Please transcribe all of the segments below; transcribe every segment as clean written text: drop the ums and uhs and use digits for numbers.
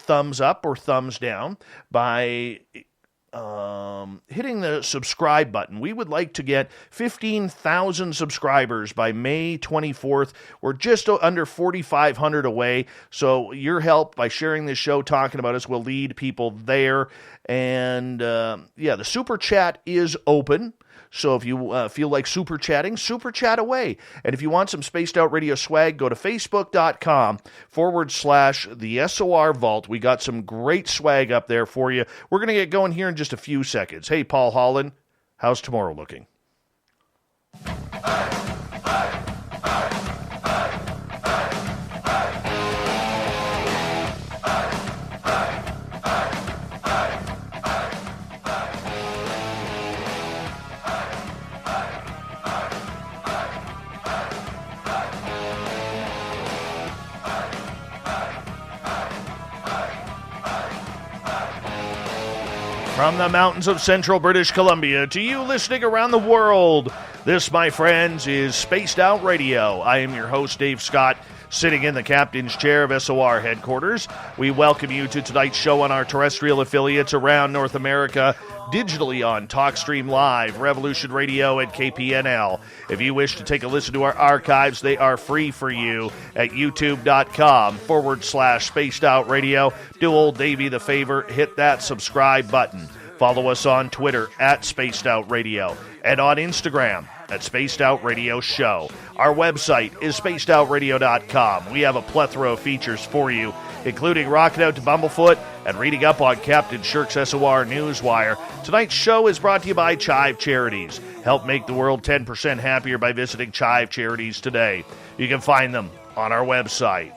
thumbs up or thumbs down by hitting the subscribe button. We would like to get 15,000 subscribers by May 24th. We're just under 4,500 away. So your help by sharing this show, talking about us, will lead people there. And the super chat is open. So if you feel like super chatting, super chat away. And if you want some Spaced Out Radio swag, go to facebook.com/the SOR Vault. We got some great swag up there for you. We're going to get going here in just a few seconds. Hey, Paul Holland, how's tomorrow looking? From the mountains of central British Columbia to you listening around the world, this, my friends, is Spaced Out Radio. I am your host, Dave Scott, sitting in the captain's chair of SOR headquarters. We welcome you to tonight's show on our terrestrial affiliates around North America, digitally on TalkStream Live, Revolution Radio, and KPNL. If you wish to take a listen to our archives, they are free for you at youtube.com/Spaced Out Radio. Do old Davey the favor, hit that subscribe button. Follow us on Twitter at Spaced Out Radio and on Instagram at Spaced Out Radio Show. Our website is spacedoutradio.com. We have a plethora of features for you, including rocking out to Bumblefoot and reading up on Captain Shirk's SOR Newswire. Tonight's show is brought to you by Chive Charities. Help make the world 10% happier by visiting Chive Charities today. You can find them on our website.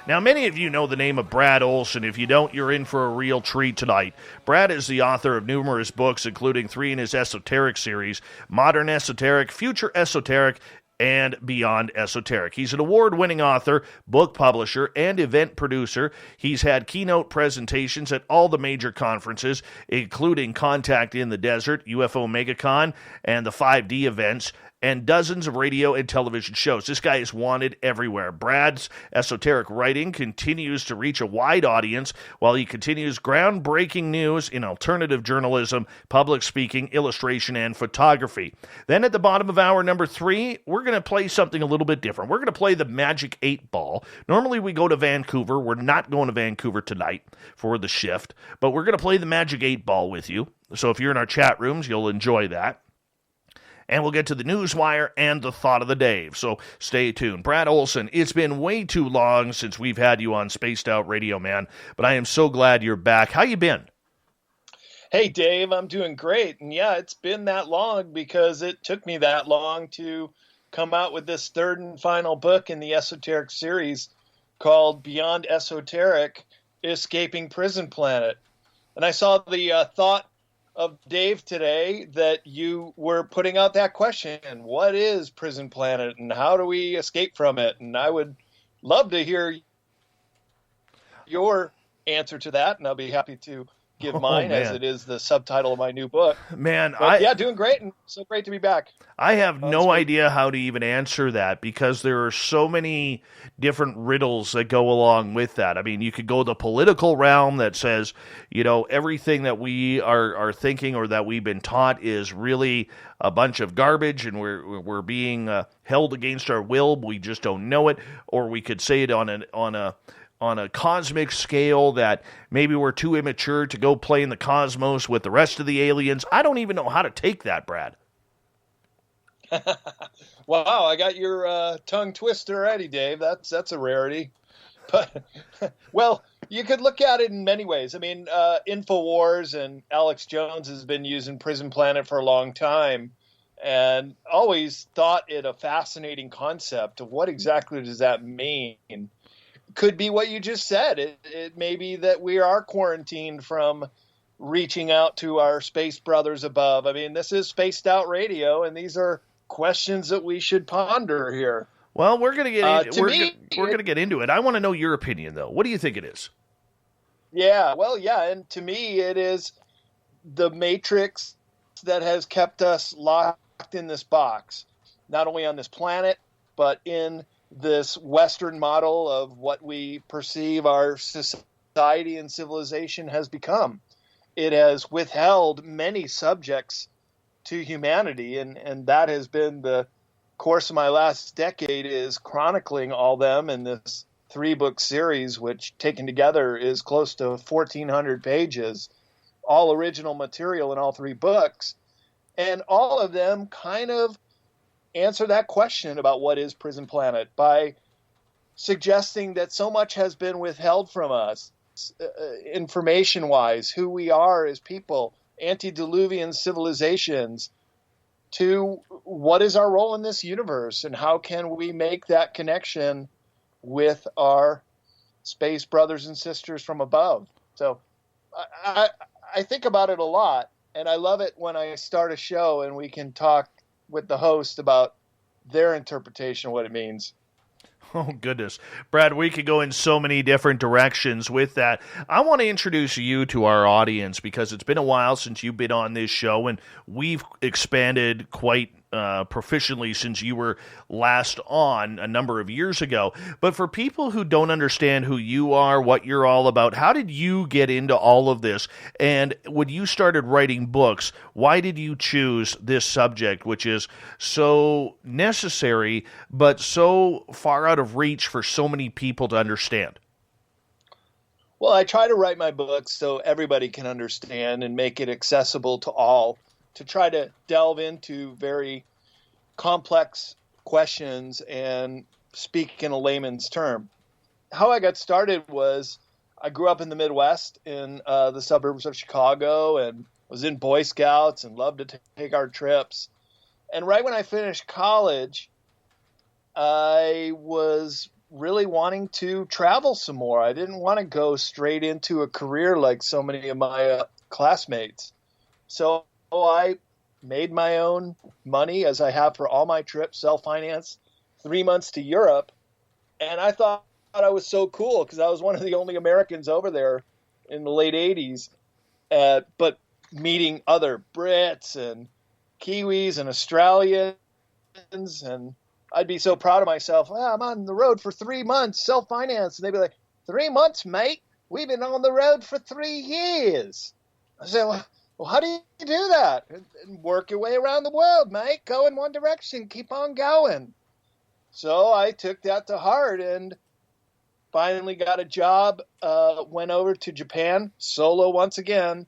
Now, many of you know the name of Brad Olsen. If you don't, you're in for a real treat tonight. Brad is the author of numerous books, including 3 in his Esoteric Series: Modern Esoteric, Future Esoteric, and Beyond Esoteric. He's an award-winning author, book publisher, and event producer. He's had keynote presentations at all the major conferences, including Contact in the Desert, UFO Mega Con, and the 5D events, and dozens of radio and television shows. This guy is wanted everywhere. Brad's esoteric writing continues to reach a wide audience while he continues groundbreaking news in alternative journalism, public speaking, illustration, and photography. Then at the bottom of hour number 3, we're going to play something a little bit different. We're going to play the Magic 8 Ball. Normally we go to Vancouver. We're not going to Vancouver tonight for the shift, but we're going to play the Magic 8 Ball with you. So if you're in our chat rooms, you'll enjoy that. And we'll get to the Newswire and the Thought of the Day. So stay tuned. Brad Olsen, it's been way too long since we've had you on Spaced Out Radio, man. But I am so glad you're back. How you been? Hey, Dave, I'm doing great. And yeah, it's been that long because it took me that long to come out with this third and final book in the Esoteric Series called Beyond Esoteric, Escaping Prison Planet. And I saw the thought of Dave today that you were putting out that question: what is Prison Planet and how do we escape from it? And I would love to hear your answer to that, and I'll be happy to give mine, as it is the subtitle of my new book. Man, doing great, and so great to be back. I have no idea how to even answer that, because there are so many different riddles that go along with that. I mean, you could go the political realm that says, you know, everything that we are thinking or that we've been taught is really a bunch of garbage, and we're being held against our will. We just don't know it. Or we could say it on a cosmic scale that maybe we're too immature to go play in the cosmos with the rest of the aliens. I don't even know how to take that, Brad. Wow, I got your tongue twisted already, Dave. That's a rarity. But, well, you could look at it in many ways. I mean, InfoWars and Alex Jones has been using Prison Planet for a long time, and always thought it a fascinating concept of what exactly does that mean. Could be what you just said. It may be that we are quarantined from reaching out to our space brothers above. I mean, this is Spaced Out Radio, and these are questions that we should ponder here. Well, we're going to get into it. I want to know your opinion, though. What do you think it is? Yeah, well, yeah, and to me, it is the matrix that has kept us locked in this box, not only on this planet, but in this Western model of what we perceive our society society and civilization has become. It has withheld many subjects to humanity, and that has been the course of my last decade, is chronicling all them in this 3-book series, which taken together is close to 1,400 pages, all original material in all 3 books. And all of them kind of answer that question about what is Prison Planet by suggesting that so much has been withheld from us, information-wise, who we are as people, antediluvian civilizations, to what is our role in this universe and how can we make that connection with our space brothers and sisters from above. So I think about it a lot, and I love it when I start a show and we can talk with the host about their interpretation of what it means. Oh, goodness. Brad, we could go in so many different directions with that. I want to introduce you to our audience because it's been a while since you've been on this show, and we've expanded quite proficiently since you were last on a number of years ago. But for people who don't understand who you are, what you're all about, how did you get into all of this? And when you started writing books, why did you choose this subject, which is so necessary but so far out of reach for so many people to understand? Well, I try to write my books so everybody can understand and make it accessible to all, to try to delve into very complex questions and speak in a layman's term. How I got started was I grew up in the Midwest in the suburbs of Chicago and was in Boy Scouts and loved to take our trips. And right when I finished college, I was really wanting to travel some more. I didn't want to go straight into a career like so many of my classmates. So I made my own money, as I have for all my trips, self-financed, 3 months to Europe. And I thought I was so cool because I was one of the only Americans over there in the late 80s. But meeting other Brits and Kiwis and Australians, and I'd be so proud of myself. Well, I'm on the road for 3 months, self-financed. And they'd be like, 3 months, mate? We've been on the road for 3 years. I said, well, how do you do that? And work your way around the world, mate. Go in one direction. Keep on going. So I took that to heart and finally got a job, went over to Japan, solo once again.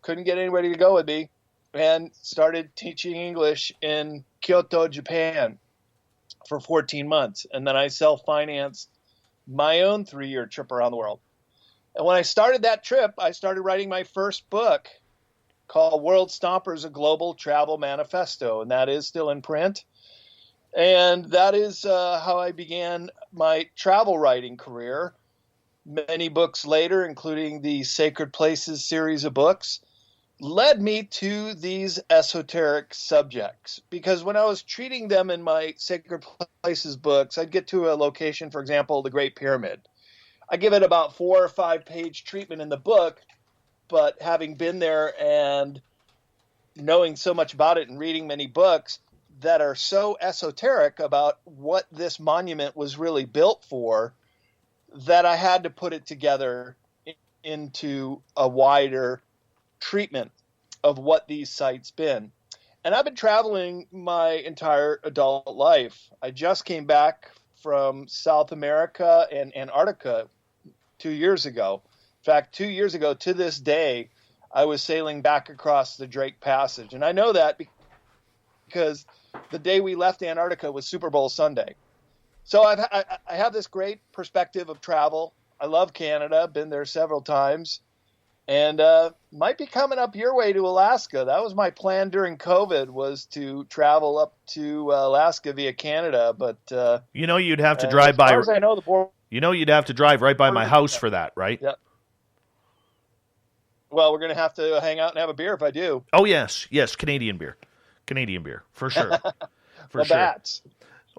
Couldn't get anybody to go with me. And started teaching English in Kyoto, Japan for 14 months. And then I self-financed my own 3-year trip around the world. And when I started that trip, I started writing my first book called World Stompers, A Global Travel Manifesto. And that is still in print. And that is how I began my travel writing career. Many books later, including the Sacred Places series of books, led me to these esoteric subjects. Because when I was treating them in my Sacred Places books, I'd get to a location, for example, the Great Pyramid. I give it about 4 or 5 page treatment in the book, but having been there and knowing so much about it and reading many books that are so esoteric about what this monument was really built for, that I had to put it together into a wider treatment of what these sites been. And I've been traveling my entire adult life. I just came back from South America and Antarctica 2 years ago. In fact, 2 years ago to this day, I was sailing back across the Drake Passage. And I know that because the day we left Antarctica was Super Bowl Sunday. So I have this great perspective of travel. I love Canada, been there several times, and might be coming up your way to Alaska. That was my plan during COVID, was to travel up to Alaska via Canada. But you'd have to drive by. As far as I know, the border. You'd have to drive right by my house for that, right? Yeah. Well, we're going to have to hang out and have a beer if I do. Oh, yes, Canadian beer, for sure, for sure. Bats.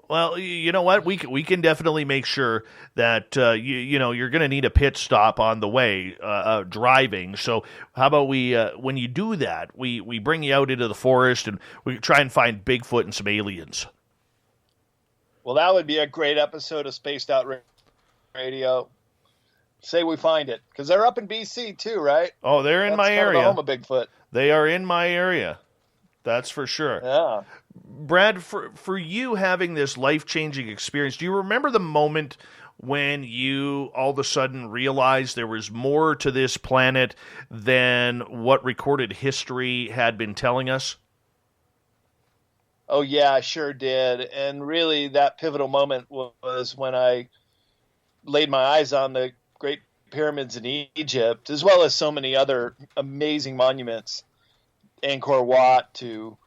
Well, you know what? We can definitely make sure that you're going to need a pit stop on the way driving. So how about we when you do that, we bring you out into the forest and we try and find Bigfoot and some aliens. Well, that would be a great episode of Spaced Out Radio. say we find it, because they're up in BC too, right? Oh, they're in my area. That's kind of the home of Bigfoot. They are in my area. That's for sure. Yeah. Brad, for you having this life-changing experience, do you remember the moment when you all of a sudden realized there was more to this planet than what recorded history had been telling us? Oh, yeah, I sure did. And really, that pivotal moment was when I laid my eyes on the Great Pyramids in Egypt, as well as so many other amazing monuments, Angkor Wat to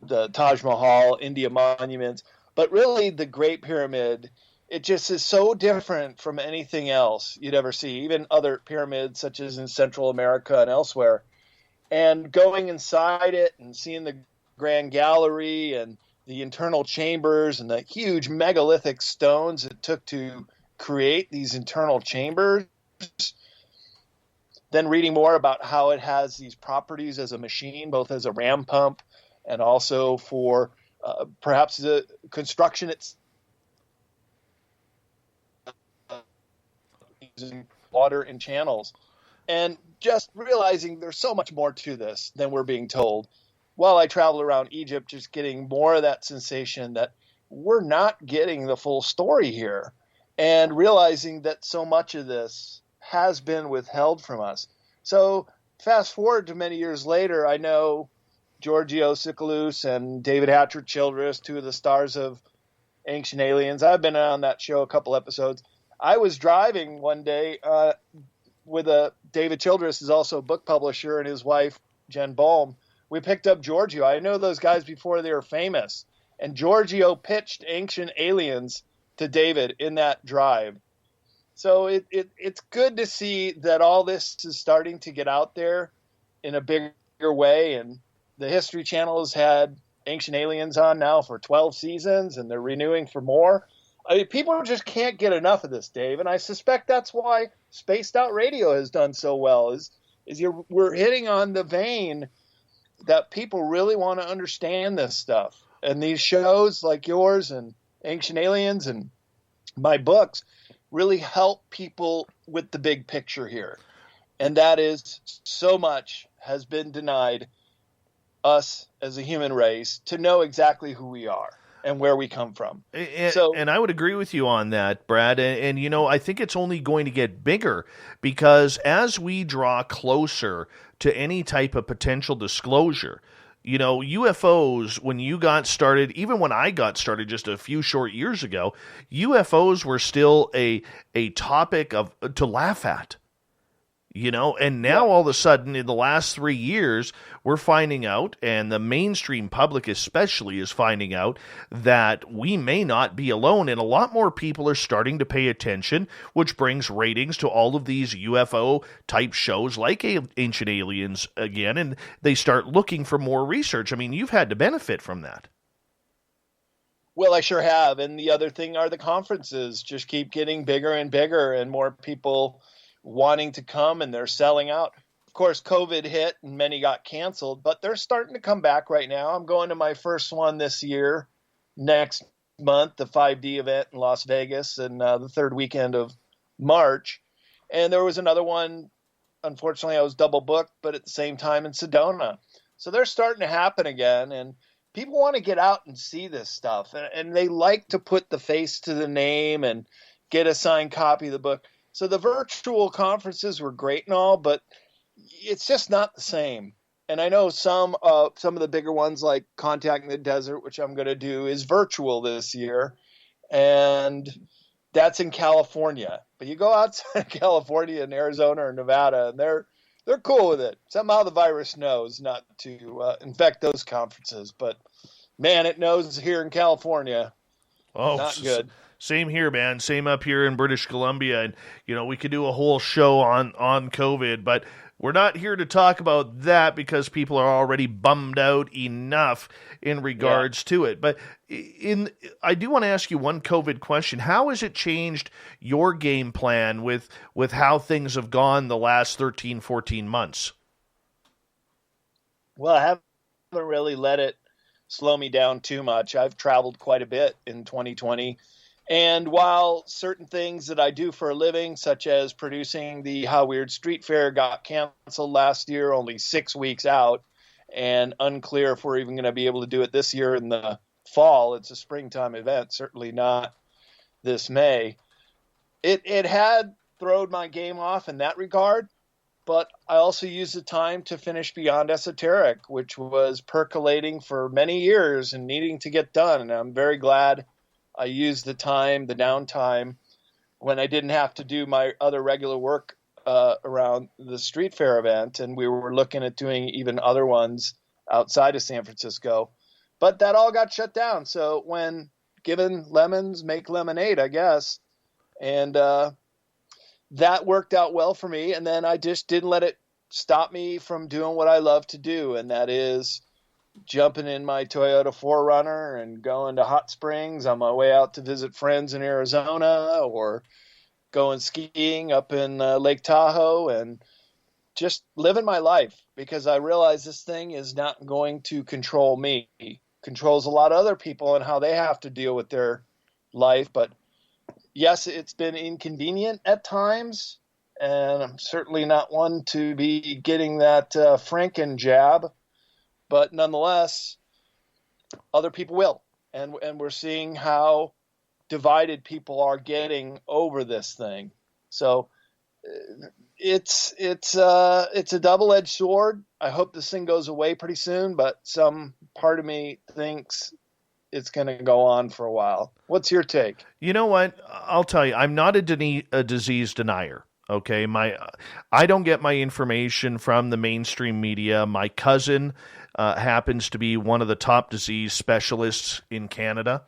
the Taj Mahal, India monuments. But really, the Great Pyramid, it just is so different from anything else you'd ever see, even other pyramids such as in Central America and elsewhere. And going inside it and seeing the Grand Gallery and the internal chambers and the huge megalithic stones it took to create these internal chambers. Then reading more about how it has these properties as a machine, both as a ram pump and also for perhaps the construction it's using water in channels. And just realizing there's so much more to this than we're being told. While I traveled around Egypt, just getting more of that sensation that we're not getting the full story here, and realizing that so much of this has been withheld from us. So fast forward to many years later, I know Giorgio Tsoukalos and David Hatcher Childress, two of the stars of Ancient Aliens. I've been on that show a couple episodes. I was driving one day with David Childress is also a book publisher, and his wife, Jen Boehm. We picked up Giorgio. I know those guys before they were famous. And Giorgio pitched Ancient Aliens to David in that drive. So it's good to see that all this is starting to get out there in a bigger way. And the History Channel has had Ancient Aliens on now for 12 seasons, and they're renewing for more. I mean, people just can't get enough of this, Dave. And I suspect that's why Spaced Out Radio has done so well, we're hitting on the vein that people really want to understand this stuff. And these shows like yours and Ancient Aliens and my books really help people with the big picture here. And that is, so much has been denied us as a human race to know exactly who we are and where we come from. And I would agree with you on that, Brad. And you know, I think it's only going to get bigger, because as we draw closer to any type of potential disclosure, you know, UFOs, when you got started, even when I got started just a few short years ago, UFOs were still a topic to laugh at. You know, and now all of a sudden in the last 3 years, we're finding out, and the mainstream public especially is finding out, that we may not be alone, and a lot more people are starting to pay attention, which brings ratings to all of these UFO type shows like Ancient Aliens again, and they start looking for more research. I mean, you've had to benefit from that. Well, I sure have. And the other thing are the conferences just keep getting bigger and bigger, and more people wanting to come, and they're selling out. Of course, COVID hit and many got canceled, but they're starting to come back right now. I'm going to my first one this year, next month, the 5D event in Las Vegas, and the third weekend of March. And there was another one, unfortunately, I was double booked, but at the same time in Sedona. So they're starting to happen again, and people want to get out and see this stuff. And they like to put the face to the name and get a signed copy of the book. So the virtual conferences were great and all, but it's just not the same. And I know some of the bigger ones like Contacting the Desert, which I'm going to do, is virtual this year. And that's in California. But you go outside California and Arizona or Nevada, and they're cool with it. Somehow the virus knows not to infect those conferences. But, man, it knows here in California. Oh, not good. Same here, man. Same up here in British Columbia. And, you know, we could do a whole show on COVID, but we're not here to talk about that because people are already bummed out enough in regards to it. But I do want to ask you one COVID question. How has it changed your game plan with how things have gone the last 13, 14 months? Well, I haven't really let it slow me down too much. I've traveled quite a bit in 2020. And while certain things that I do for a living, such as producing the How Weird Street Faire, got canceled last year, only 6 weeks out, and unclear if we're even going to be able to do it this year in the fall. It's a springtime event, certainly not this May. It had thrown my game off in that regard, but I also used the time to finish Beyond Esoteric, which was percolating for many years and needing to get done. And I'm very glad I used the time, the downtime, when I didn't have to do my other regular work around the Street Fair event. And we were looking at doing even other ones outside of San Francisco. But that all got shut down. So when given lemons, make lemonade, I guess. And that worked out well for me. And then I just didn't let it stop me from doing what I love to do. And that is jumping in my Toyota 4Runner and going to hot springs on my way out to visit friends in Arizona, or going skiing up in Lake Tahoe, and just living my life, because I realize this thing is not going to control me. It controls a lot of other people and how they have to deal with their life. But yes, it's been inconvenient at times, and I'm certainly not one to be getting that Franken jab. But nonetheless, other people will. And we're seeing how divided people are getting over this thing. So it's a double-edged sword. I hope this thing goes away pretty soon, but some part of me thinks it's going to go on for a while. What's your take? You know what? I'll tell you, I'm not a disease denier. Okay, I don't get my information from the mainstream media. My cousin happens to be one of the top disease specialists in Canada,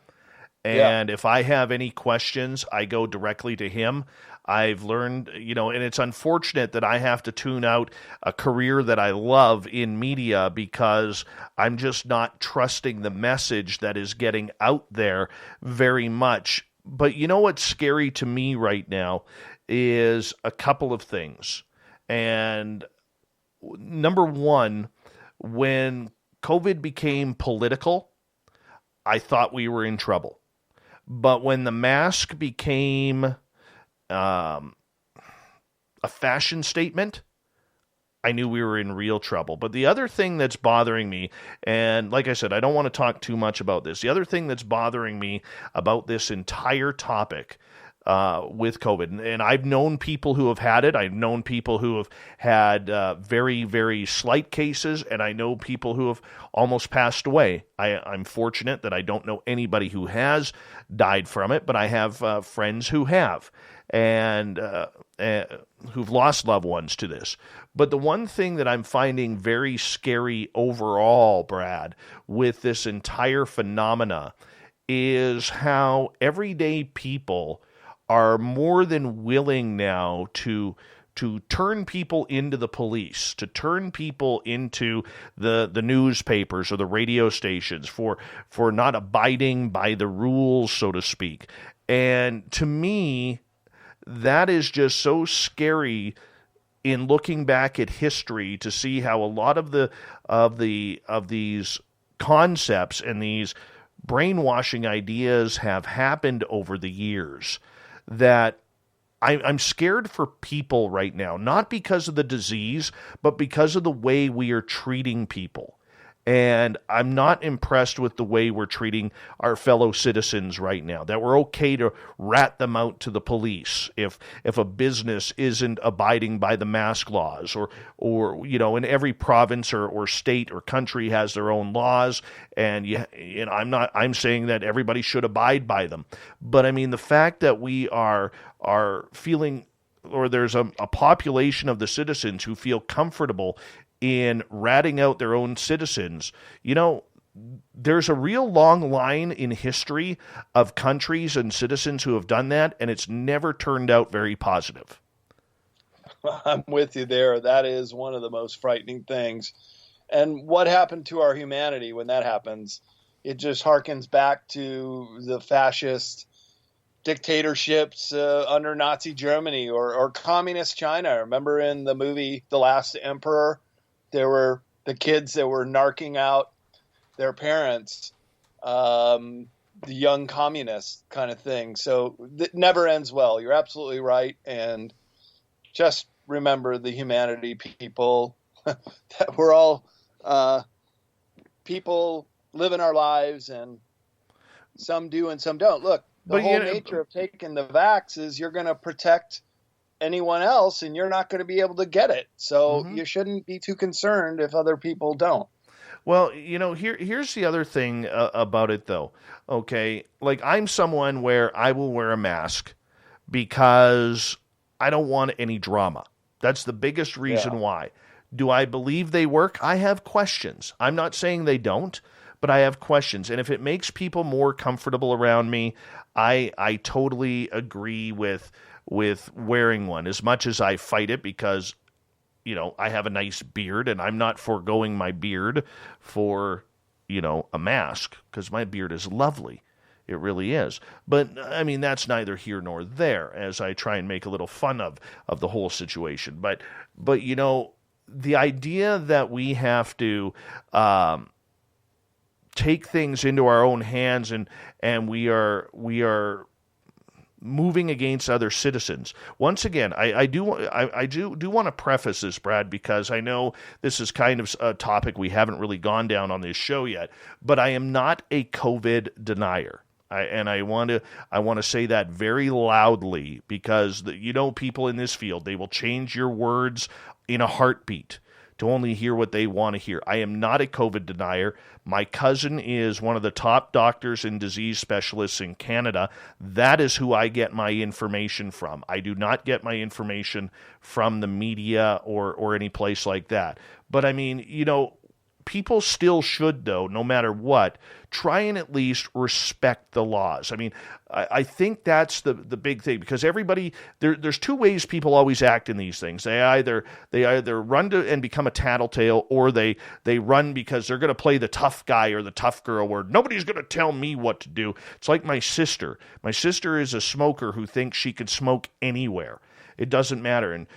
and if I have any questions, I go directly to him. I've learned, and it's unfortunate that I have to tune out a career that I love in media because I'm just not trusting the message that is getting out there very much. But you know what's scary to me right now is a couple of things. And number one, when COVID became political, I thought we were in trouble. But when the mask became a fashion statement, I knew we were in real trouble. But the other thing that's bothering me, and like I said, I don't want to talk too much about this. The other thing that's bothering me about this entire topic with COVID, and I've known people who have had it. I've known people who have had very, very slight cases, and I know people who have almost passed away. I'm fortunate that I don't know anybody who has died from it, but I have friends who have, and who've lost loved ones to this. But the one thing that I'm finding very scary overall, Brad, with this entire phenomena is how everyday people are more than willing now to turn people into the police, to turn people into the newspapers or the radio stations for not abiding by the rules, so to speak. And to me, that is just so scary in looking back at history to see how a lot of these concepts and these brainwashing ideas have happened over the years. That I'm scared for people right now, not because of the disease, but because of the way we are treating people. And I'm not impressed with the way we're treating our fellow citizens right now, that we're okay to rat them out to the police if a business isn't abiding by the mask laws, or in every province or state or country has their own laws. And I'm saying that everybody should abide by them. But I mean, the fact that we are feeling, or there's a population of the citizens who feel comfortable in ratting out their own citizens. There's a real long line in history of countries and citizens who have done that, and it's never turned out very positive. I'm with you there. That is one of the most frightening things. And what happened to our humanity when that happens? It just harkens back to the fascist dictatorships under Nazi Germany or communist China. Remember in the movie The Last Emperor? There were the kids that were narking out their parents. the young communist kind of thing. So it never ends well. You're absolutely right. And just remember the humanity, people, that we're all people living our lives, and some do and some don't. Look, the whole nature of taking the vax is you're going to protect anyone else, and you're not going to be able to get it. So you shouldn't be too concerned if other people don't. Well, here's the other thing about it, though. Okay, like I'm someone where I will wear a mask because I don't want any drama. That's the biggest reason why. Do I believe they work? I have questions. I'm not saying they don't, but I have questions. And if it makes people more comfortable around me, I totally agree with wearing one, as much as I fight it because, I have a nice beard and I'm not foregoing my beard for, a mask, because my beard is lovely. It really is. But, I mean, that's neither here nor there, as I try and make a little fun of the whole situation. But the idea that we have to take things into our own hands and we are moving against other citizens. Once again, I do want to preface this, Brad, because I know this is kind of a topic we haven't really gone down on this show yet, but I am not a COVID denier. I want to say that very loudly, because people in this field, they will change your words in a heartbeat to only hear what they want to hear. I am not a COVID denier. My cousin is one of the top doctors and disease specialists in Canada. That is who I get my information from. I do not get my information from the media or any place like that. But I mean, people still should, though, no matter what, try and at least respect the laws. I mean, I think that's the big thing, because everybody, there's two ways people always act in these things. They either run to and become a tattletale, or they run because they're going to play the tough guy or the tough girl, where nobody's going to tell me what to do. It's like my sister. My sister is a smoker who thinks she can smoke anywhere. It doesn't matter. And,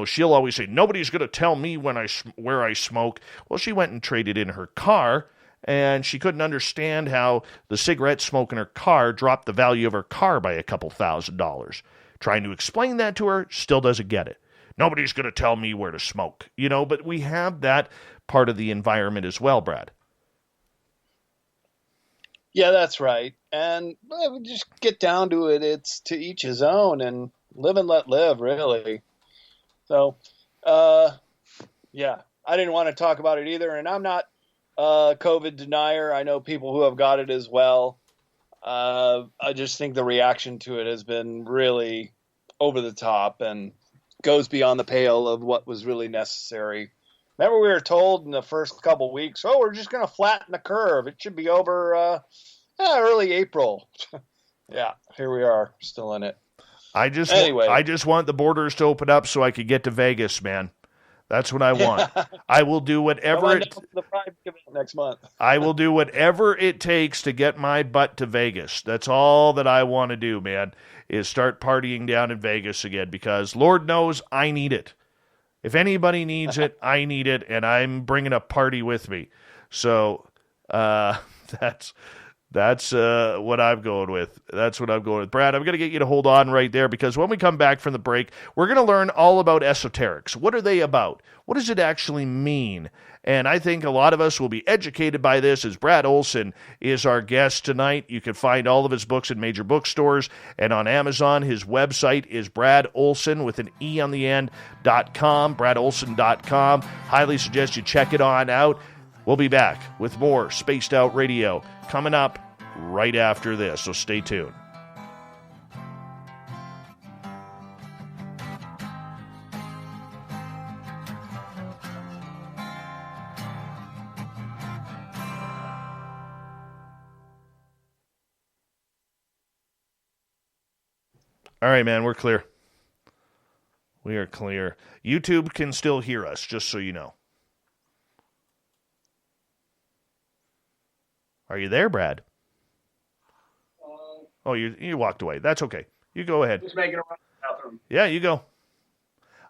she'll always say, nobody's going to tell me where I smoke. Well, she went and traded in her car, and she couldn't understand how the cigarette smoke in her car dropped the value of her car by a couple $1,000s. Trying to explain that to her, still doesn't get it. Nobody's going to tell me where to smoke, but we have that part of the environment as well, Brad. Yeah, that's right. And just get down to it. It's to each his own, and live and let live, really. So, yeah, I didn't want to talk about it either. And I'm not a COVID denier. I know people who have got it as well. I just think the reaction to it has been really over the top and goes beyond the pale of what was really necessary. Remember, we were told in the first couple of weeks, we're just going to flatten the curve. It should be over early April. Yeah, here we are, still in it. I just want the borders to open up so I could get to Vegas, man. That's what I want. I will do whatever next month. I will do whatever it takes to get my butt to Vegas. That's all that I want to do, man, is start partying down in Vegas again, because Lord knows I need it. If anybody needs it, I need it, and I'm bringing a party with me. So that's what I'm going with. That's what I'm going with. Brad, I'm going to get you to hold on right there, because when we come back from the break, we're going to learn all about esoterics. What are they about? What does it actually mean? And I think a lot of us will be educated by this, as Brad Olsen is our guest tonight. You can find all of his books in major bookstores and on Amazon. His website is Brad Olsen with an E on the end, .com, bradolsen.com. Highly suggest you check it on out. We'll be back with more Spaced Out Radio coming up right after this, so stay tuned. All right, man, we're clear. We are clear. YouTube can still hear us, just so you know. Are you there, Brad? Oh, you walked away. That's okay. You go ahead. Just making a run to the bathroom. Yeah, you go.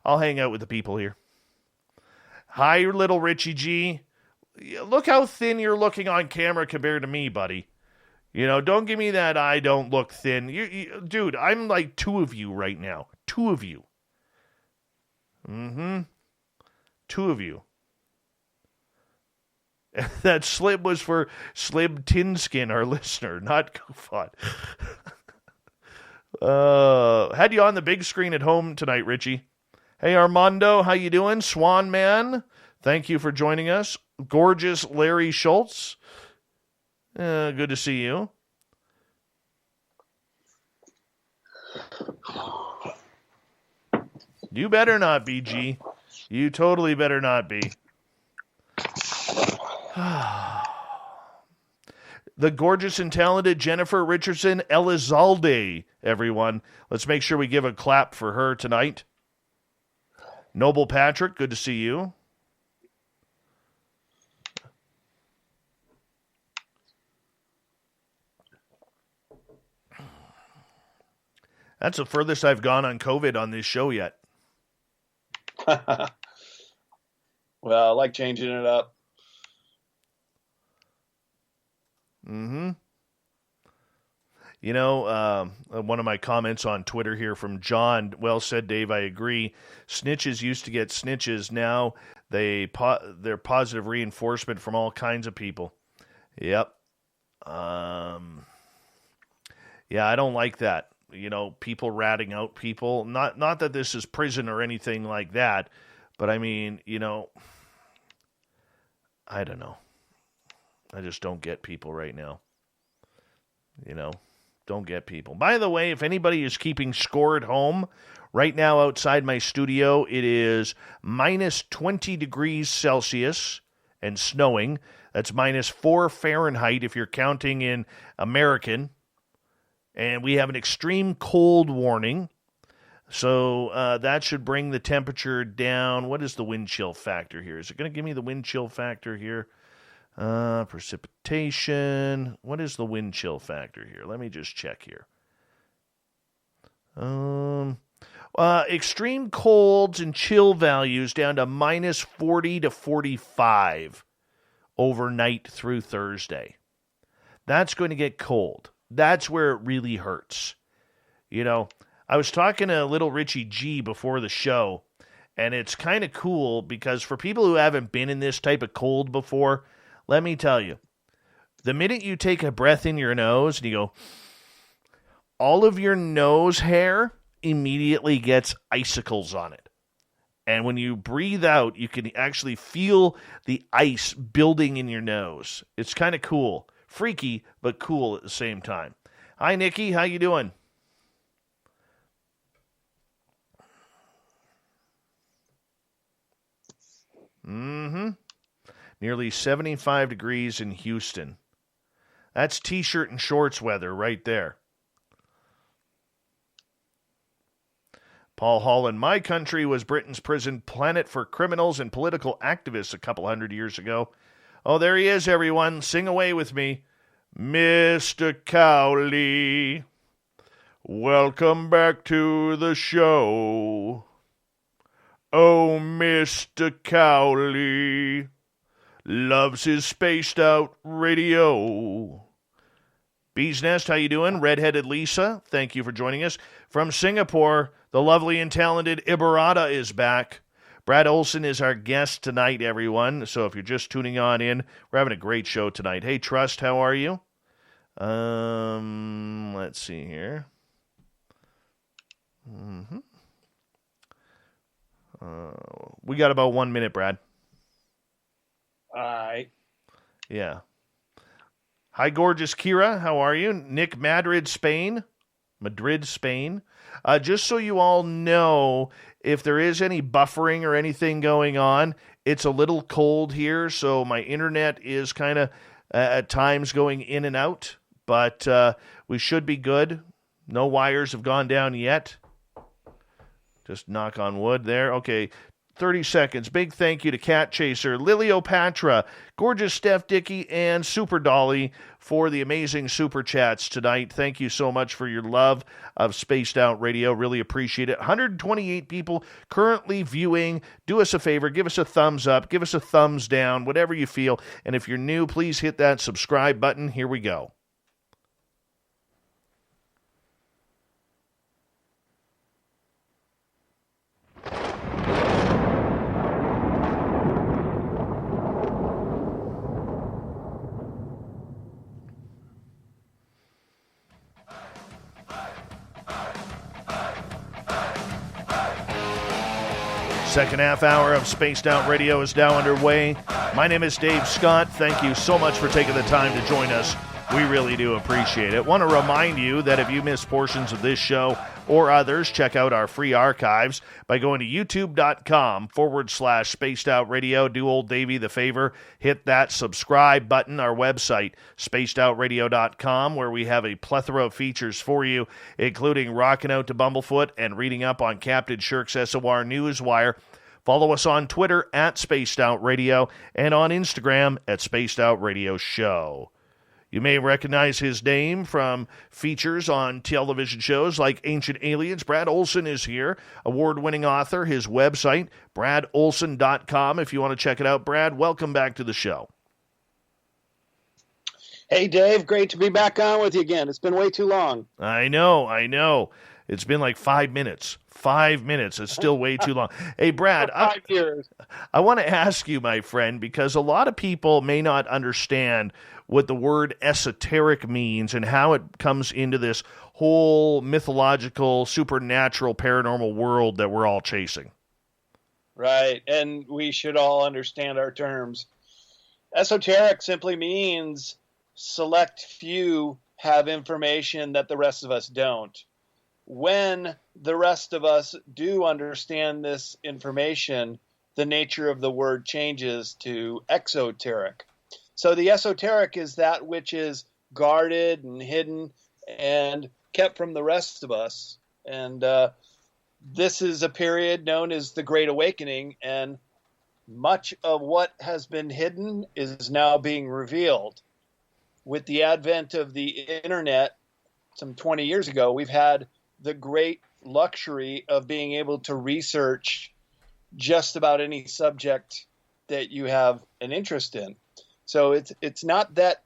I'll hang out with the people here. Hi, little Richie G. Look how thin you're looking on camera compared to me, buddy. You know, don't give me that I don't look thin. Dude, I'm like two of you right now. Two of you. Two of you. That slib was for Slib Tinskin, our listener, not Goofon. Had you on the big screen at home tonight, Richie. Hey, Armando, how you doing? Swan Man, thank you for joining us. Gorgeous Larry Schultz. Good to see you. You better not be, G. You totally better not be. The gorgeous and talented Jennifer Richardson Elizalde, everyone. Let's make sure we give a clap for her tonight. Noble Patrick, good to see you. That's the furthest I've gone on COVID on this show yet. Well, I like changing it up. You know, one of my comments on Twitter here from John, well said, Dave, I agree. Snitches used to get snitches. Now they're positive reinforcement from all kinds of people. Yep. Yeah, I don't like that. You know, people ratting out people. Not that this is prison or anything like that, but I mean, you know, I don't know. I just don't get people right now. You know, don't get people. By the way, if anybody is keeping score at home, right now outside my studio, it is minus 20 degrees Celsius and snowing. That's minus 4 Fahrenheit if you're counting in American. And we have an extreme cold warning. So that should bring the temperature down. What is the wind chill factor here? Is it going to give me the wind chill factor here? Precipitation. What is the wind chill factor here? Let me just check here. Extreme colds and chill values down to minus 40 to 45 overnight through Thursday. That's going to get cold. That's where it really hurts. You know, I was talking to little Richie G before the show, and it's kind of cool because for people who haven't been in this type of cold before, let me tell you, the minute you take a breath in your nose and you go, all of your nose hair immediately gets icicles on it. And when you breathe out, you can actually feel the ice building in your nose. It's kind of cool. Freaky, but cool at the same time. Hi, Nikki. How you doing? Nearly 75 degrees in Houston. That's T-shirt and shorts weather right there. Paul Holland, my country was Britain's prison planet for criminals and political activists a couple hundred years ago. Oh, there he is, everyone. Sing away with me. Mr. Cowley, welcome back to the show. Oh, Mr. Cowley loves his spaced out radio. Bee's Nest, how you doing? Redheaded Lisa, thank you for joining us. From Singapore, the lovely and talented Ibarata is back. Brad Olsen is our guest tonight, everyone. So if you're just tuning on in, we're having a great show tonight. Hey, Trust, how are you? Let's see here. We got about 1 minute, Brad. All right. Yeah. Hi, gorgeous Kira. How are you? Nick, Madrid, Spain. Just so you all know, if there is any buffering or anything going on, it's a little cold here, so my internet is kind of at times going in and out, but we should be good. No wires have gone down yet. Just knock on wood there. Okay, 30 seconds. Big thank you to Cat Chaser, Liliopatra, gorgeous Steph Dickey, and Super Dolly for the amazing super chats tonight. Thank you so much for your love of Spaced Out Radio. Really appreciate it. 128 people currently viewing. Do us a favor. Give us a thumbs up. Give us a thumbs down, whatever you feel. And if you're new, please hit that subscribe button. Here we go. Second half hour of Spaced Out Radio is now underway. My name is Dave Scott. Thank you so much for taking the time to join us. We really do appreciate it. Want to remind you that if you missed portions of this show or others, check out our free archives by going to youtube.com/Spaced Out Radio. Do old Davey the favor, hit that subscribe button. Our website, spacedoutradio.com, where we have a plethora of features for you, including rocking out to Bumblefoot and reading up on Captain Shirk's SOR Newswire. Follow us on Twitter at Spaced Out Radio and on Instagram at Spaced Out Radio Show. You may recognize his name from features on television shows like Ancient Aliens. Brad Olsen is here, award-winning author. His website, bradolsen.com, if you want to check it out. Brad, welcome back to the show. Hey, Dave. Great to be back on with you again. It's been way too long. I know. It's been like 5 minutes. 5 minutes. It's still way too long. Hey, Brad, 5 years. I want to ask you, my friend, because a lot of people may not understand what the word esoteric means and how it comes into this whole mythological, supernatural, paranormal world that we're all chasing. Right, and we should all understand our terms. Esoteric simply means select few have information that the rest of us don't. When the rest of us do understand this information, the nature of the word changes to exoteric. So the esoteric is that which is guarded and hidden and kept from the rest of us. And this is a period known as the Great Awakening, and much of what has been hidden is now being revealed. With the advent of the internet, some 20 years ago, we've had the great luxury of being able to research just about any subject that you have an interest in. So it's not that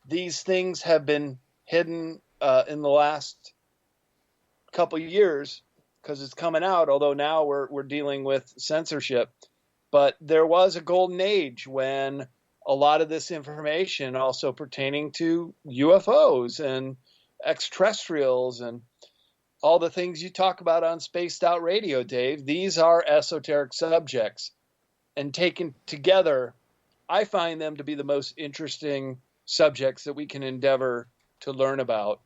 these things have been hidden in the last couple of years because it's coming out, although now we're dealing with censorship. But there was a golden age when a lot of this information also pertaining to UFOs and extraterrestrials and all the things you talk about on Spaced Out Radio, Dave, these are esoteric subjects. And taken together, I find them to be the most interesting subjects that we can endeavor to learn about.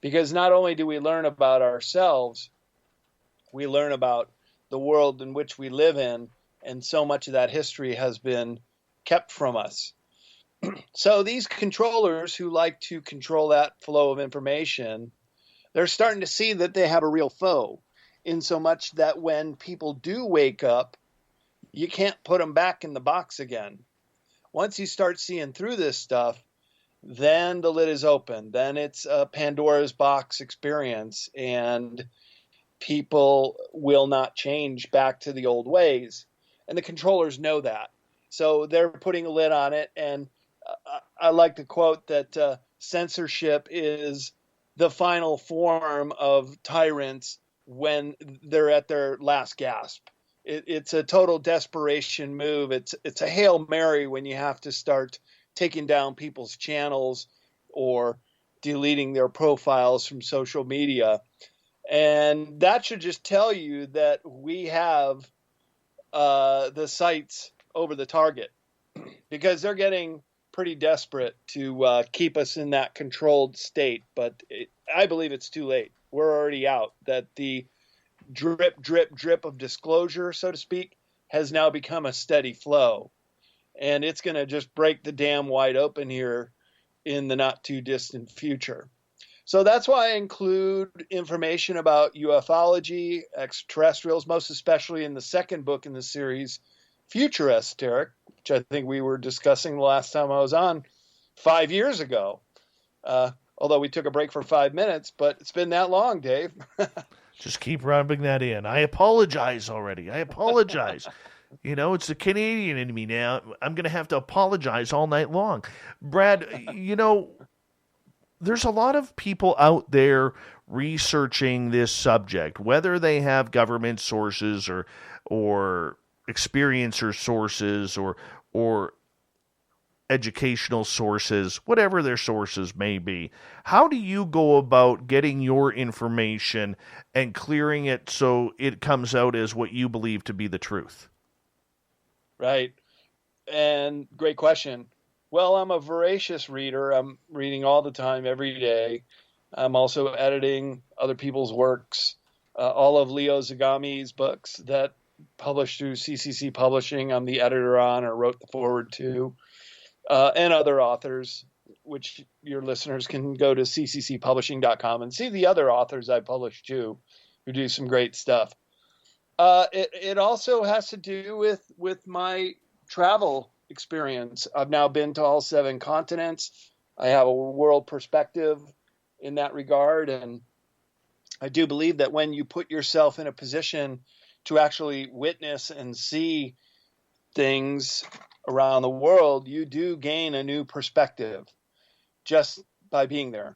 Because not only do we learn about ourselves, we learn about the world in which we live in, and so much of that history has been kept from us. So these controllers who like to control that flow of information, they're starting to see that they have a real foe, in so much that when people do wake up, you can't put them back in the box again. Once you start seeing through this stuff, then the lid is open. Then it's a Pandora's box experience, and people will not change back to the old ways. And the controllers know that. So they're putting a lid on it. And I like to quote that censorship is the final form of tyrants when they're at their last gasp. It's a total desperation move. It's a Hail Mary when you have to start taking down people's channels or deleting their profiles from social media. And that should just tell you that we have the sights over the target, because they're getting pretty desperate to keep us in that controlled state. But I believe it's too late. We're already out. That the drip, drip, drip of disclosure, so to speak, has now become a steady flow. And it's going to just break the dam wide open here in the not too distant future. So that's why I include information about ufology, extraterrestrials, most especially in the second book in the series, Future Esoteric, which I think we were discussing the last time I was on 5 years ago. Although we took a break for 5 minutes, but it's been that long, Dave. Just keep rubbing that in. I apologize already. I apologize. You know, it's the Canadian in me now. I'm going to have to apologize all night long. Brad, you know, there's a lot of people out there researching this subject, whether they have government sources or experiencer sources or educational sources, whatever their sources may be. How do you go about getting your information and clearing it so it comes out as what you believe to be the truth? Right. And great question. Well, I'm a voracious reader. I'm reading all the time, every day. I'm also editing other people's works. All of Leo Zagami's books that published through CCC Publishing, I'm the editor on or wrote the foreword to, and other authors, which your listeners can go to cccpublishing.com and see the other authors I published too, who do some great stuff. It also has to do with my travel experience. I've now been to all 7 continents. I have a world perspective in that regard, and I do believe that when you put yourself in a position to actually witness and see things around the world, you do gain a new perspective just by being there.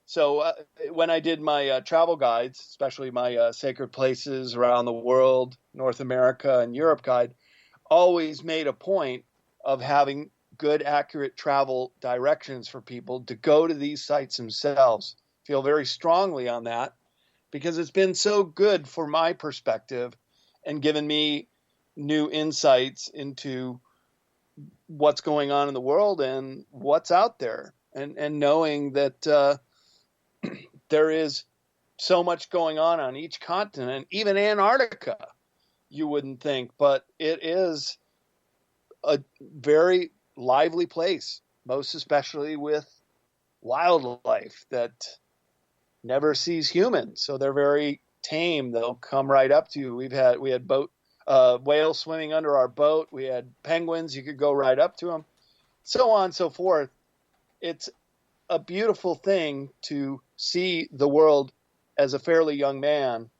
So when I did my travel guides, especially my sacred places around the world, North America and Europe guide, always made a point of having good, accurate travel directions for people to go to these sites themselves. Feel very strongly on that because it's been so good for my perspective and given me new insights into what's going on in the world and what's out there, and knowing that there is so much going on each continent, even Antarctica, you wouldn't think, but it is a very lively place, most especially with wildlife that never sees humans. So they're very tame. They'll come right up to you. We had whales swimming under our boat. We had penguins. You could go right up to them, so on and so forth. It's a beautiful thing to see the world as a fairly young man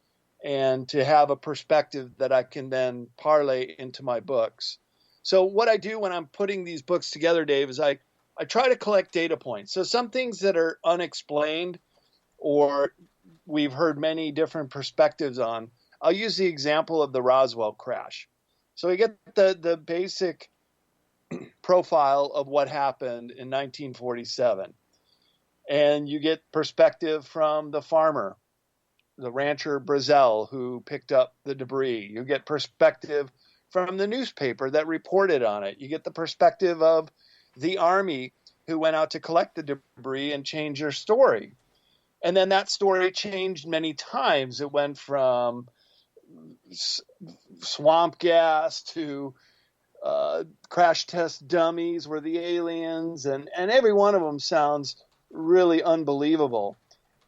and to have a perspective that I can then parlay into my books. So what I do when I'm putting these books together, Dave, is I try to collect data points. So some things that are unexplained or we've heard many different perspectives on, I'll use the example of the Roswell crash. So we get the basic profile of what happened in 1947. And you get perspective from the farmer, the rancher Brazel, who picked up the debris. You get perspective from the newspaper that reported on it. You get the perspective of the Army who went out to collect the debris and change their story. And then that story changed many times. It went from swamp gas to crash test dummies were the aliens, and every one of them sounds really unbelievable.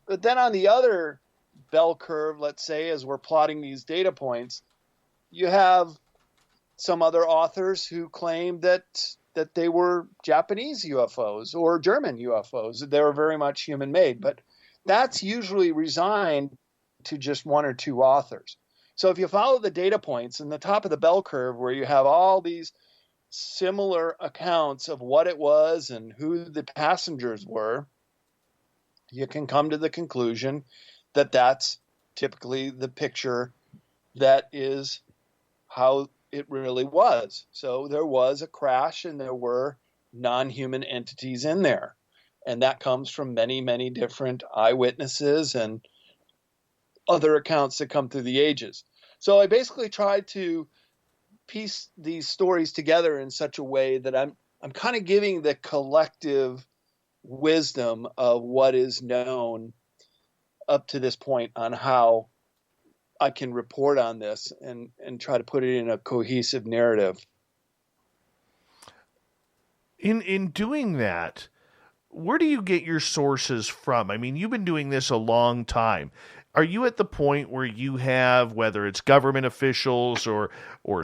But then on the other bell curve, let's say, as we're plotting these data points, you have some other authors who claim that they were Japanese UFOs or German UFOs. They were very much human-made, but that's usually resigned to just 1 or 2 authors. So if you follow the data points in the top of the bell curve where you have all these similar accounts of what it was and who the passengers were, you can come to the conclusion that that's typically the picture that is how it really was. So there was a crash and there were non-human entities in there. And that comes from many, many different eyewitnesses and other accounts that come through the ages. So I basically tried to piece these stories together in such a way that I'm kind of giving the collective wisdom of what is known up to this point on how I can report on this and try to put it in a cohesive narrative. In doing that, where do you get your sources from? I mean, you've been doing this a long time. Are you at the point where you have, whether it's government officials or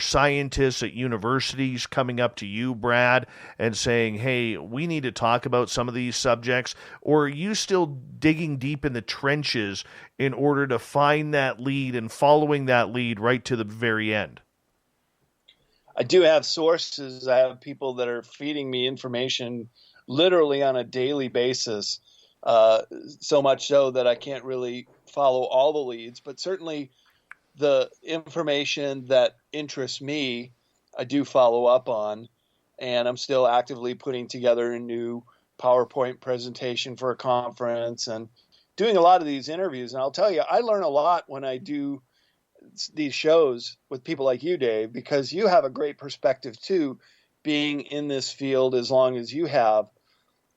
scientists at universities coming up to you, Brad, and saying, hey, we need to talk about some of these subjects? Or are you still digging deep in the trenches in order to find that lead and following that lead right to the very end? I do have sources. I have people that are feeding me information literally on a daily basis, so much so that I can't really follow all the leads, but certainly the information that interests me, I do follow up on. and I'm still actively putting together a new PowerPoint presentation for a conference and doing a lot of these interviews. And I'll tell you, I learn a lot when I do these shows with people like you, Dave, because you have a great perspective too, being in this field as long as you have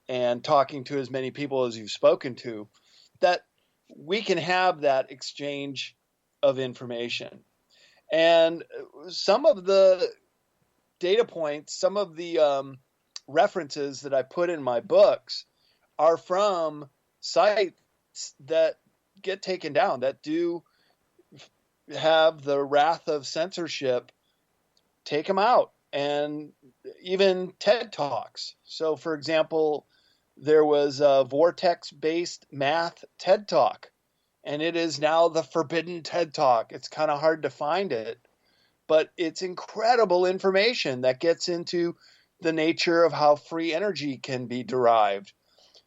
and talking to as many people as you've spoken to, that we can have that exchange of information. And some of the data points, some of the references that I put in my books are from sites that get taken down, that do have the wrath of censorship take them out, and even TED Talks. So, for example, there was a vortex-based math TED Talk, and it is now the forbidden TED Talk. It's kind of hard to find it, but it's incredible information that gets into the nature of how free energy can be derived.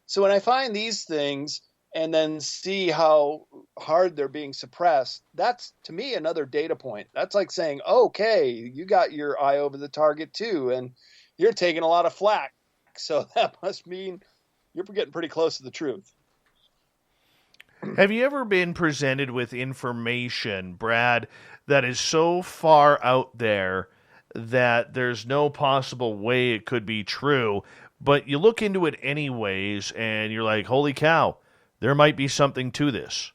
So when I find these things and then see how hard they're being suppressed, that's, to me, another data point. That's like saying, okay, you got your eye over the target too, and you're taking a lot of flack. So that must mean you're getting pretty close to the truth. Have you ever been presented with information, Brad, that is so far out there that there's no possible way it could be true, but you look into it anyways, and you're like, holy cow, there might be something to this?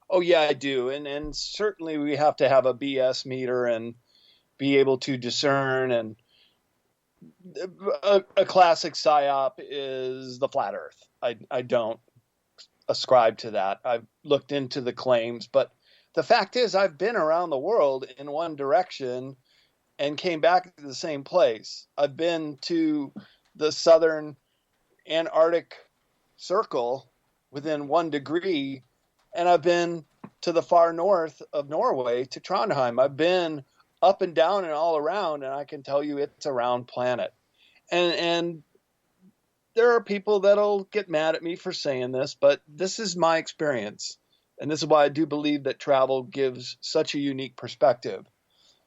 Oh, yeah, I do. And certainly we have to have a BS meter and be able to discern. And a classic psyop is the flat earth. I don't ascribe to that. I've looked into the claims, but the fact is I've been around the world in one direction and came back to the same place. I've been to the southern Antarctic circle within 1 degree, and I've been to the far north of Norway to Trondheim. I've been up and down and all around, and I can tell you it's a round planet. And there are people that'll get mad at me for saying this, but this is my experience. And this is why I do believe that travel gives such a unique perspective.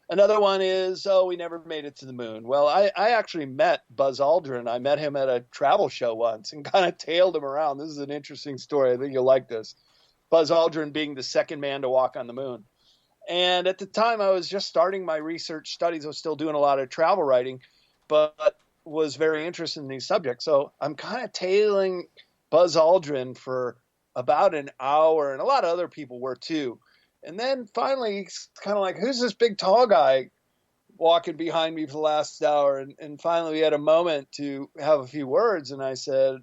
Another one is, we never made it to the moon. Well, I actually met Buzz Aldrin. I met him at a travel show once and kind of tailed him around. This is an interesting story. I think you'll like this. Buzz Aldrin being the second man to walk on the moon. And at the time, I was just starting my research studies. I was still doing a lot of travel writing, but was very interested in these subjects. So I'm kind of tailing Buzz Aldrin for about an hour, and a lot of other people were too. And then finally, it's kind of like, who's this big tall guy walking behind me for the last hour? And finally, we had a moment to have a few words. And I said,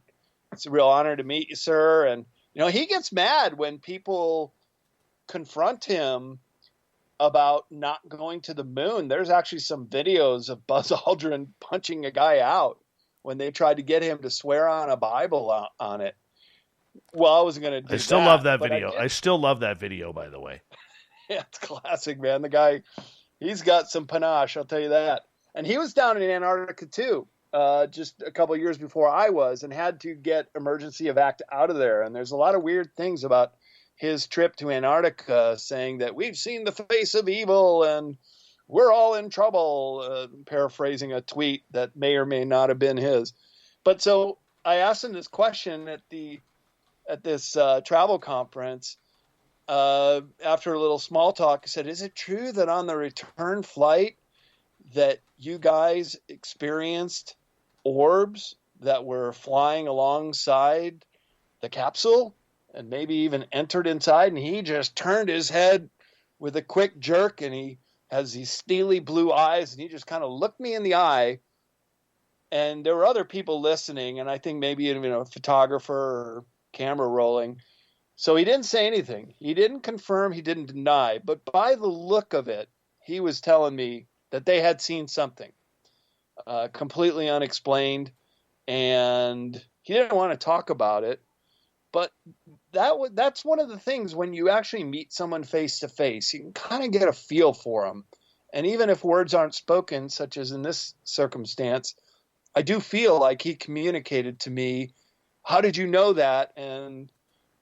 it's a real honor to meet you, sir. And, he gets mad when people confront him about not going to the moon. There's actually some videos of Buzz Aldrin punching a guy out when they tried to get him to swear on a Bible on it. Well, I wasn't going to do that. I still love that video. I still love that video, by the way. Yeah, it's classic, man. The guy, he's got some panache, I'll tell you that. And he was down in Antarctica, too, just a couple of years before I was, and had to get emergency evac out of there. And there's a lot of weird things about his trip to Antarctica, saying that we've seen the face of evil and we're all in trouble, paraphrasing a tweet that may or may not have been his. But so I asked him this question at this travel conference. After a little small talk, I said, is it true that on the return flight that you guys experienced orbs that were flying alongside the capsule and maybe even entered inside? And he just turned his head with a quick jerk, and he has these steely blue eyes, and he just kind of looked me in the eye. And there were other people listening, and I think maybe even a photographer or camera rolling. So he didn't say anything. He didn't confirm, he didn't deny. But by the look of it, he was telling me that they had seen something completely unexplained, and he didn't want to talk about it. But that's one of the things when you actually meet someone face to face, you can kind of get a feel for them. And even if words aren't spoken, such as in this circumstance, I do feel like he communicated to me, how did you know that? And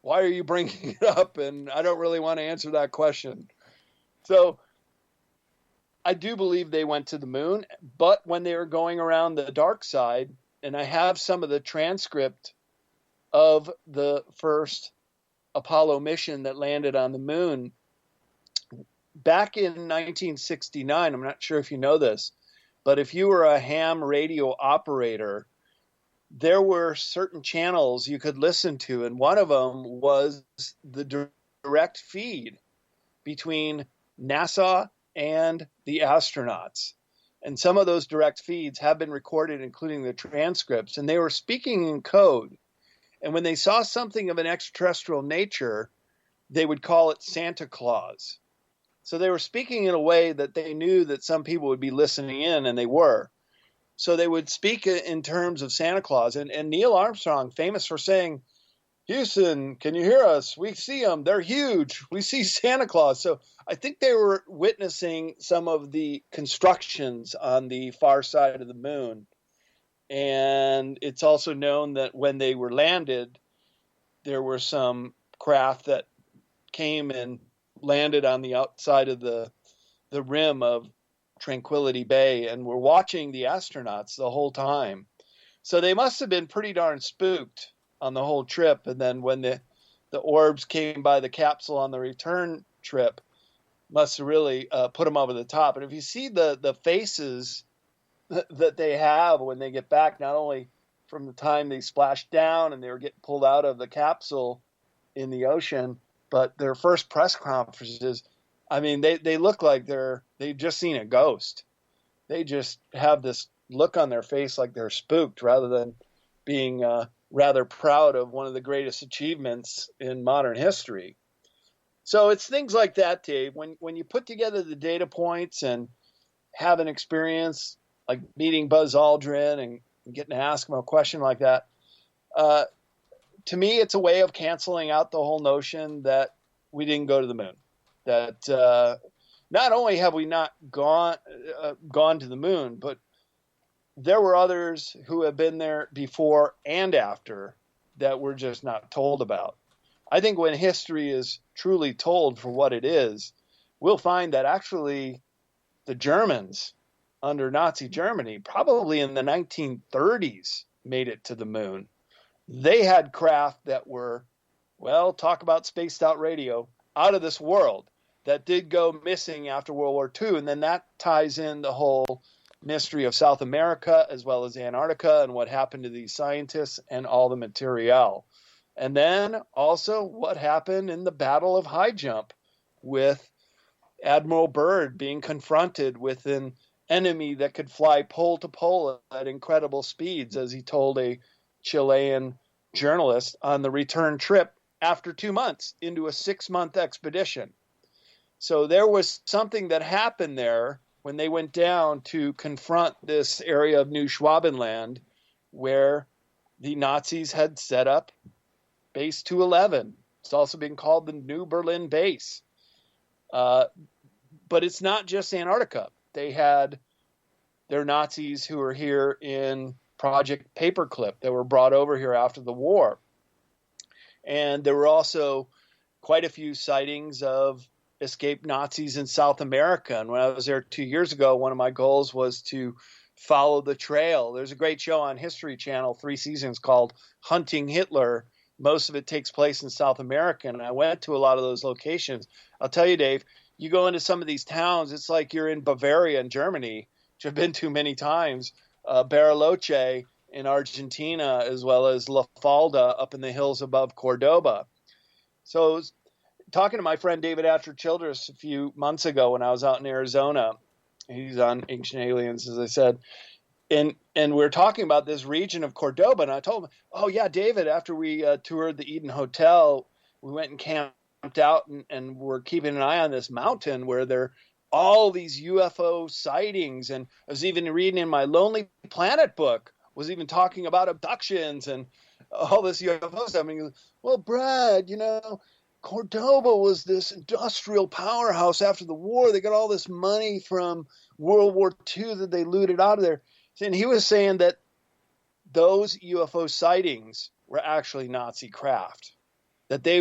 why are you bringing it up? And I don't really want to answer that question. So I do believe they went to the moon, but when they were going around the dark side, and I have some of the transcript of the first Apollo mission that landed on the moon back in 1969. I'm not sure if you know this, but if you were a ham radio operator, there were certain channels you could listen to, and one of them was the direct feed between NASA and the astronauts. And some of those direct feeds have been recorded, including the transcripts, and they were speaking in code. And when they saw something of an extraterrestrial nature, they would call it Santa Claus. So they were speaking in a way that they knew that some people would be listening in, and they were. So they would speak in terms of Santa Claus. And Neil Armstrong, famous for saying, "Houston, can you hear us? We see them. They're huge. We see Santa Claus." So I think they were witnessing some of the constructions on the far side of the moon. And it's also known that when they were landed, there were some craft that came and landed on the outside of the rim of Tranquility Bay and were watching the astronauts the whole time. So they must have been pretty darn spooked on the whole trip. And then when the orbs came by the capsule on the return trip, must have really put them over the top. And if you see the faces that they have when they get back, not only from the time they splashed down and they were getting pulled out of the capsule in the ocean, but their first press conferences, I mean, they look like they've just seen a ghost. They just have this look on their face like they're spooked, rather than being rather proud of one of the greatest achievements in modern history. So it's things like that, Dave. When you put together the data points and have an experience like meeting Buzz Aldrin and getting to ask him a question like that, to me, it's a way of canceling out the whole notion that we didn't go to the moon. That not only have we not gone to the moon, but there were others who have been there before and after that we're just not told about. I think when history is truly told for what it is, we'll find that actually the Germans under Nazi Germany, probably in the 1930s, made it to the moon. They had craft that were, well, talk about spaced out radio, out of this world, that did go missing after World War II. And then that ties in the whole mystery of South America as well as Antarctica and what happened to these scientists and all the material. And then also what happened in the Battle of High Jump with Admiral Byrd being confronted with an enemy that could fly pole to pole at incredible speeds, as he told a Chilean journalist on the return trip after 2 months into a 6-month expedition. So there was something that happened there when they went down to confront this area of New Schwabenland where the Nazis had set up Base 211. It's also been called the New Berlin Base. But it's not just Antarctica. They had their Nazis who were here in Project Paperclip that were brought over here after the war. And there were also quite a few sightings of escaped Nazis in South America. And when I was there 2 years ago, one of my goals was to follow the trail. There's a great show on History Channel, 3 seasons, called Hunting Hitler. Most of it takes place in South America, and I went to a lot of those locations. I'll tell you, Dave, you go into some of these towns, it's like you're in Bavaria in Germany, which I've been to many times, Bariloche in Argentina, as well as La Falda up in the hills above Cordoba. So talking to my friend David Atcher Childress a few months ago when I was out in Arizona, he's on Ancient Aliens, as I said, and we're talking about this region of Cordoba, and I told him, oh yeah, David, after we toured the Eden Hotel, we went and camped out and we're keeping an eye on this mountain where there are all these UFO sightings. And I was even reading in my Lonely Planet book, was even talking about abductions and all this UFO stuff. I mean, well, Brad, Cordoba was this industrial powerhouse after the war. They got all this money from World War II that they looted out of there. And he was saying that those UFO sightings were actually Nazi craft, that they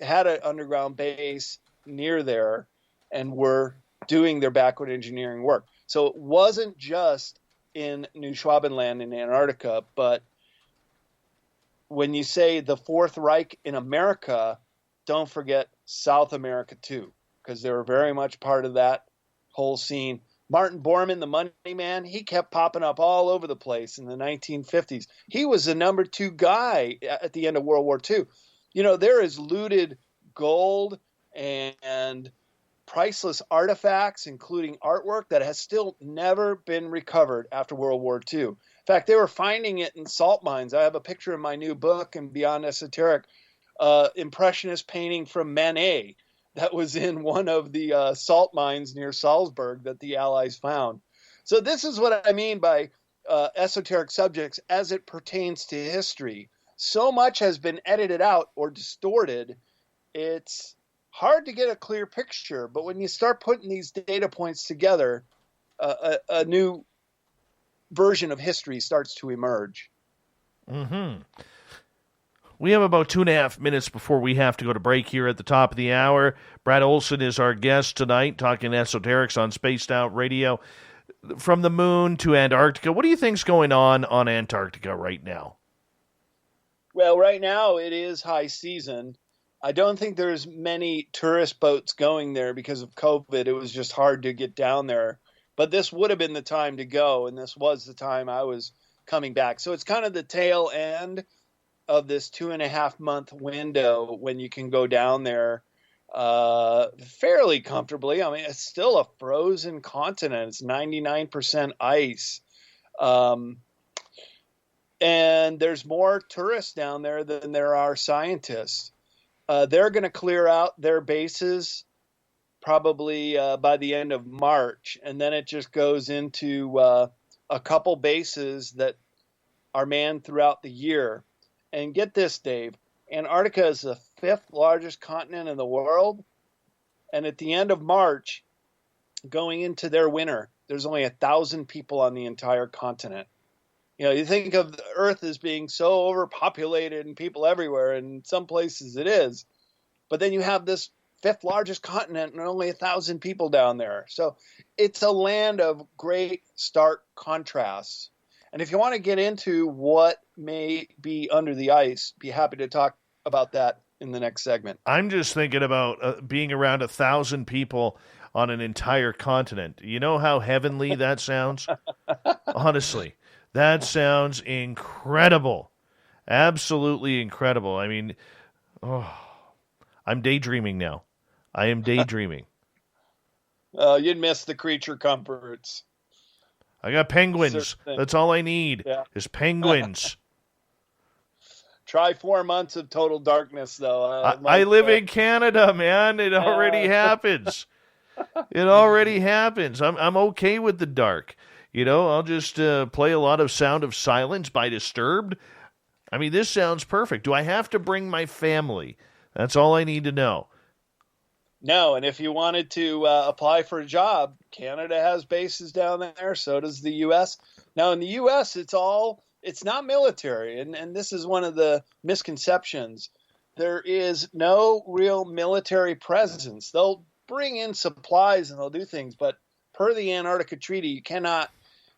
had an underground base near there and were doing their backward engineering work. So it wasn't just in New Schwabenland in Antarctica, but when you say the Fourth Reich in America, don't forget South America too, because they were very much part of that whole scene. Martin Bormann, the money man, he kept popping up all over the place in the 1950s. He was the number 2 guy at the end of World War II. You know, there is looted gold and priceless artifacts, including artwork, that has still never been recovered after World War II. In fact, they were finding it in salt mines. I have a picture in my new book, and Beyond Esoteric, Impressionist painting from Manet that was in one of the salt mines near Salzburg that the Allies found. So this is what I mean by esoteric subjects as it pertains to history. So much has been edited out or distorted, it's hard to get a clear picture. But when you start putting these data points together, a new version of history starts to emerge. Mm-hmm. We have about 2.5 minutes before we have to go to break here at the top of the hour. Brad Olsen is our guest tonight, talking esoterics on Spaced Out Radio. From the moon to Antarctica, what do you think's going on Antarctica right now? Well, right now it is high season. I don't think there's many tourist boats going there because of COVID. It was just hard to get down there. But this would have been the time to go, and this was the time I was coming back. So it's kind of the tail end of this 2.5 month window when you can go down there fairly comfortably. I mean, it's still a frozen continent. It's 99% ice. And there's more tourists down there than there are scientists. They're going to clear out their bases probably by the end of March, and then it just goes into a couple bases that are manned throughout the year. And get this, Dave, Antarctica is the 5th largest continent in the world, and at the end of March, going into their winter, there's only 1,000 people on the entire continent. You know, you think of the Earth as being so overpopulated and people everywhere, and in some places it is. But then you have this 5th largest continent and only 1,000 people down there. So it's a land of great stark contrasts. And if you want to get into what may be under the ice, be happy to talk about that in the next segment. I'm just thinking about being around 1,000 people on an entire continent. You know how heavenly that sounds? Honestly. That sounds incredible. Absolutely incredible. I mean, I'm daydreaming now. I am daydreaming. You'd miss the creature comforts. I got penguins. That's all I need is penguins. Try 4 months of total darkness, though. I live in Canada, man. It already happens. It already happens. I'm okay with the dark. You know, I'll just play a lot of Sound of Silence by Disturbed. I mean, this sounds perfect. Do I have to bring my family? That's all I need to know. No, and if you wanted to apply for a job, Canada has bases down there. So does the U.S. Now, in the U.S., it's not military, and this is one of the misconceptions. There is no real military presence. They'll bring in supplies and they'll do things, but per the Antarctica Treaty, you cannot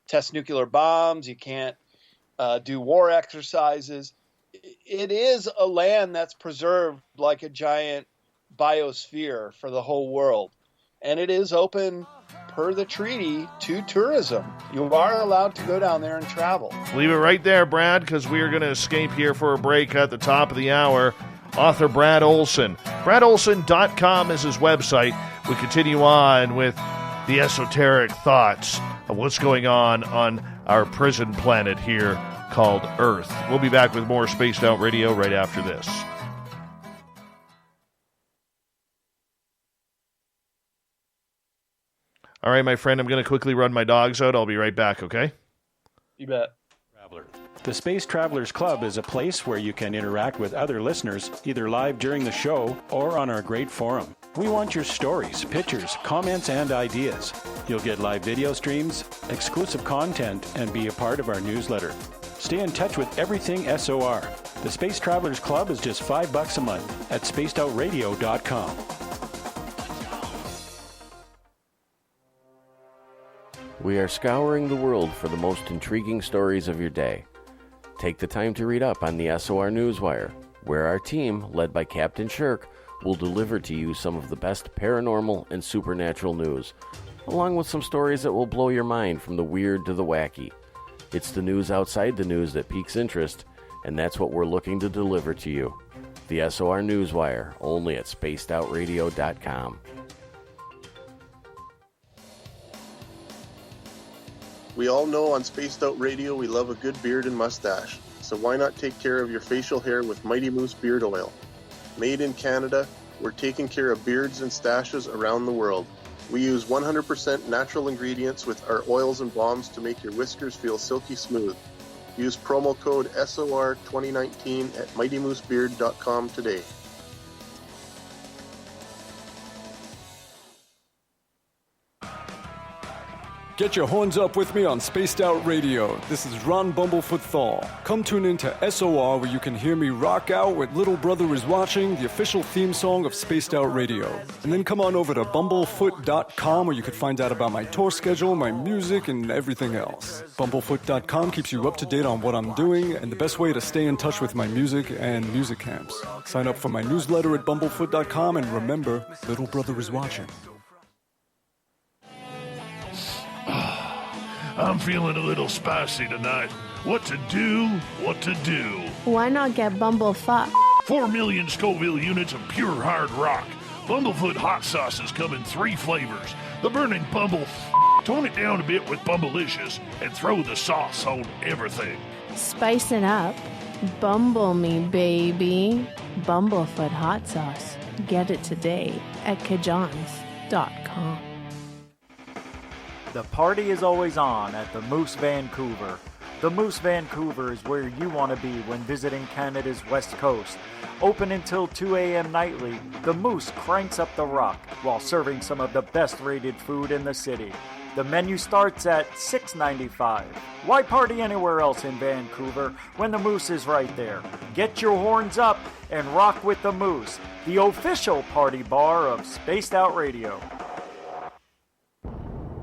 test nuclear bombs. You can't do war exercises. It is a land that's preserved like a giant biosphere for the whole world. And it is open per the treaty to tourism. You are allowed to go down there and travel. Leave it right there, Brad, because we are going to escape here for a break at the top of the hour. Author Brad Olsen. BradOlsen.com is his website. We continue on with the esoteric thoughts of what's going on our prison planet here called Earth. We'll be back with more Spaced Out Radio right after this. All right, my friend, I'm going to quickly run my dogs out. I'll be right back, okay? You bet. Traveler. The Space Travelers Club is a place where you can interact with other listeners, either live during the show or on our great forum. We want your stories, pictures, comments, and ideas. You'll get live video streams, exclusive content, and be a part of our newsletter. Stay in touch with everything SOR. The Space Travelers Club is just $5 a month at spacedoutradio.com. We are scouring the world for the most intriguing stories of your day. Take the time to read up on the SOR Newswire, where our team, led by Captain Shirk, will deliver to you some of the best paranormal and supernatural news, along with some stories that will blow your mind from the weird to the wacky. It's the news outside the news that piques interest, and that's what we're looking to deliver to you. The SOR Newswire, only at spacedoutradio.com. We all know on Spaced Out Radio we love a good beard and mustache, so why not take care of your facial hair with Mighty Moose Beard Oil? Made in Canada, we're taking care of beards and stashes around the world. We use 100% natural ingredients with our oils and balms to make your whiskers feel silky smooth. Use promo code SOR2019 at mightymoosebeard.com today. Get your horns up with me on Spaced Out Radio. This is Ron Bumblefoot Thal. Come tune in to SOR where you can hear me rock out with Little Brother is Watching, the official theme song of Spaced Out Radio. And then come on over to bumblefoot.com where you can find out about my tour schedule, my music, and everything else. Bumblefoot.com keeps you up to date on what I'm doing and the best way to stay in touch with my music and music camps. Sign up for my newsletter at bumblefoot.com and remember, Little Brother is Watching. I'm feeling a little spicy tonight. What to do? What to do? Why not get Bumblefuck? 4 million Scoville units of pure hard rock. Bumblefoot hot sauces come in 3 flavors. The burning Bumble. Tone it down a bit with Bumblicious and throw the sauce on everything. Spice it up. Bumble me, baby. Bumblefoot hot sauce. Get it today at kajans.com. The party is always on at the Moose Vancouver. The Moose Vancouver is where you want to be when visiting Canada's west coast. Open until 2 a.m. nightly, the Moose cranks up the rock while serving some of the best rated food in the city. The menu starts at $6.95. Why party anywhere else in Vancouver when the Moose is right there? Get your horns up and rock with the Moose, the official party bar of Spaced Out Radio.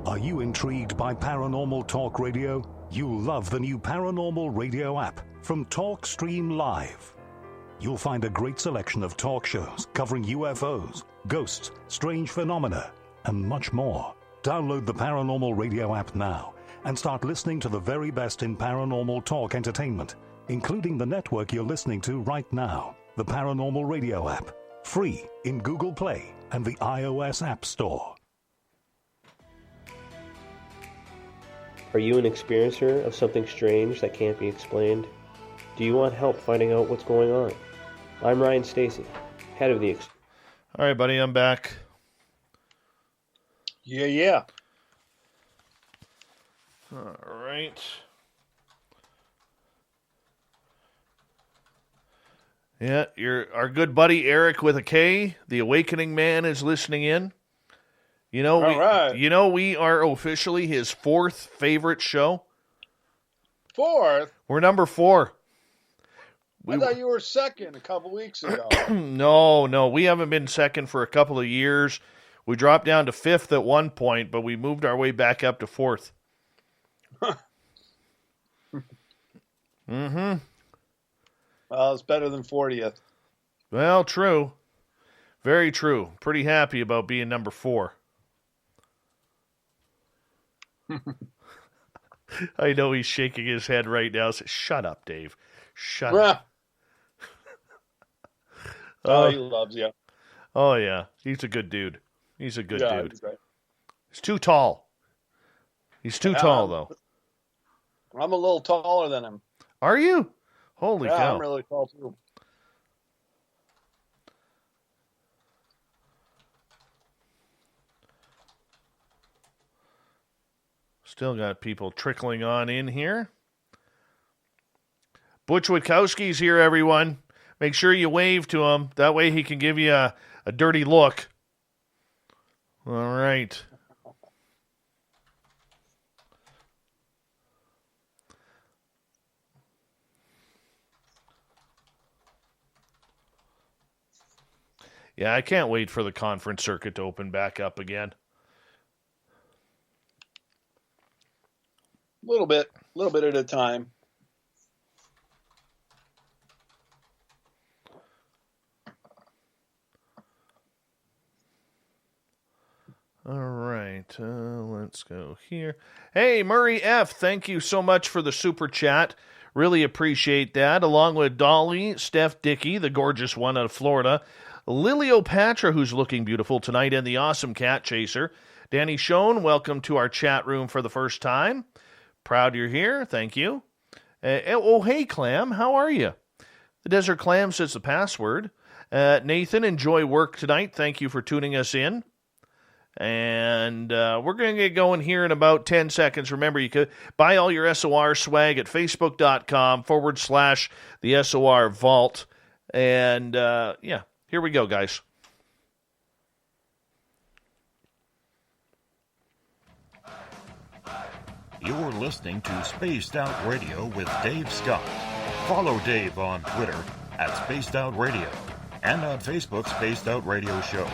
Are you intrigued by Paranormal Talk Radio? You'll love the new Paranormal Radio app from TalkStream Live. You'll find a great selection of talk shows covering UFOs, ghosts, strange phenomena, and much more. Download the Paranormal Radio app now and start listening to the very best in paranormal talk entertainment, including the network you're listening to right now, the Paranormal Radio app, free in Google Play and the iOS App Store. Are you an experiencer of something strange that can't be explained? Do you want help finding out what's going on? I'm Ryan Stacy, head of the... All right, buddy, I'm back. Yeah. All right. Yeah, our good buddy Eric with a K, the Awakening Man, is listening in. You know, we are officially his 4th favorite show. 4th? We're number 4. I thought you were 2nd a couple weeks ago. No, we haven't been 2nd for a couple of years. We dropped down to 5th at one point, but we moved our way back up to 4th. Mm-hmm. Well, it's better than 40th. Well, true. Very true. Pretty happy about being number 4. I know he's shaking his head right now. So, shut up, Dave. Shut up. Oh, he loves you. Oh, yeah. He's a good dude. He's a good dude. He's right. He's too tall. He's too tall, though. I'm a little taller than him. Are you? Holy cow. I'm really tall, too. Still got people trickling on in here. Butch Witkowski's here, everyone. Make sure you wave to him. That way he can give you a dirty look. All right. Yeah, I can't wait for the conference circuit to open back up again. little bit at a time. All right, let's go here. Hey, Murray F., thank you so much for the super chat. Really appreciate that. Along with Dolly, Steph Dickey, the gorgeous one out of Florida, Liliopatra, who's looking beautiful tonight, and the awesome cat chaser. Danny Schoen, welcome to our chat room for the first time. Proud you're here. Thank you. Hey, Clam, how are you? The Desert Clam says the password. Nathan, enjoy work tonight. Thank you for tuning us in. And we're going to get going here in about 10 seconds. Remember, you could buy all your SOR swag at facebook.com/the SOR Vault. And, yeah, here we go, guys. You're listening to Spaced Out Radio with Dave Scott. Follow Dave on Twitter at Spaced Out Radio and on Facebook, Spaced Out Radio Show.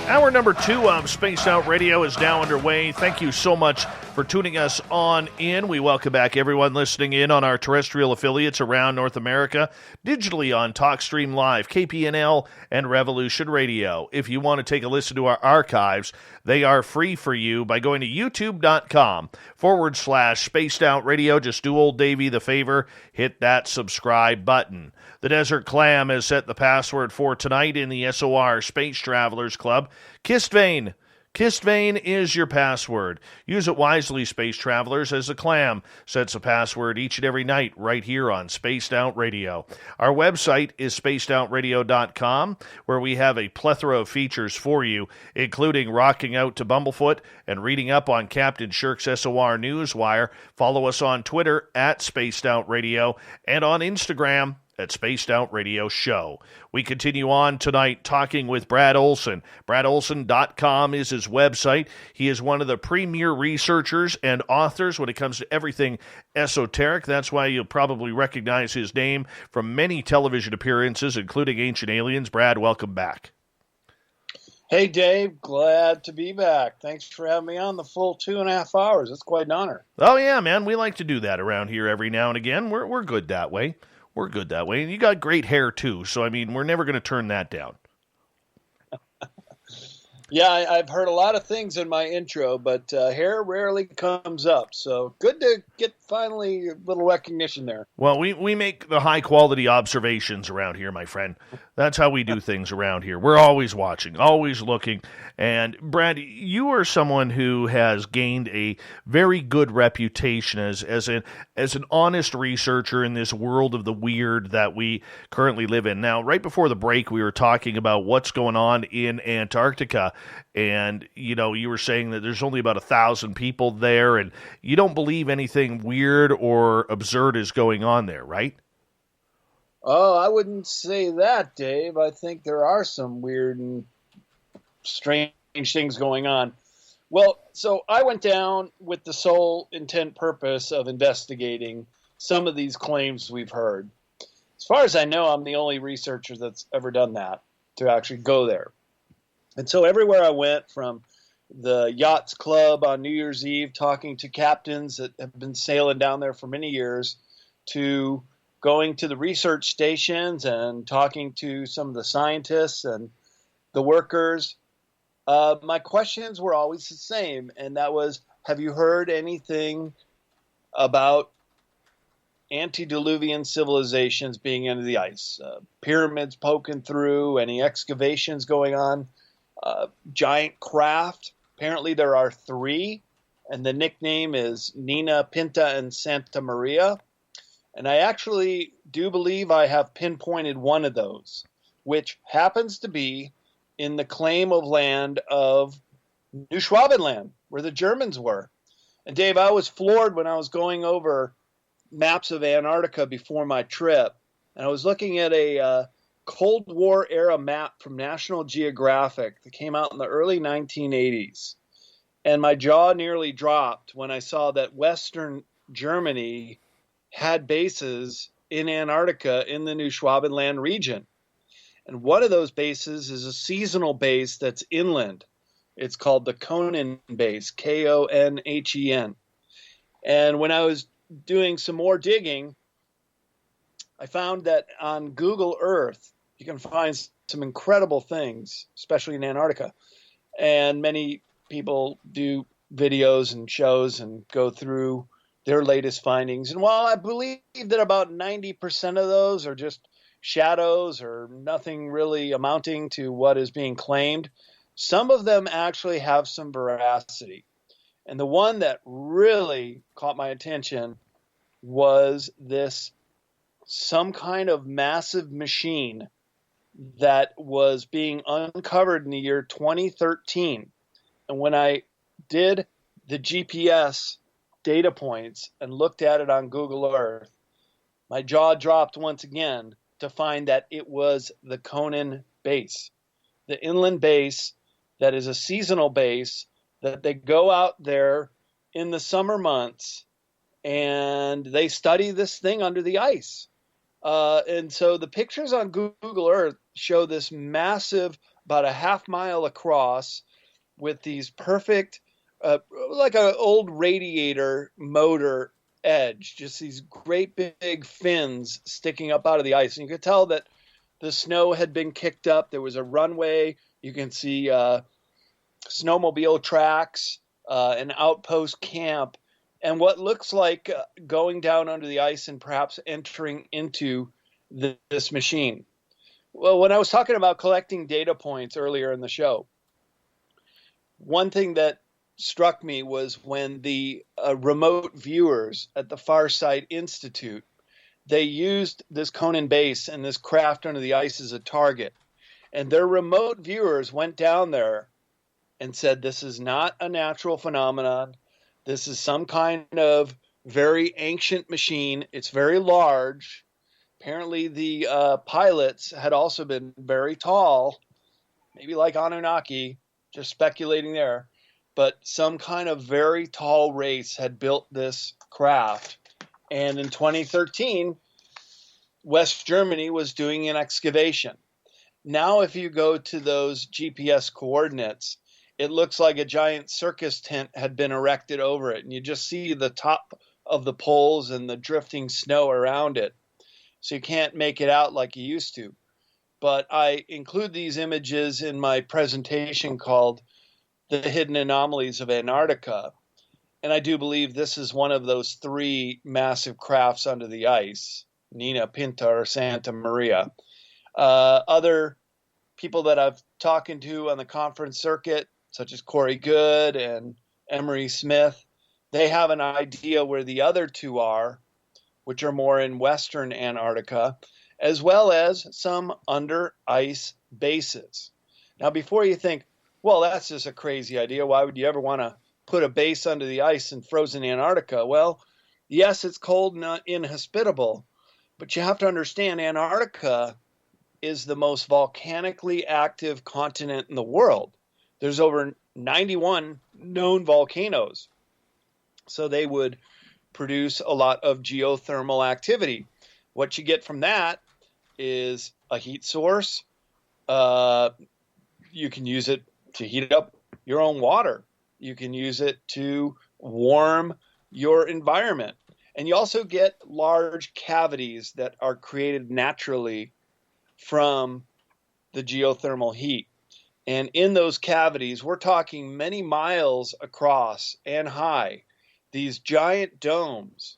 Hour number 2 of Spaced Out Radio is now underway. Thank you so much for tuning us on in. We welcome back everyone listening in on our terrestrial affiliates around North America, digitally on TalkStream Live, KPNL, and Revolution Radio. If you want to take a listen to our archives, they are free for you by going to youtube.com/Spaced Out Radio. Just do old Davey the favor, hit that subscribe button. The Desert Clam has set the password for tonight in the SOR Space Travelers Club. Kissed Vein. Kissed Vein is your password. Use it wisely, Space Travelers, as the Clam sets a password each and every night right here on Spaced Out Radio. Our website is spacedoutradio.com, where we have a plethora of features for you, including rocking out to Bumblefoot and reading up on Captain Shirk's SOR Newswire. Follow us on Twitter at Spaced Out Radio and on Instagram at Spaced Out Radio Show. We continue on tonight talking with Brad Olsen. BradOlsen.com is his website. He is one of the premier researchers and authors when it comes to everything esoteric. That's why you'll probably recognize his name from many television appearances, including Ancient Aliens. Brad, welcome back. Hey, Dave. Glad to be back. Thanks for having me on the full 2.5 hours. It's quite an honor. Oh, yeah, man. We like to do that around here every now and again. We're good that way. We're good that way. And you got great hair, too. So, I mean, we're never going to turn that down. Yeah, I've heard a lot of things in my intro, but hair rarely comes up. So good to get finally a little recognition there. Well, we make the high-quality observations around here, my friend. That's how we do things around here. We're always watching, always looking. And, Brad, you are someone who has gained a very good reputation as an honest researcher in this world of the weird that we currently live in. Now, right before the break, we were talking about what's going on in Antarctica. And, you know, you were saying that there's only about 1,000 people there, and you don't believe anything weird or absurd is going on there, right? Oh, I wouldn't say that, Dave. I think there are some weird and strange things going on. Well, so I went down with the sole intent purpose of investigating some of these claims we've heard. As far as I know, I'm the only researcher that's ever done that, to actually go there. And so everywhere I went, from the Yachts Club on New Year's Eve, talking to captains that have been sailing down there for many years, to going to the research stations and talking to some of the scientists and the workers, my questions were always the same. And that was, have you heard anything about antediluvian civilizations being under the ice? Pyramids poking through, any excavations going on? Giant craft. Apparently there are 3, and the nickname is Nina, Pinta, and Santa Maria. And I actually do believe I have pinpointed one of those, which happens to be in the claim of land of New Schwabenland, where the Germans were. And Dave, I was floored when I was going over maps of Antarctica before my trip, and I was looking at a Cold War era map from National Geographic that came out in the early 1980s. And my jaw nearly dropped when I saw that Western Germany had bases in Antarctica in the New Schwabenland region. And one of those bases is a seasonal base that's inland. It's called the Konen base, Konhen. And when I was doing some more digging, I found that on Google Earth, you can find some incredible things, especially in Antarctica. And many people do videos and shows and go through their latest findings. And while I believe that about 90% of those are just shadows or nothing really amounting to what is being claimed, some of them actually have some veracity. And the one that really caught my attention was this some kind of massive machine that was being uncovered in the year 2013. And when I did the GPS data points and looked at it on Google Earth, my jaw dropped once again to find that it was the Conan base, the inland base that is a seasonal base that they go out there in the summer months and they study this thing under the ice. And so the pictures on Google Earth show this massive, about a half mile across, with these perfect, like an old radiator motor edge, just these great big fins sticking up out of the ice. And you could tell that the snow had been kicked up. There was a runway. You can see snowmobile tracks, an outpost camp, and what looks like going down under the ice and perhaps entering into this machine. Well, when I was talking about collecting data points earlier in the show, one thing that struck me was when the remote viewers at the Farsight Institute, they used this Conan base and this craft under the ice as a target. And their remote viewers went down there and said, this is not a natural phenomenon. This is some kind of very ancient machine. It's very large. Apparently the pilots had also been very tall, maybe like Anunnaki, just speculating there. But some kind of very tall race had built this craft. And in 2013, West Germany was doing an excavation. Now, if you go to those GPS coordinates, it looks like a giant circus tent had been erected over it. And you just see the top of the poles and the drifting snow around it. So you can't make it out like you used to. But I include these images in my presentation called The Hidden Anomalies of Antarctica. And I do believe this is one of those three massive crafts under the ice, Nina, Pinta, or Santa Maria. Other people that I've talked to on the conference circuit, such as Corey Good and Emery Smith, they have an idea where the other two are, which are more in Western Antarctica, as well as some under ice bases. Now, before you think, well, that's just a crazy idea, why would you ever want to put a base under the ice in frozen Antarctica? Well, yes, it's cold and inhospitable, but you have to understand Antarctica is the most volcanically active continent in the world. There's over 91 known volcanoes. So they would produce a lot of geothermal activity. What you get from that is a heat source. You can use it to heat up your own water. You can use it to warm your environment. And you also get large cavities that are created naturally from the geothermal heat. And in those cavities, we're talking many miles across and high, these giant domes.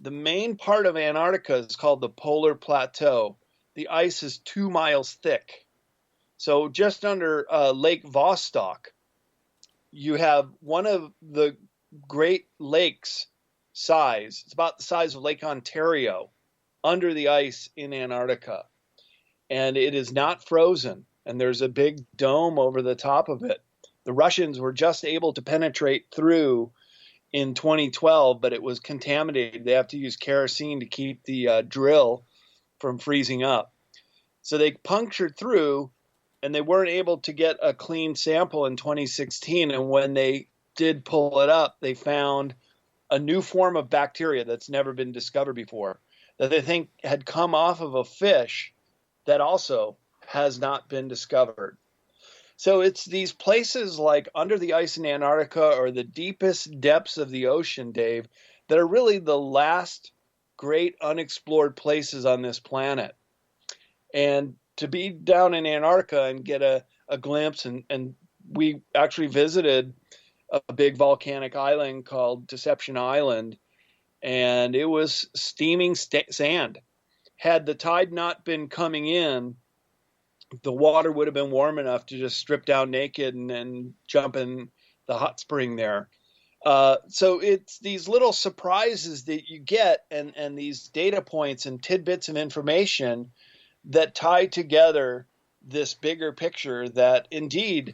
The main part of Antarctica is called the polar plateau. The ice is 2 miles thick. So just under Lake Vostok, you have one of the Great Lakes size. It's about the size of Lake Ontario under the ice in Antarctica. And it is not frozen. And there's a big dome over the top of it. The Russians were just able to penetrate through in 2012, but it was contaminated. They have to use kerosene to keep the drill from freezing up. So they punctured through, and they weren't able to get a clean sample in 2016. And when they did pull it up, they found a new form of bacteria that's never been discovered before, that they think had come off of a fish that also has not been discovered. So it's these places like under the ice in Antarctica or the deepest depths of the ocean, Dave, that are really the last great unexplored places on this planet. And to be down in Antarctica and get a glimpse, and we actually visited a big volcanic island called Deception Island, and it was steaming sand. Had the tide not been coming in, the water would have been warm enough to just strip down naked and jump in the hot spring there. So it's these little surprises that you get and these data points and tidbits of information that tie together this bigger picture that indeed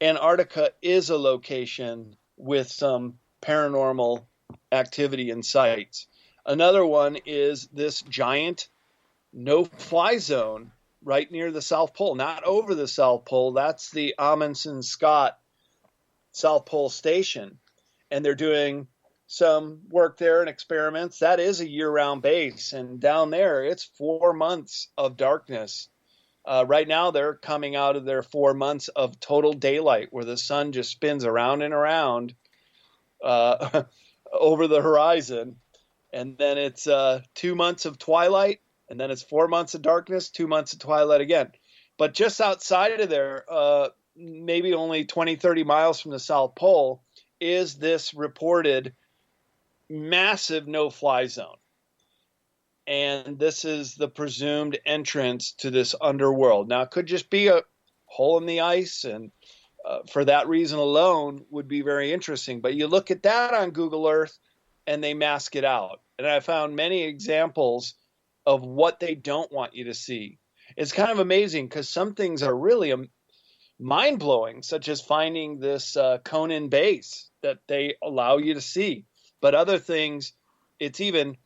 Antarctica is a location with some paranormal activity and sites. Another one is this giant no-fly zone right near the South Pole, not over the South Pole. That's the Amundsen Scott South Pole Station. And they're doing some work there and experiments. That is a year-round base. And down there, it's 4 months of darkness. Right now, they're coming out of their 4 months of total daylight where the sun just spins around and around over the horizon. And then it's 2 months of twilight. And then it's 4 months of darkness, 2 months of twilight again. But just outside of there, maybe only 20, 30 miles from the South Pole, is this reported massive no-fly zone. And this is the presumed entrance to this underworld. Now, it could just be a hole in the ice, and for that reason alone would be very interesting. But you look at that on Google Earth, and they mask it out. And I found many examples of what they don't want you to see. It's kind of amazing because some things are really mind-blowing, such as finding this Conan base that they allow you to see. But other things, it's even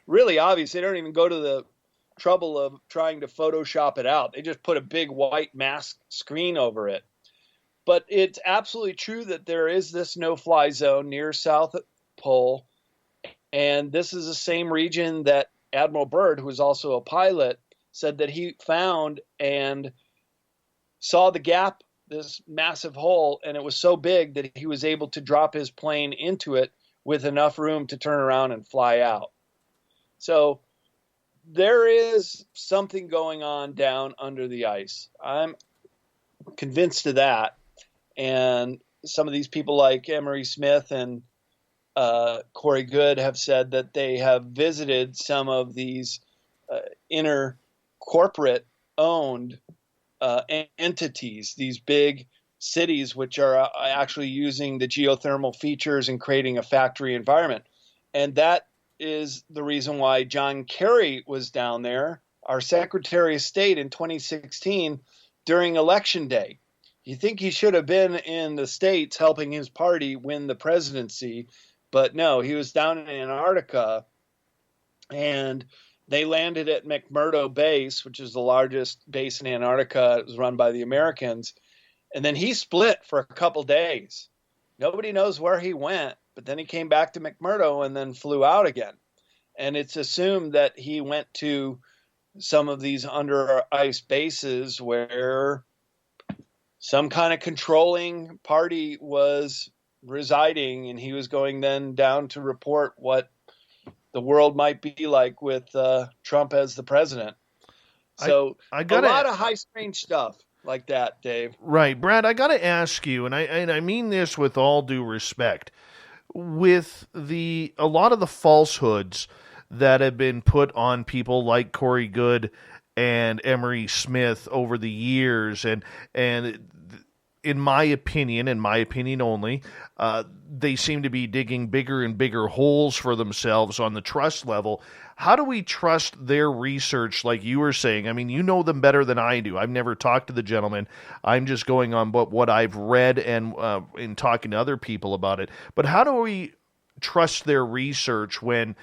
really obvious. They don't even go to the trouble of trying to Photoshop it out. They just put a big white mask screen over it. But it's absolutely true that there is this no-fly zone near South Pole, and this is the same region that Admiral Byrd, who was also a pilot, said that he found and saw the gap, this massive hole, and it was so big that he was able to drop his plane into it with enough room to turn around and fly out. So there is something going on down under the ice. I'm convinced of that. And some of these people like Emery Smith and Corey Good have said that they have visited some of these inner corporate-owned entities, these big cities which are actually using the geothermal features and creating a factory environment. And that is the reason why John Kerry was down there, our Secretary of State in 2016 during Election Day. You think he should have been in the States helping his party win the presidency, but no, he was down in Antarctica, and they landed at McMurdo Base, which is the largest base in Antarctica. It was run by the Americans. And then he split for a couple days. Nobody knows where he went, but then he came back to McMurdo and then flew out again. And it's assumed that he went to some of these under ice bases where some kind of controlling party was residing, and he was going then down to report what the world might be like with Trump as the president. So a lot of high strange stuff like that, Dave. Right. Brad, I got to ask you, and I mean this with all due respect, with a lot of the falsehoods that have been put on people like Corey Good and Emery Smith over the years, and in my opinion only, they seem to be digging bigger and bigger holes for themselves on the trust level. How do we trust their research, like you were saying? I mean, you know them better than I do. I've never talked to the gentleman. I'm just going on what I've read and in talking to other people about it. But how do we trust their research when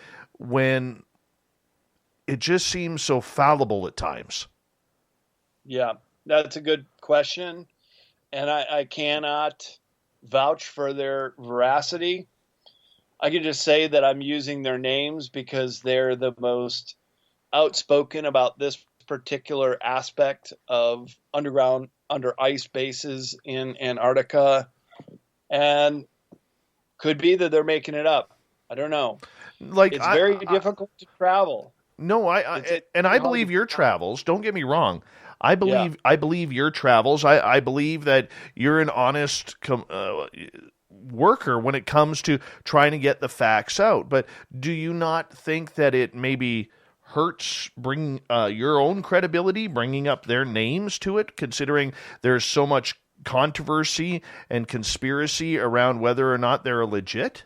it just seems so fallible at times? Yeah, that's a good question. And I cannot vouch for their veracity. I can just say that I'm using their names because they're the most outspoken about this particular aspect of underground under ice bases in Antarctica, and could be that they're making it up. I don't know. Like it's very difficult to travel. No, I believe your travels. Don't get me wrong. I believe your travels. I believe that you're an honest worker when it comes to trying to get the facts out. But do you not think that it maybe hurts bringing your own credibility, bringing up their names to it, considering there's so much controversy and conspiracy around whether or not they're legit?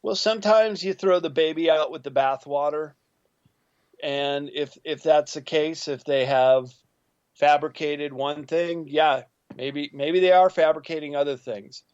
Well, sometimes you throw the baby out with the bathwater. And if that's the case, if they have fabricated one thing, yeah, maybe they are fabricating other things.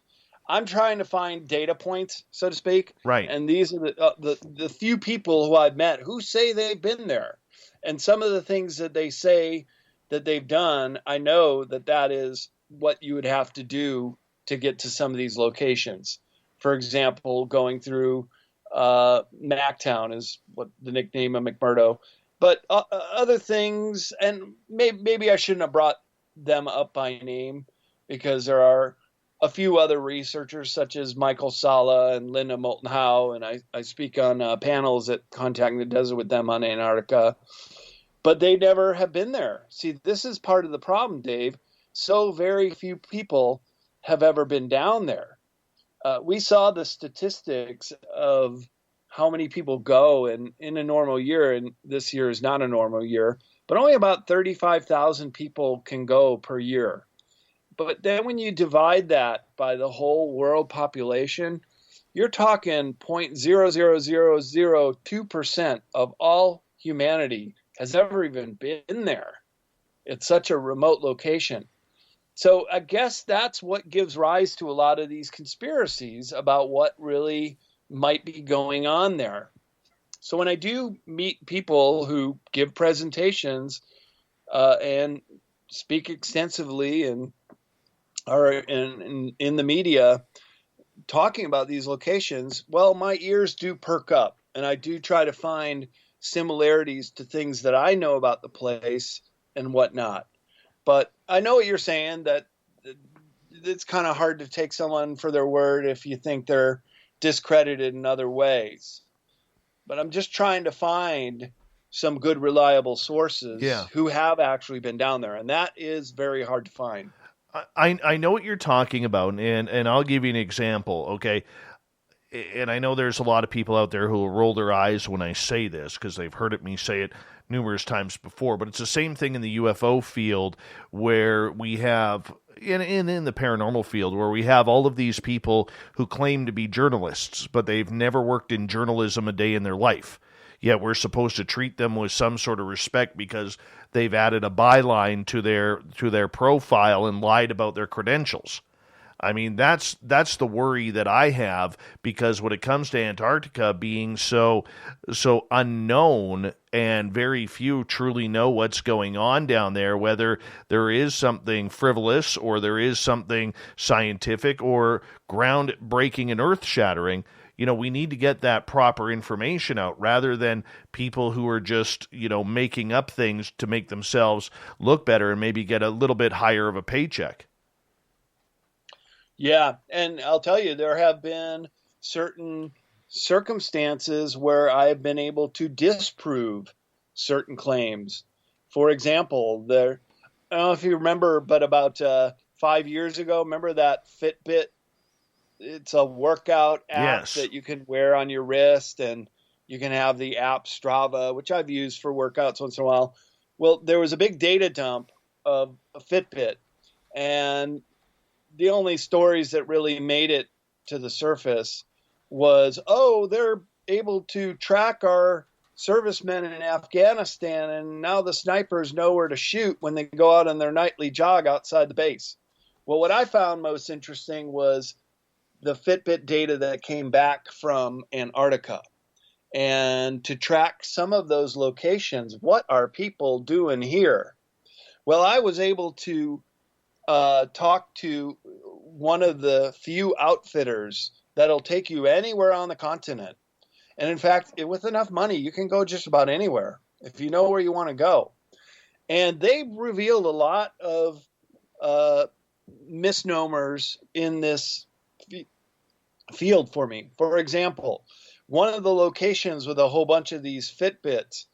I'm trying to find data points, so to speak. Right. And these are the few people who I've met who say they've been there. And some of the things that they say that they've done, I know that is what you would have to do to get to some of these locations. For example, going through Mactown is what the nickname of McMurdo. But other things, and maybe I shouldn't have brought them up by name, because there are a few other researchers such as Michael Sala and Linda Moulton Howe, and I speak on panels at Contacting the Desert with them on Antarctica, but they never have been there. See, this is part of the problem, Dave. So very few people have ever been down there. We saw the statistics of how many people go in a normal year, and this year is not a normal year, but only about 35,000 people can go per year. But then when you divide that by the whole world population, you're talking 0.00002% of all humanity has ever even been there. It's such a remote location. So I guess that's what gives rise to a lot of these conspiracies about what really might be going on there. So when I do meet people who give presentations and speak extensively and are in the media talking about these locations, well, my ears do perk up, and I do try to find similarities to things that I know about the place and whatnot. But I know what you're saying, that it's kind of hard to take someone for their word if you think they're discredited in other ways. But I'm just trying to find some good, reliable sources who have actually been down there, and that is very hard to find. I know what you're talking about, and I'll give you an example, okay? And I know there's a lot of people out there who will roll their eyes when I say this because they've heard me say it numerous times before, but it's the same thing in the UFO field where we have, in the paranormal field, where we have all of these people who claim to be journalists, but they've never worked in journalism a day in their life. Yet we're supposed to treat them with some sort of respect because they've added a byline to their profile and lied about their credentials. I mean, that's the worry that I have, because when it comes to Antarctica being so unknown and very few truly know what's going on down there, whether there is something frivolous or there is something scientific or groundbreaking and earth-shattering, we need to get that proper information out rather than people who are just, making up things to make themselves look better and maybe get a little bit higher of a paycheck. Yeah, and I'll tell you, there have been certain circumstances where I've been able to disprove certain claims. For example, I don't know if you remember, but about 5 years ago, remember that Fitbit? It's a workout app that you can wear on your wrist, and you can have the app Strava, which I've used for workouts once in a while. Well, there was a big data dump of a Fitbit, and the only stories that really made it to the surface was, they're able to track our servicemen in Afghanistan, and now the snipers know where to shoot when they go out on their nightly jog outside the base. Well, what I found most interesting was the Fitbit data that came back from Antarctica. And to track some of those locations, what are people doing here? Well, I was able to talk to one of the few outfitters that'll take you anywhere on the continent. And in fact, with enough money, you can go just about anywhere if you know where you want to go. And they revealed a lot of misnomers in this field for me. For example, one of the locations with a whole bunch of these Fitbits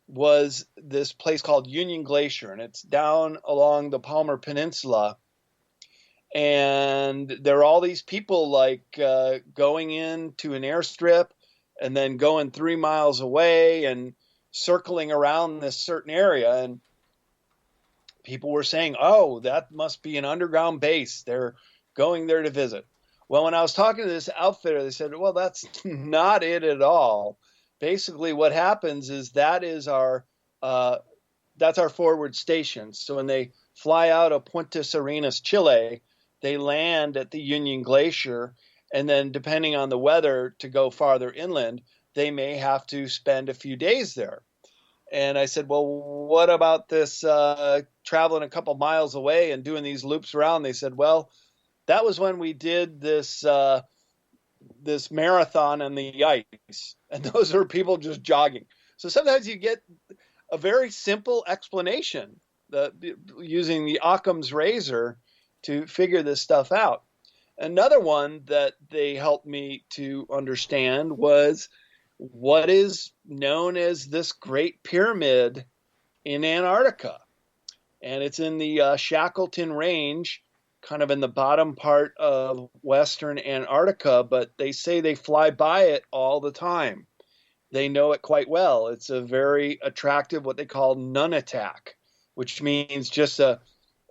was this place called Union Glacier, and it's down along the Palmer Peninsula. And there are all these people like going into an airstrip and then going 3 miles away and circling around this certain area. And people were saying, oh, that must be an underground base. They're going there to visit. Well, when I was talking to this outfitter, they said, well, that's not it at all. Basically, what happens is that's our forward station. So when they fly out of Puerto Arenas, Chile, they land at the Union Glacier, and then depending on the weather to go farther inland, they may have to spend a few days there. And I said, well, what about this traveling a couple miles away and doing these loops around? They said, well, that was when we did this marathon on the ice, and those are people just jogging. So sometimes you get a very simple explanation using the Occam's razor to figure this stuff out. Another one that they helped me to understand was what is known as this Great Pyramid in Antarctica. And it's in the Shackleton Range, kind of in the bottom part of western Antarctica, but they say they fly by it all the time. They know it quite well. It's a very attractive, what they call nunatak, which means just a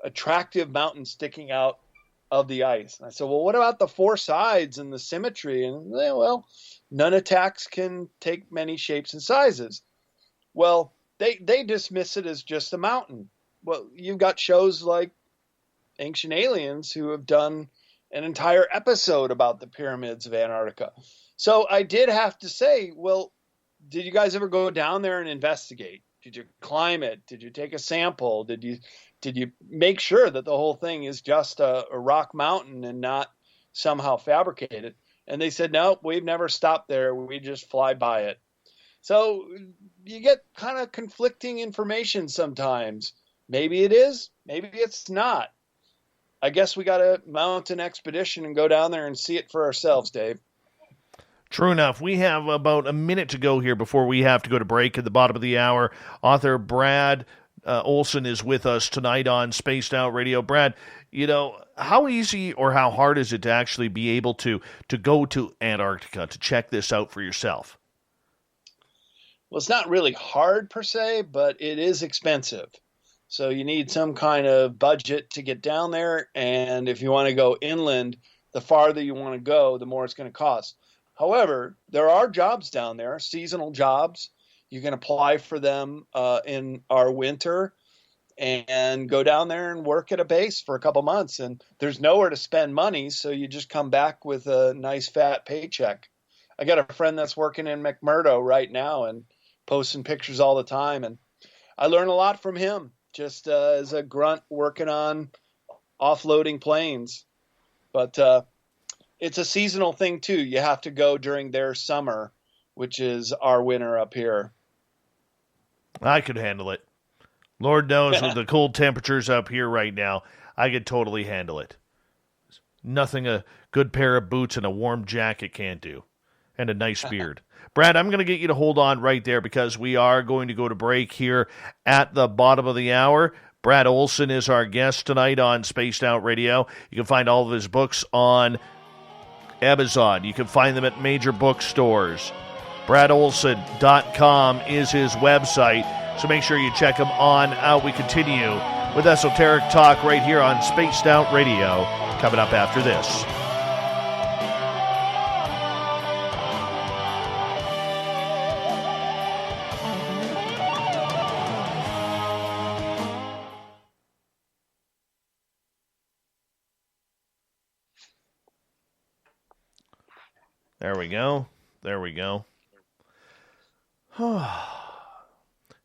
attractive mountain sticking out of the ice. And I said, well, what about the four sides and the symmetry? And well, nunataks can take many shapes and sizes. Well, they dismiss it as just a mountain. Well, you've got shows like Ancient Aliens who have done an entire episode about the pyramids of Antarctica. So I did have to say, well, did you guys ever go down there and investigate? Did you climb it? Did you take a sample? Did you make sure that the whole thing is just a rock mountain and not somehow fabricated? And they said, no, we've never stopped there. We just fly by it. So you get kind of conflicting information sometimes. Maybe it is, maybe it's not. I guess we got to mount an expedition and go down there and see it for ourselves, Dave. True enough. We have about a minute to go here before we have to go to break at the bottom of the hour. Author Brad Olsen is with us tonight on Spaced Out Radio. Brad, how easy or how hard is it to actually be able to go to Antarctica to check this out for yourself? Well, it's not really hard per se, but it is expensive. So you need some kind of budget to get down there. And if you want to go inland, the farther you want to go, the more it's going to cost. However, there are jobs down there, seasonal jobs. You can apply for them in our winter and go down there and work at a base for a couple months. And there's nowhere to spend money, so you just come back with a nice fat paycheck. I got a friend that's working in McMurdo right now and posting pictures all the time. And I learn a lot from him. Just as a grunt working on offloading planes. But it's a seasonal thing, too. You have to go during their summer, which is our winter up here. I could handle it. Lord knows with the cold temperatures up here right now, I could totally handle it. Nothing a good pair of boots and a warm jacket can't do. And a nice beard. Brad, I'm going to get you to hold on right there because we are going to go to break here at the bottom of the hour. Brad Olsen is our guest tonight on Spaced Out Radio. You can find all of his books on Amazon. You can find them at major bookstores. BradOlsen.com is his website, so make sure you check him on out. We continue with Esoteric Talk right here on Spaced Out Radio, coming up after this. There we go. There we go.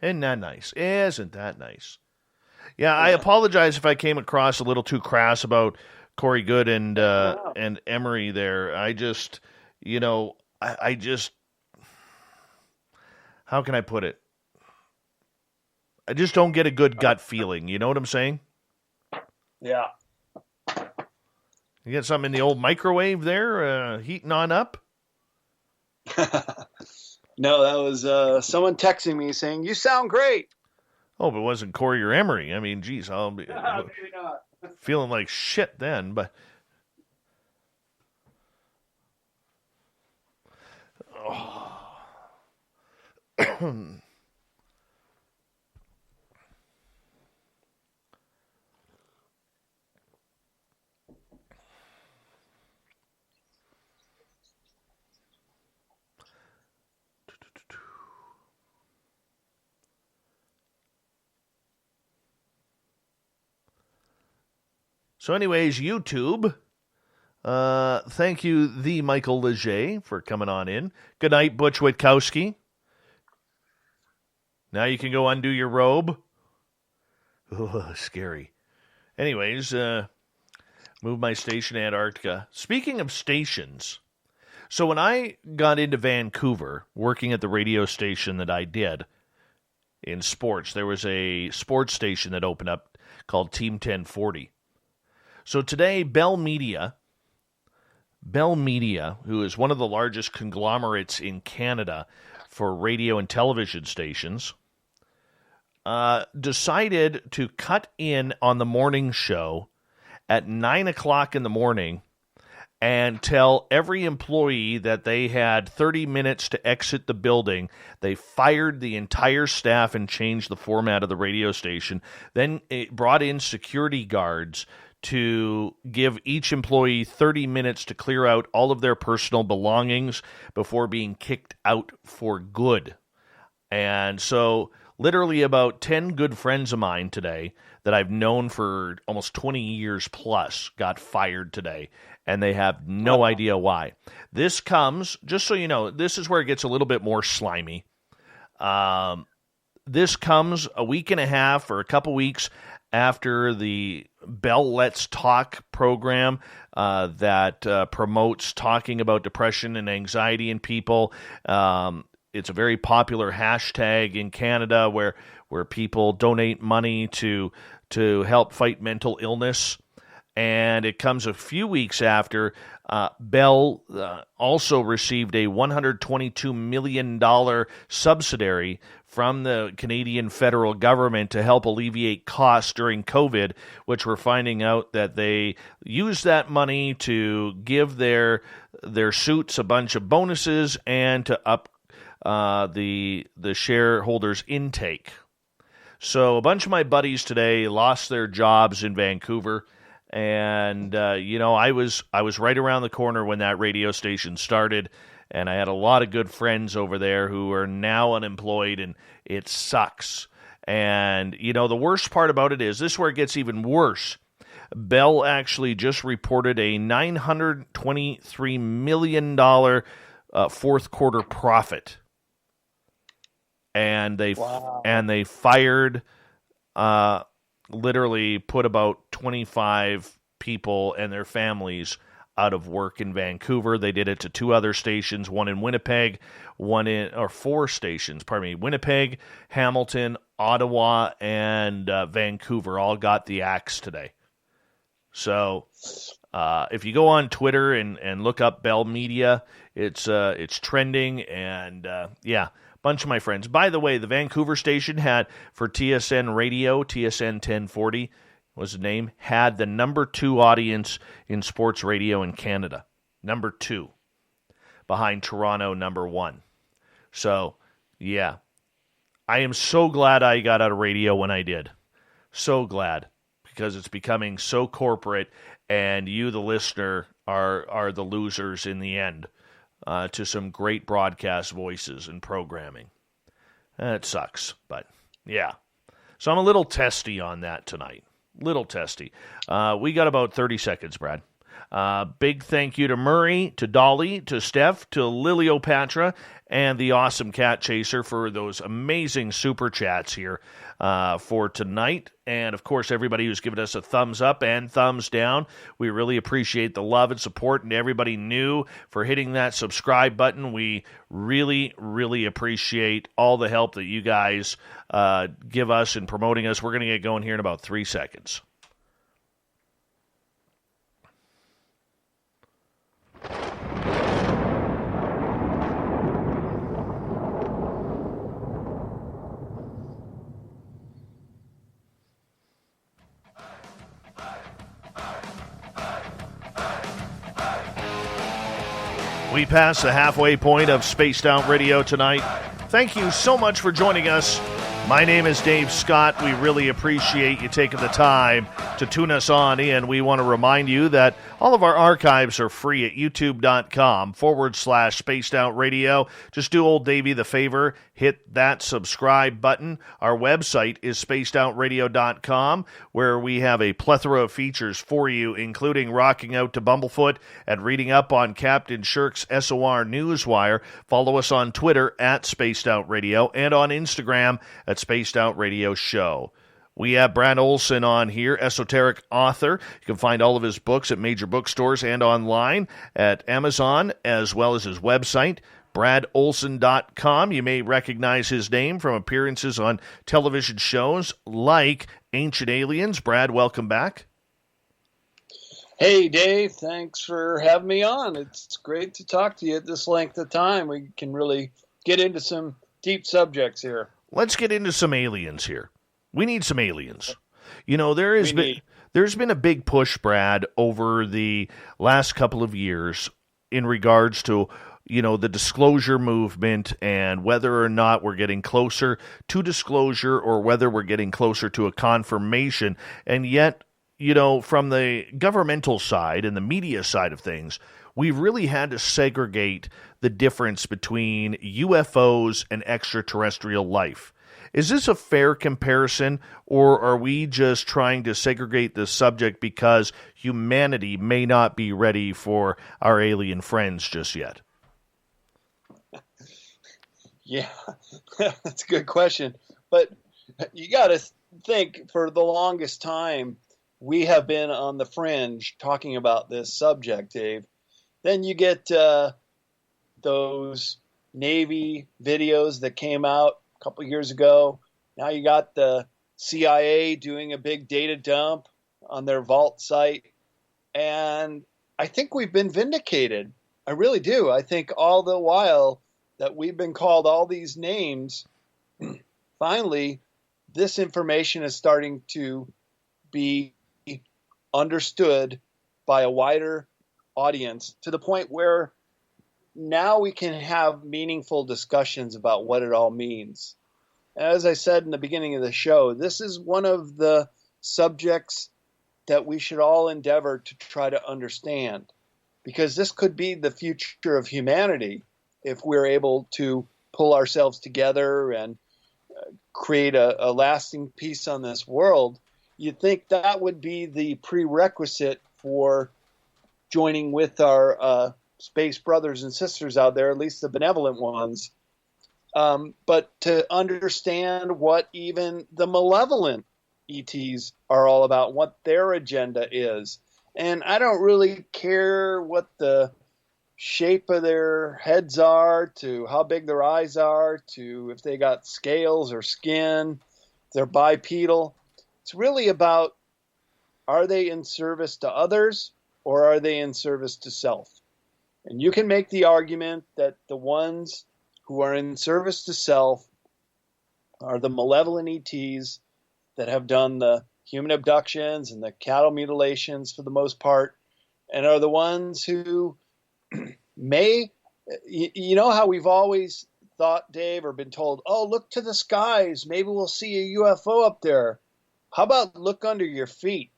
Isn't that nice? Isn't that nice? Yeah, I apologize if I came across a little too crass about Corey Good and Emery there. I just, I just, how can I put it? I just don't get a good gut feeling. You know what I'm saying? Yeah. You got something in the old microwave there, heating on up? No, that was someone texting me saying, "You sound great." Oh, but it wasn't Corey or Emery. I mean, geez, I'll be Maybe not. feeling like shit then, but... Oh. So anyways, YouTube, thank you, the Michael Leger, for coming on in. Good night, Butch Witkowski. Now you can go undo your robe. Oh, scary. Anyways, move my station to Antarctica. Speaking of stations, so when I got into Vancouver, working at the radio station that I did in sports, there was a sports station that opened up called Team 1040. So today, Bell Media, who is one of the largest conglomerates in Canada for radio and television stations, decided to cut in on the morning show at 9 o'clock in the morning and tell every employee that they had 30 minutes to exit the building. They fired the entire staff and changed the format of the radio station. Then it brought in security guards to give each employee 30 minutes to clear out all of their personal belongings before being kicked out for good. And so literally about 10 good friends of mine today that I've known for almost 20 years plus got fired today, and they have no idea why. This comes, just so you know, this is where it gets a little bit more slimy. This comes a week and a half or a couple weeks after the Bell Let's Talk program that promotes talking about depression and anxiety in people. It's a very popular hashtag in Canada where people donate money to help fight mental illness. And it comes a few weeks after Bell also received a $122 million subsidiary from the Canadian federal government to help alleviate costs during COVID, which we're finding out that they used that money to give their suits a bunch of bonuses and to up the shareholders' intake. So a bunch of my buddies today lost their jobs in Vancouver. And, I was right around the corner when that radio station started, and I had a lot of good friends over there who are now unemployed, and it sucks. And, the worst part about it is, this is where it gets even worse. Bell actually just reported a $923 million fourth quarter profit. And they fired... literally put about 25 people and their families out of work in Vancouver. They did it to two other stations, one in Winnipeg, four stations, Winnipeg, Hamilton, Ottawa, and Vancouver all got the axe today. So if you go on Twitter and look up Bell Media, it's trending, and bunch of my friends. By the way, the Vancouver station had, for TSN Radio, TSN 1040 was the name, had the number 2 audience in sports radio in Canada. Number 2. Behind Toronto, number 1. So, yeah. I am so glad I got out of radio when I did. So glad. Because it's becoming so corporate, and you, the listener, are the losers in the end. To some great broadcast voices and programming. It sucks, but yeah. So I'm a little testy on that tonight. Little testy. We got about 30 seconds, Brad. Big thank you to Murray, to Dolly, to Steph, to Liliopatra, and the Awesome Cat Chaser for those amazing super chats here for tonight. And, of course, everybody who's given us a thumbs up and thumbs down. We really appreciate the love and support, and everybody new for hitting that subscribe button. We really, really appreciate all the help that you guys give us in promoting us. We're going to get going here in about 3 seconds. We passed the halfway point of Spaced Out Radio tonight. Thank you so much for joining us. My name is Dave Scott. We really appreciate you taking the time to tune us on in. We want to remind you that all of our archives are free at youtube.com/Spaced Out Radio. Just do old Davey the favor, hit that subscribe button. Our website is spacedoutradio.com, where we have a plethora of features for you, including rocking out to Bumblefoot and reading up on Captain Shirk's SOR Newswire. Follow us on Twitter at Spaced Out Radio and on Instagram at Spaced Out Radio Show. We have Brad Olsen on here, esoteric author. You can find all of his books at major bookstores and online at Amazon, as well as his website, bradolsen.com. You may recognize his name from appearances on television shows like Ancient Aliens. Brad, welcome back. Hey, Dave. Thanks for having me on. It's great to talk to you at this length of time. We can really get into some deep subjects here. Let's get into some aliens here. We need some aliens. You know, there's been a big push, Brad, over the last couple of years in regards to, you know, the disclosure movement and whether or not we're getting closer to disclosure or whether we're getting closer to a confirmation. And yet, you know, from the governmental side and the media side of things, we've really had to segregate the difference between UFOs and extraterrestrial life. Is this a fair comparison, or are we just trying to segregate this subject because humanity may not be ready for our alien friends just yet? Yeah, that's a good question. But you got to think, for the longest time, we have been on the fringe talking about this subject, Dave. Then you get those Navy videos that came out a couple of years ago. Now you got the CIA doing a big data dump on their vault site. And I think we've been vindicated. I really do. I think all the while that we've been called all these names, finally, this information is starting to be understood by a wider audience, to the point where now we can have meaningful discussions about what it all means. As I said in the beginning of the show, this is one of the subjects that we should all endeavor to try to understand, because this could be the future of humanity if we're able to pull ourselves together and create a lasting peace on this world. You'd think that would be the prerequisite for joining with our space brothers and sisters out there, at least the benevolent ones. But to understand what even the malevolent ETs are all about, what their agenda is. And I don't really care what the shape of their heads are, to how big their eyes are, to if they got scales or skin, if they're bipedal. It's really about, are they in service to others or are they in service to self? And you can make the argument that the ones who are in service to self are the malevolent ETs that have done the human abductions and the cattle mutilations for the most part, and are the ones who may, you know how we've always thought, Dave, or been told, oh, look to the skies, maybe we'll see a UFO up there. How about look under your feet?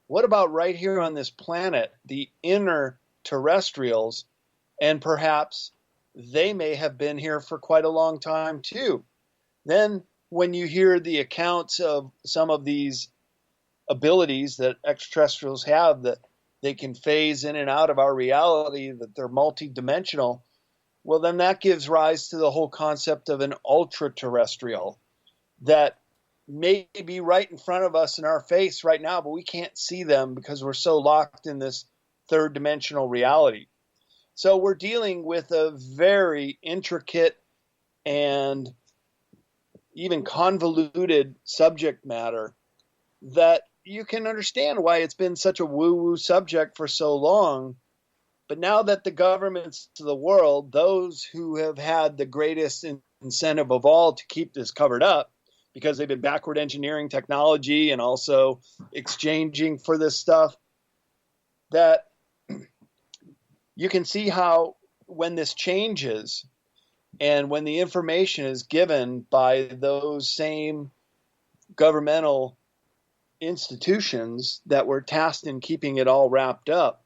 What about right here on this planet, the inner terrestrials, and perhaps they may have been here for quite a long time too. Then when you hear the accounts of some of these abilities that extraterrestrials have that they can phase in and out of our reality, that they're multidimensional, well, then that gives rise to the whole concept of an ultra-terrestrial that may be right in front of us in our face right now, but we can't see them because we're so locked in this third dimensional reality. So we're dealing with a very intricate and even convoluted subject matter that you can understand why it's been such a woo-woo subject for so long. But now that the governments of the world, those who have had the greatest incentive of all to keep this covered up, because they've been backward engineering technology and also exchanging for this stuff, that you can see how when this changes and when the information is given by those same governmental institutions that were tasked in keeping it all wrapped up,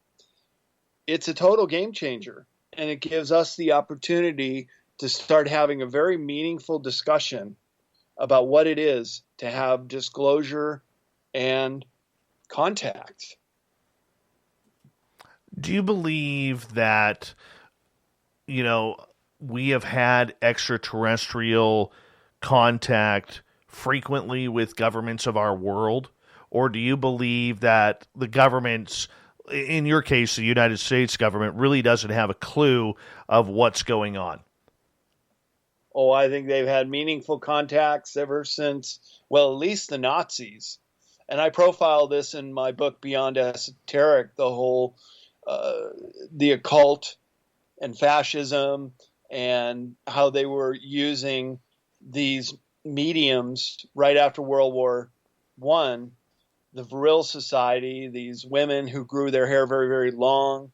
it's a total game changer. And it gives us the opportunity to start having a very meaningful discussion about what it is to have disclosure and contact. Do you believe that, we have had extraterrestrial contact frequently with governments of our world? Or do you believe that the governments, in your case, the United States government, really doesn't have a clue of what's going on? Oh, I think they've had meaningful contacts ever since, well, at least the Nazis. And I profile this in my book, Beyond Esoteric, the whole, the occult and fascism, and how they were using these mediums right after World War I, the Vril Society, these women who grew their hair very, very long.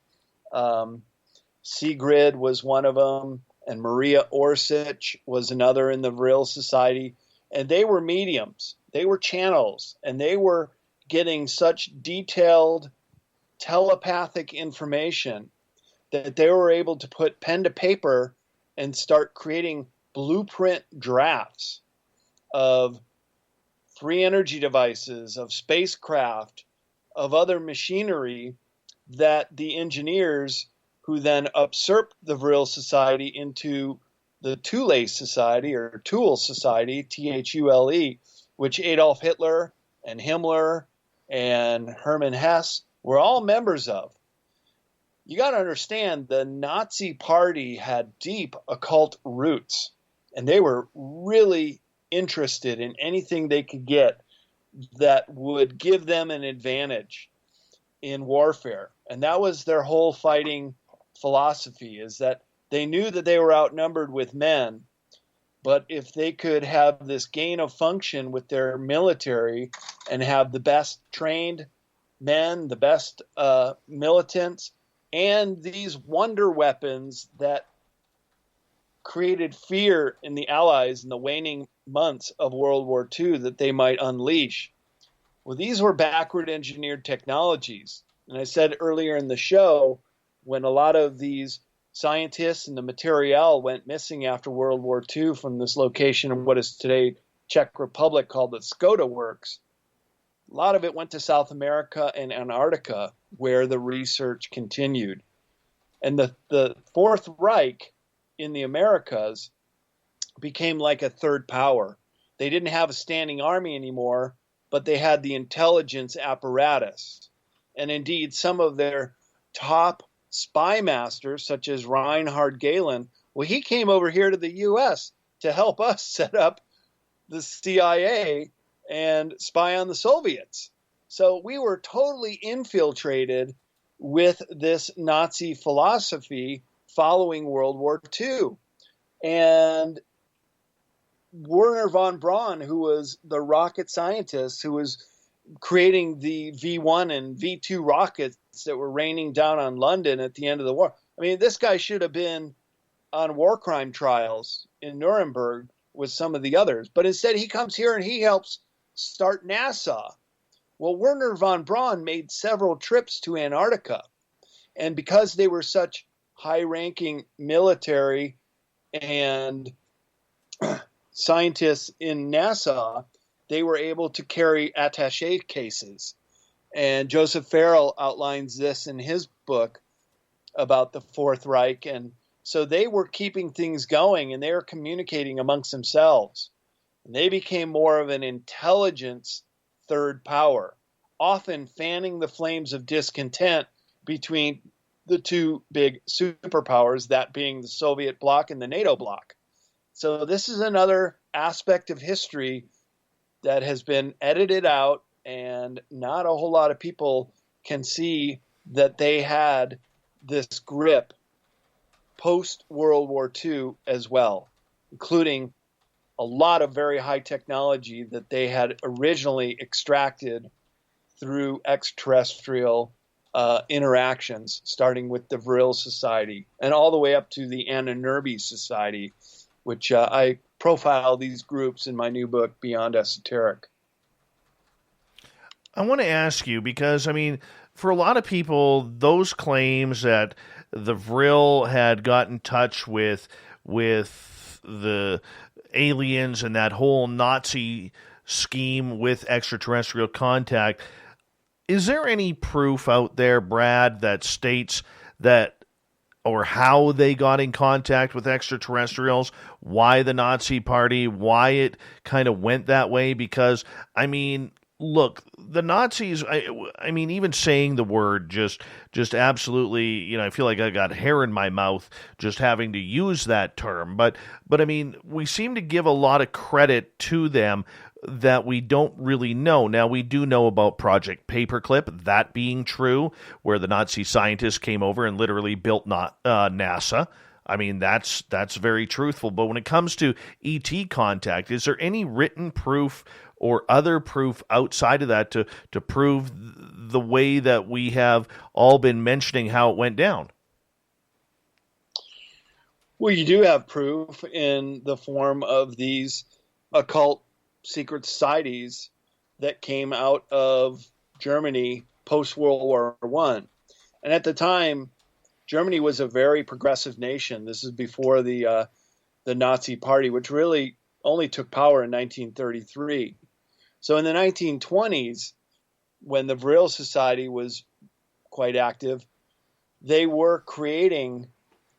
Sigrid was one of them, and Maria Orsich was another in the Vril Society. And they were mediums. They were channels, and they were getting such detailed telepathic information that they were able to put pen to paper and start creating blueprint drafts of free energy devices, of spacecraft, of other machinery that the engineers who then usurped the Vril Society into the Thule Society, or Tool Society, Thule, which Adolf Hitler and Himmler and Hermann Hesse were all members of. You got to understand, the Nazi Party had deep occult roots, and they were really interested in anything they could get that would give them an advantage in warfare. And that was their whole fighting philosophy, is that they knew that they were outnumbered with men, but if they could have this gain of function with their military and have the best trained men, the best militants, and these wonder weapons that created fear in the Allies in the waning months of World War II that they might unleash. Well, these were backward engineered technologies. And I said earlier in the show, when a lot of these scientists and the material went missing after World War II from this location in what is today Czech Republic called the Skoda Works, a lot of it went to South America and Antarctica, where the research continued. And the Fourth Reich in the Americas became like a third power. They didn't have a standing army anymore, but they had the intelligence apparatus. And indeed, some of their top spy masters, such as Reinhard Gehlen, well, he came over here to the U.S. to help us set up the CIA and spy on the Soviets. So we were totally infiltrated with this Nazi philosophy following World War II. And Werner von Braun, who was the rocket scientist who was creating the V-1 and V-2 rockets that were raining down on London at the end of the war. I mean, this guy should have been on war crime trials in Nuremberg with some of the others. But instead, he comes here and he helps start NASA. Well, Werner von Braun made several trips to Antarctica. And because they were such high-ranking military and scientists in NASA, they were able to carry attaché cases. And Joseph Farrell outlines this in his book about the Fourth Reich. And so they were keeping things going, and they were communicating amongst themselves. And they became more of an intelligence third power, often fanning the flames of discontent between the two big superpowers, that being the Soviet bloc and the NATO bloc. So this is another aspect of history that has been edited out, and not a whole lot of people can see that they had this grip post-World War II as well, including a lot of very high technology that they had originally extracted through extraterrestrial interactions, starting with the Vril Society and all the way up to the Anunnaki Society, which I profile these groups in my new book, Beyond Esoteric. I want to ask you, because, I mean, for a lot of people, those claims that the Vril had got in touch with the aliens and that whole Nazi scheme with extraterrestrial contact, is there any proof out there, Brad, that states that, or how they got in contact with extraterrestrials, why the Nazi Party, why it kind of went that way? Because, I mean, look, the Nazis, I mean, even saying the word just absolutely, you know, I feel like I got hair in my mouth just having to use that term. But I mean, we seem to give a lot of credit to them that we don't really know. Now, we do know about Project Paperclip, that being true, where the Nazi scientists came over and literally built NASA. I mean, that's very truthful. But when it comes to ET contact, is there any written proof or other proof outside of that to prove the way that we have all been mentioning how it went down? Well, you do have proof in the form of these occult secret societies that came out of Germany post-World War I. And at the time, Germany was a very progressive nation. This is before the Nazi Party, which really only took power in 1933. So in the 1920s, when the Vril Society was quite active, they were creating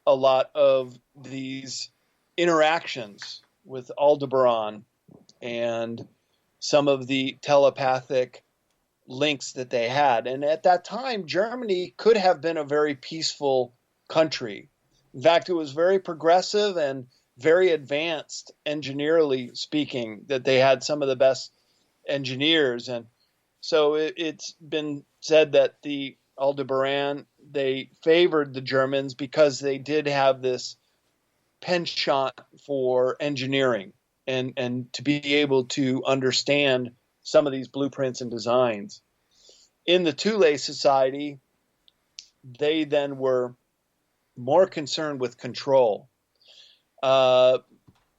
a lot of these interactions with Aldebaran and some of the telepathic links that they had. And at that time, Germany could have been a very peaceful country. In fact, it was very progressive and very advanced, engineerily speaking, that they had some of the best engineers. And so it's been said that the Aldebaran, they favored the Germans because they did have this penchant for engineering and to be able to understand some of these blueprints and designs. In the Thule Society, they then were more concerned with control. And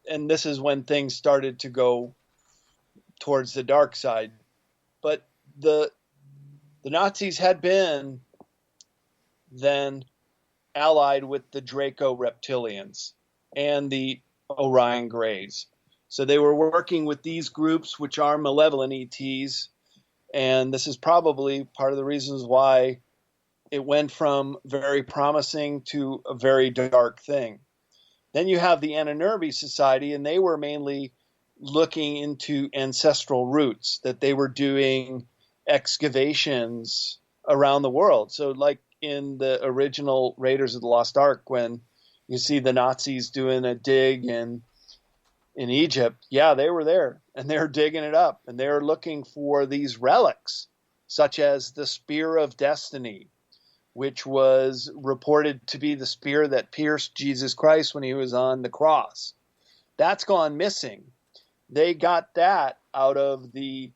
this is when things started to go towards the dark side. But the Nazis had been then allied with the Draco reptilians and the Orion Greys. So they were working with these groups, which are malevolent ETs, and this is probably part of the reasons why it went from very promising to a very dark thing. Then you have the Anunnaki Society, and they were mainly looking into ancestral roots, that they were doing excavations around the world. So like in the original Raiders of the Lost Ark, when you see the Nazis doing a dig in Egypt, yeah, they were there, and they were digging it up, and they were looking for these relics, such as the Spear of Destiny, which was reported to be the spear that pierced Jesus Christ when he was on the cross. That's gone missing. They got that out of the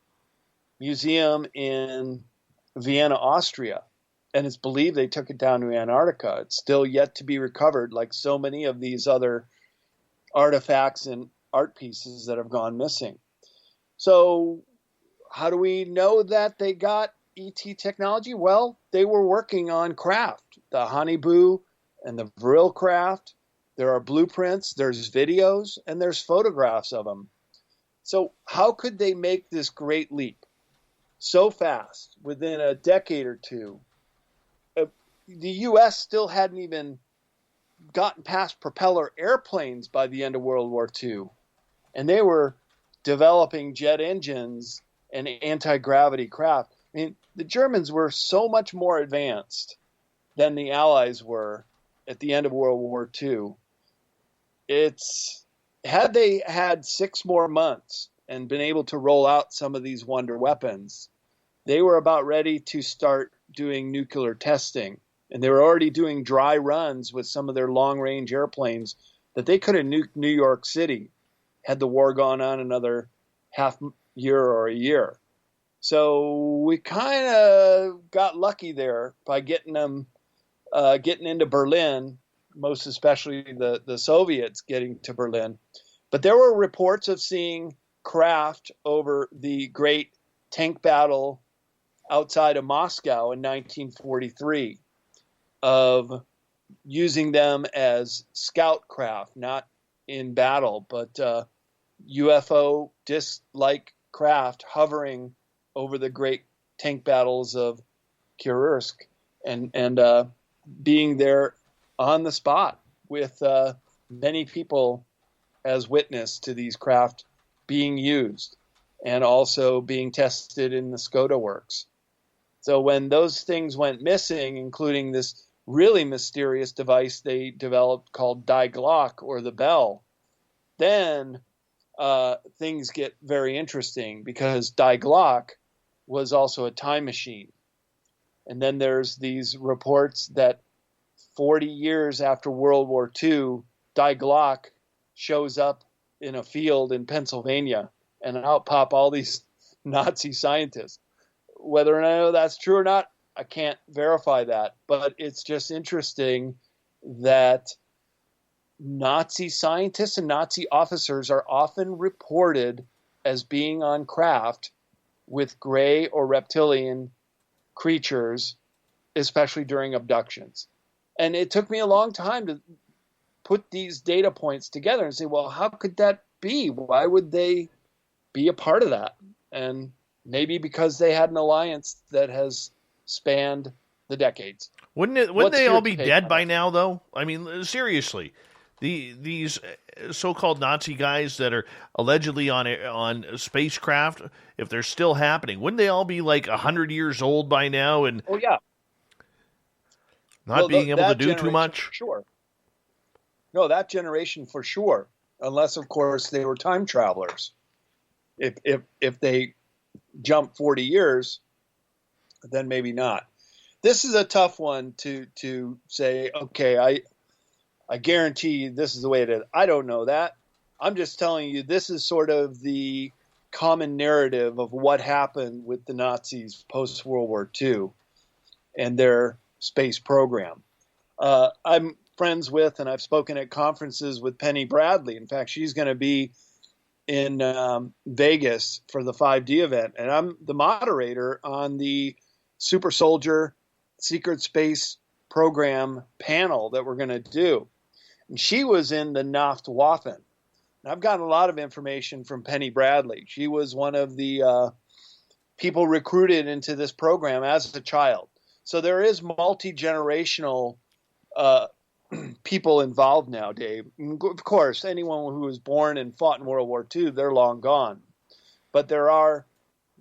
museum in Vienna, Austria, and it's believed they took it down to Antarctica. It's still yet to be recovered, like so many of these other artifacts and art pieces that have gone missing. So how do we know that they got ET technology? Well, they were working on craft, the Honeyboo and the Vril craft. There are blueprints, there's videos, and there's photographs of them. So how could they make this great leap? so fast within a decade or two. The U.S. still hadn't even gotten past propeller airplanes by the end of World War II. And they were developing jet engines and anti-gravity craft. I mean, the Germans were so much more advanced than the Allies were at the end of World War II. Had they had 6 more months and been able to roll out some of these wonder weapons, they were about ready to start doing nuclear testing. And they were already doing dry runs with some of their long-range airplanes that they could have nuked New York City had the war gone on another half year or a year. So we kind of got lucky there by getting them getting into Berlin, most especially the Soviets getting to Berlin. But there were reports of seeing craft over the great tank battle outside of Moscow in 1943, of using them as scout craft, not in battle, but UFO disc-like craft hovering over the great tank battles of Kursk and being there on the spot with many people as witness to these craft being used and also being tested in the Skoda works. So when those things went missing, including this really mysterious device they developed called Die Glock, or the bell, then things get very interesting, because Die Glock was also a time machine. And then there's these reports that 40 years after World War II, Die Glock shows up in a field in Pennsylvania, and out pop all these Nazi scientists. Whether I know that's true or not, I can't verify that, but it's just interesting that Nazi scientists and Nazi officers are often reported as being on craft with gray or reptilian creatures, especially during abductions. And it took me a long time to put these data points together and say, well, how could that be? Why would they be a part of that? And maybe because they had an alliance that has spanned the decades. Wouldn't they all be dead by now, though? I mean, seriously, these so-called Nazi guys that are allegedly on spacecraft, if they're still happening, wouldn't they all be like 100 years old by now and not being able to do too much? Sure. No, that generation for sure, unless of course they were time travelers. If they jump 40 years, then maybe not. This is a tough one to say, okay, I guarantee you this is the way it is. I don't know that. I'm just telling you this is sort of the common narrative of what happened with the Nazis post-World War II and their space program. I'm friends with, and I've spoken at conferences with Penny Bradley. In fact, she's going to be in Vegas for the 5D event, and I'm the moderator on the Super Soldier Secret Space Program panel that we're going to do. And she was in the Nachtwaffen. And I've gotten a lot of information from Penny Bradley. She was one of the people recruited into this program as a child. So there is multi-generational people involved now, Dave. Of course, anyone who was born and fought in World War II, they're long gone. But there are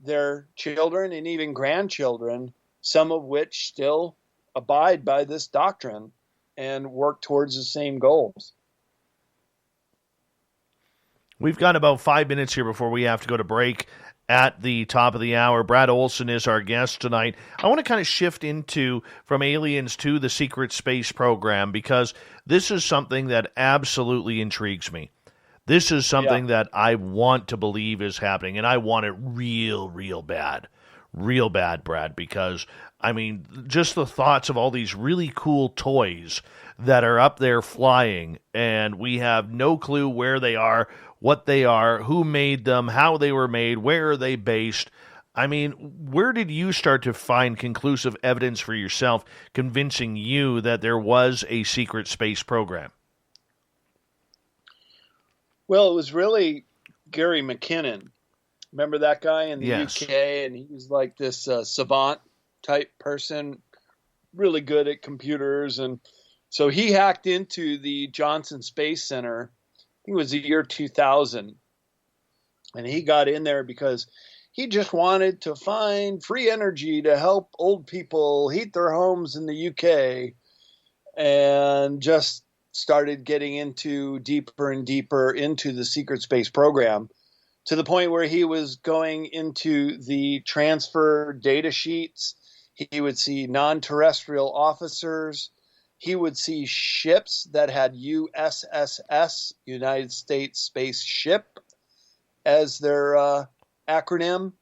their children and even grandchildren, some of which still abide by this doctrine and work towards the same goals. We've got about 5 minutes here before we have to go to break at the top of the hour. Brad Olsen is our guest tonight. I want to kind of shift into from aliens to the secret space program, because this is something that absolutely intrigues me. This is something that I want to believe is happening, and I want it real bad. Real bad, Brad, because, I mean, just the thoughts of all these really cool toys that are up there flying, and we have no clue where they are, what they are, who made them, how they were made, where are they based. I mean, where did you start to find conclusive evidence for yourself convincing you that there was a secret space program? Well, it was really Gary McKinnon. Remember that guy in the Yes. UK? And he was like this savant type person, really good at computers. And so he hacked into the Johnson Space Center. I think it was the year 2000. And he got in there because he just wanted to find free energy to help old people heat their homes in the UK, and just started getting into deeper and deeper into the secret space program, to the point where he was going into the transfer data sheets. He would see non-terrestrial officers. He would see ships that had USSS, United States Space Ship, as their acronym.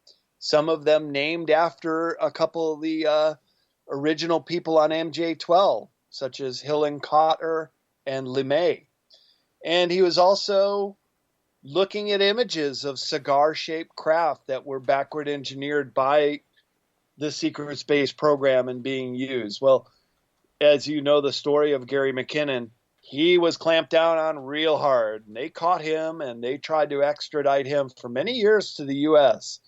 Some of them named after a couple of the original people on MJ-12, such as Hillenkotter and LeMay. And he was also looking at images of cigar-shaped craft that were backward engineered by the secret space program and being used. Well, as you know the story of Gary McKinnon, he was clamped down on real hard. And they caught him, and they tried to extradite him for many years to the U.S.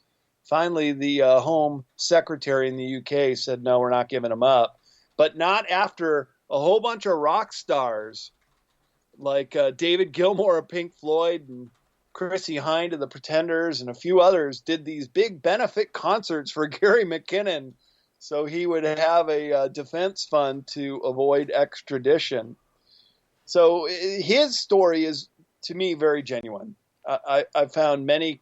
Finally, the Home Secretary in the UK said, no, we're not giving him up. But not after a whole bunch of rock stars like David Gilmour of Pink Floyd and Chrissie Hynde of the Pretenders and a few others did these big benefit concerts for Gary McKinnon so he would have a defense fund to avoid extradition. So his story is, to me, very genuine. I found many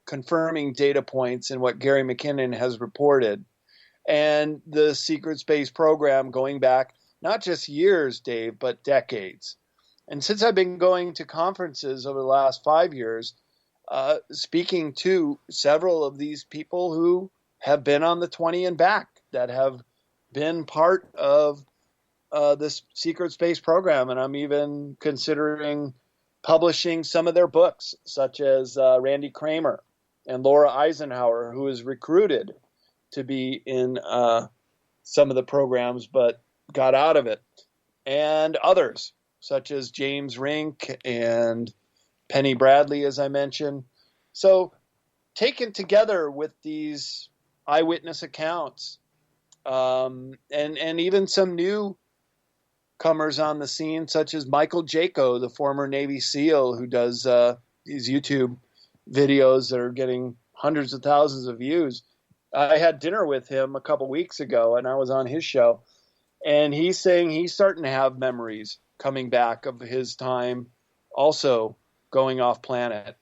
confirming data points in what Gary McKinnon has reported. And the secret space program going back not just years, Dave, but decades. And since I've been going to conferences over the last 5 years, speaking to several of these people who have been on the 20 and back, that have been part of this secret space program. And I'm even considering publishing some of their books, such as Randy Kramer and Laura Eisenhower, who was recruited to be in some of the programs but got out of it, and others, such as James Rink and Penny Bradley, as I mentioned. So taken together with these eyewitness accounts, and even some new comers on the scene, such as Michael Jaco, the former Navy SEAL, who does these YouTube videos that are getting hundreds of thousands of views. I had dinner with him a couple weeks ago, and I was on his show, and he's saying he's starting to have memories coming back of his time also going off planet.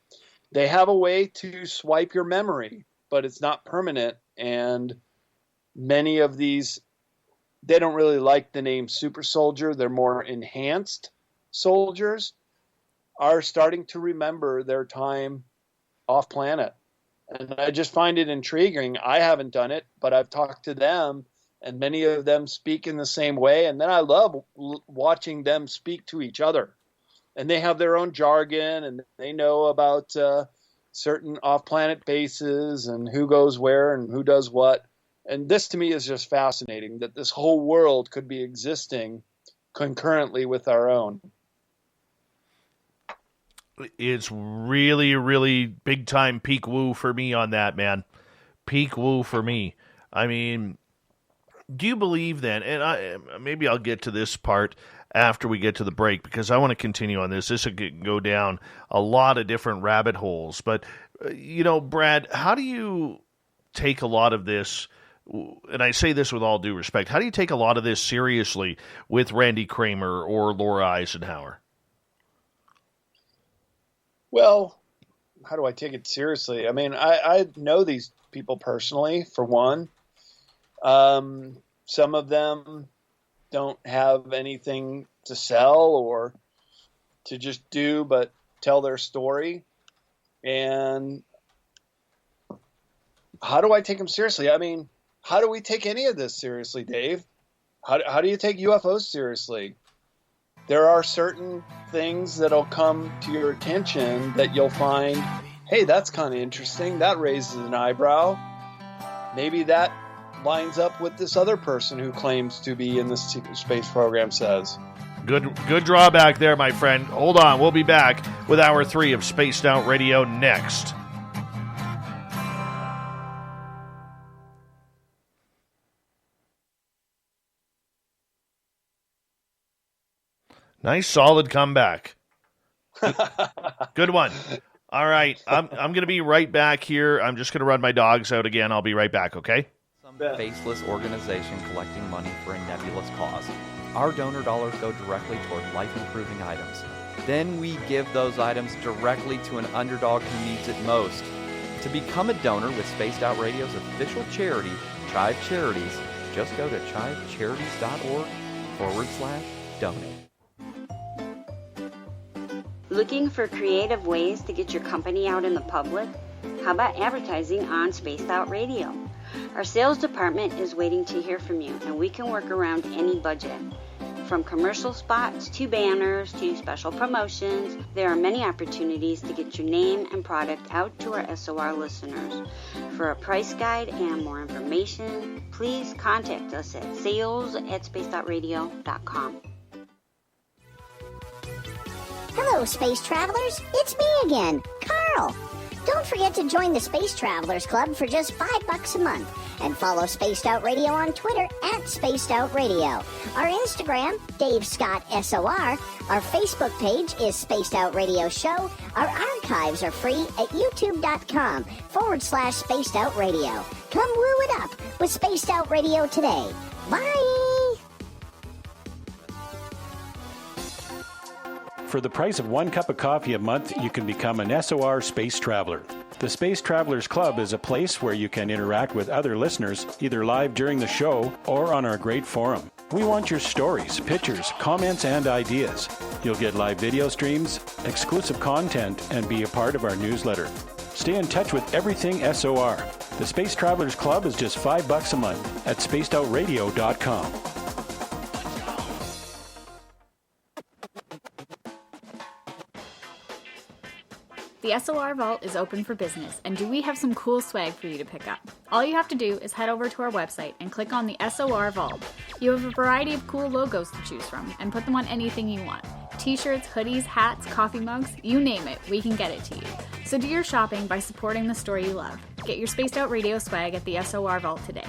They have a way to swipe your memory, but it's not permanent, and many of these, they don't really like the name super soldier. They're more enhanced soldiers, are starting to remember their time off planet. And I just find it intriguing. I haven't done it, but I've talked to them, and many of them speak in the same way. And then I love watching them speak to each other. And they have their own jargon, and they know about certain off-planet bases and who goes where and who does what. And this, to me, is just fascinating, that this whole world could be existing concurrently with our own. It's really, really big-time peak woo for me on that, man. Peak woo for me. I mean, do you believe then, and maybe I'll get to this part after we get to the break, because I want to continue on this. This could go down a lot of different rabbit holes. But, Brad, how do you take a lot of this, and I say this with all due respect, how do you take a lot of this seriously with Randy Kramer or Laura Eisenhower? Well, how do I take it seriously? I mean, I know these people personally, for one. Some of them don't have anything to sell or to just do but tell their story. And how do I take them seriously? I mean, how do we take any of this seriously, Dave? How do you take UFOs seriously? There are certain things that'll come to your attention that you'll find, hey, that's kind of interesting. That raises an eyebrow. Maybe that lines up with this other person who claims to be in the secret space program says. Good drawback there, my friend. Hold on. We'll be back with Hour 3 of Spaced Out Radio next. Nice, solid comeback. Good one. All right, I'm going to be right back here. I'm just going to run my dogs out again. I'll be right back, okay? Some faceless organization collecting money for a nebulous cause. Our donor dollars go directly toward life-improving items. Then we give those items directly to an underdog who needs it most. To become a donor with Spaced Out Radio's official charity, Chive Charities, just go to chivecharities.org/donate. Looking for creative ways to get your company out in the public? How about advertising on Spaced Out Radio? Our sales department is waiting to hear from you, and we can work around any budget. From commercial spots to banners to special promotions, there are many opportunities to get your name and product out to our SOR listeners. For a price guide and more information, please contact us at sales@spacedoutradio.com. Hello, space travelers. It's me again, Carl. Don't forget to join the Space Travelers Club for just $5 a month and follow Spaced Out Radio on Twitter @SpacedOutRadio. Our Instagram, Dave Scott SOR. Our Facebook page is Spaced Out Radio Show. Our archives are free at youtube.com/Spaced Out Radio. Come woo it up with Spaced Out Radio today. Bye! For the price of 1 cup of coffee a month, you can become an SOR Space Traveler. The Space Travelers Club is a place where you can interact with other listeners, either live during the show or on our great forum. We want your stories, pictures, comments, and ideas. You'll get live video streams, exclusive content, and be a part of our newsletter. Stay in touch with everything SOR. The Space Travelers Club is just $5 a month at spacedoutradio.com. The SOR Vault is open for business, and do we have some cool swag for you to pick up? All you have to do is head over to our website and click on the SOR Vault. You have a variety of cool logos to choose from, and put them on anything you want. T-shirts, hoodies, hats, coffee mugs, you name it, we can get it to you. So do your shopping by supporting the store you love. Get your Spaced Out Radio swag at the SOR Vault today.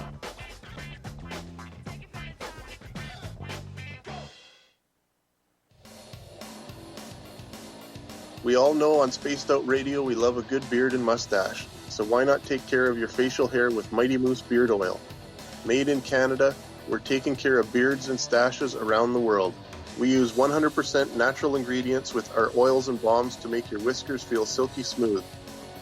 We all know on Spaced Out Radio we love a good beard and mustache, so why not take care of your facial hair with Mighty Moose Beard Oil? Made in Canada, we're taking care of beards and stashes around the world. We use 100% natural ingredients with our oils and balms to make your whiskers feel silky smooth.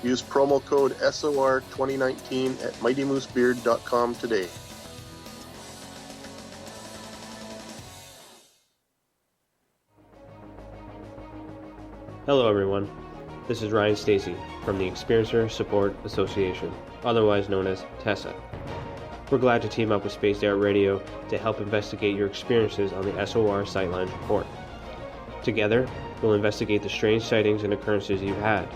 Use promo code SOR2019 at mightymoosebeard.com today. Hello everyone, this is Ryan Stacy from the Experiencer Support Association, otherwise known as TESSA. We're glad to team up with Spaced Out Radio to help investigate your experiences on the SOR Sightlines Report. Together, we'll investigate the strange sightings and occurrences you've had.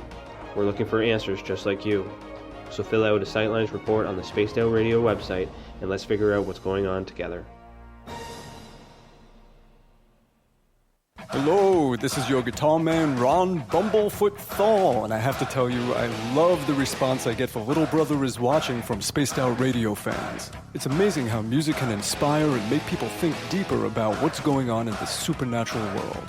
We're looking for answers just like you. So fill out a Sightlines Report on the Spaced Out Radio website and let's figure out what's going on together. Hello, this is your guitar man, Ron Bumblefoot Thaw, and I have to tell you, I love the response I get for Little Brother is Watching from Spaced Out Radio fans. It's amazing how music can inspire and make people think deeper about what's going on in the supernatural world.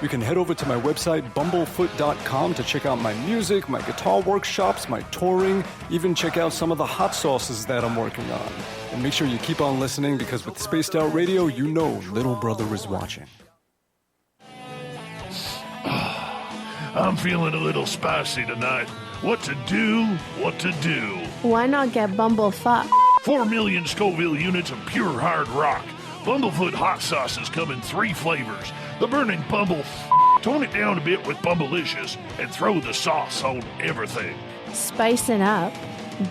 You can head over to my website, bumblefoot.com, to check out my music, my guitar workshops, my touring, even check out some of the hot sauces that I'm working on. And make sure you keep on listening, because with Spaced Out Radio, you know Little Brother is watching. I'm feeling a little spicy tonight. What to do? What to do? Why not get Bumblefuck? 4 million Scoville units of pure hard rock. Bumblefoot hot sauces come in 3 flavors. The burning Bumble. Tone it down a bit with Bumblicious and throw the sauce on everything. Spice it up.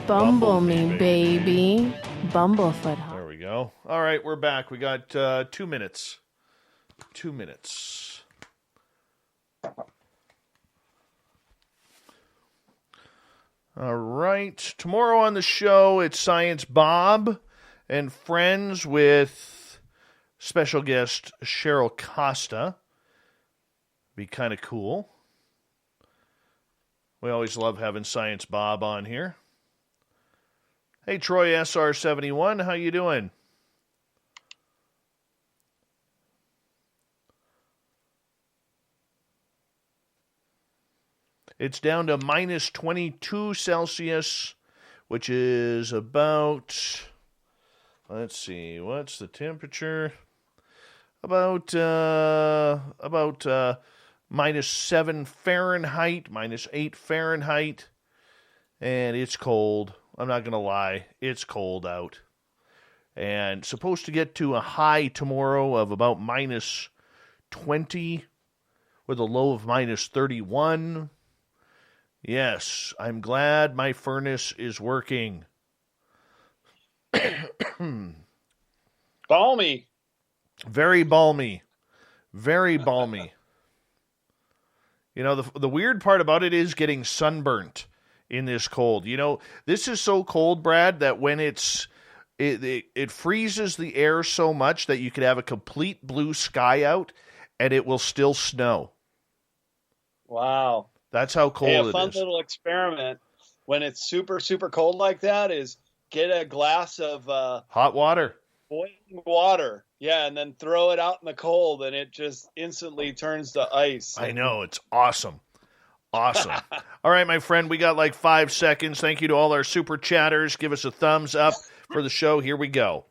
Bumble me, baby. Bumblefoot hot. There we go. All right, we're back. We got 2 minutes. 2 minutes. All right. Tomorrow on the show, it's Science Bob and Friends with special guest Cheryl Costa. Be kind of cool. We always love having Science Bob on here. Hey, Troy SR71, how you doing? It's down to minus 22 Celsius, which is about, let's see, what's the temperature? About minus 7 Fahrenheit, minus 8 Fahrenheit, and it's cold. I'm not going to lie, it's cold out. And supposed to get to a high tomorrow of about minus 20 with a low of minus 31. Yes, I'm glad my furnace is working. Balmy. Very balmy. Very balmy. You know, the weird part about it is getting sunburnt in this cold. You know, this is so cold, Brad, that when it freezes the air so much that you could have a complete blue sky out and it will still snow. Wow. That's how cold it is. A fun little experiment when it's super, super cold like that is get a glass of hot water. Boiling water. Yeah, and then throw it out in the cold and it just instantly turns to ice. I know, it's awesome. Awesome. All right, my friend, we got like 5 seconds. Thank you to all our super chatters. Give us a thumbs up for the show. Here we go.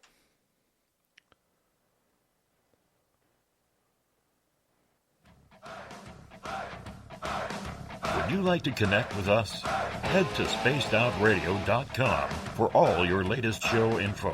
Would you like to connect with us? Head to spacedoutradio.com for all your latest show info.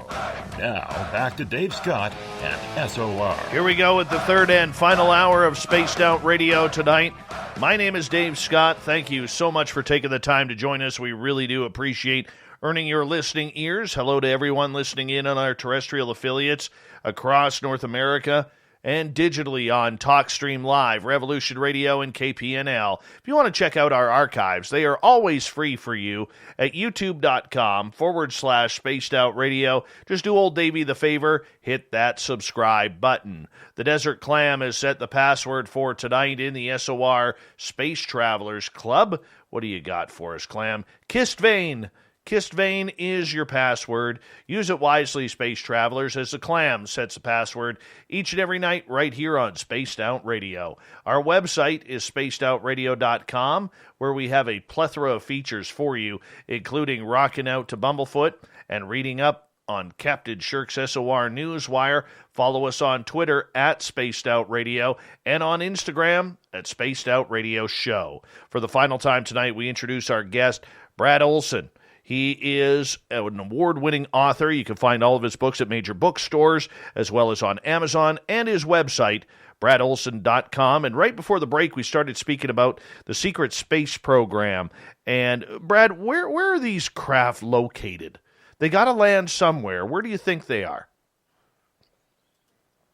Now, back to Dave Scott and SOR. Here we go with the third and final hour of Spaced Out Radio tonight. My name is Dave Scott. Thank you so much for taking the time to join us. We really do appreciate earning your listening ears. Hello to everyone listening in on our terrestrial affiliates across North America and digitally on TalkStream Live, Revolution Radio, and KPNL. If you want to check out our archives, they are always free for you at youtube.com/Spaced Out Radio. Just do old Davey the favor, hit that subscribe button. The Desert Clam has set the password for tonight in the SOR Space Travelers Club. What do you got for us, Clam? Kissed Vein. Kissed Vein is your password. Use it wisely, space travelers, as the Clam sets the password each and every night right here on Spaced Out Radio. Our website is spacedoutradio.com, where we have a plethora of features for you, including rocking out to Bumblefoot and reading up on Captain Shirk's SOR Newswire. Follow us on Twitter at Spaced Out Radio and on Instagram at Spaced Out Radio Show. For the final time tonight, we introduce our guest, Brad Olsen. He is an award-winning author. You can find all of his books at major bookstores, as well as on Amazon, and his website, bradolsen.com. And right before the break, we started speaking about the secret space program. And, Brad, where are these craft located? They got to land somewhere. Where do you think they are?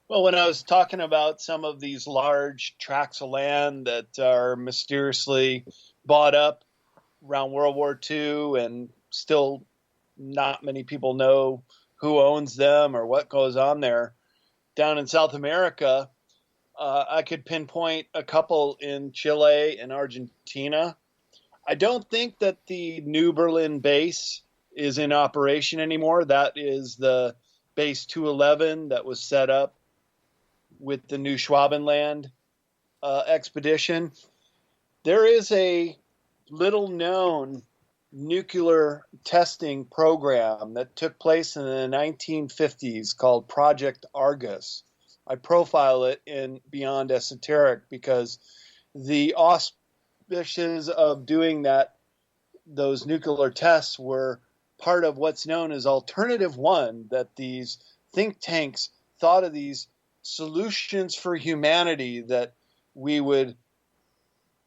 Well, when I was talking about some of these large tracts of land that are mysteriously bought up around World War II and still not many people know who owns them or what goes on there. Down in South America, I could pinpoint a couple in Chile and Argentina. I don't think that the New Berlin base is in operation anymore. That is the base 211 that was set up with the New Schwabenland expedition. There is a little known nuclear testing program that took place in the 1950s called Project Argus. I profile it in Beyond Esoteric because the auspices of doing those nuclear tests were part of what's known as Alternative One, that these think tanks thought of these solutions for humanity, that we would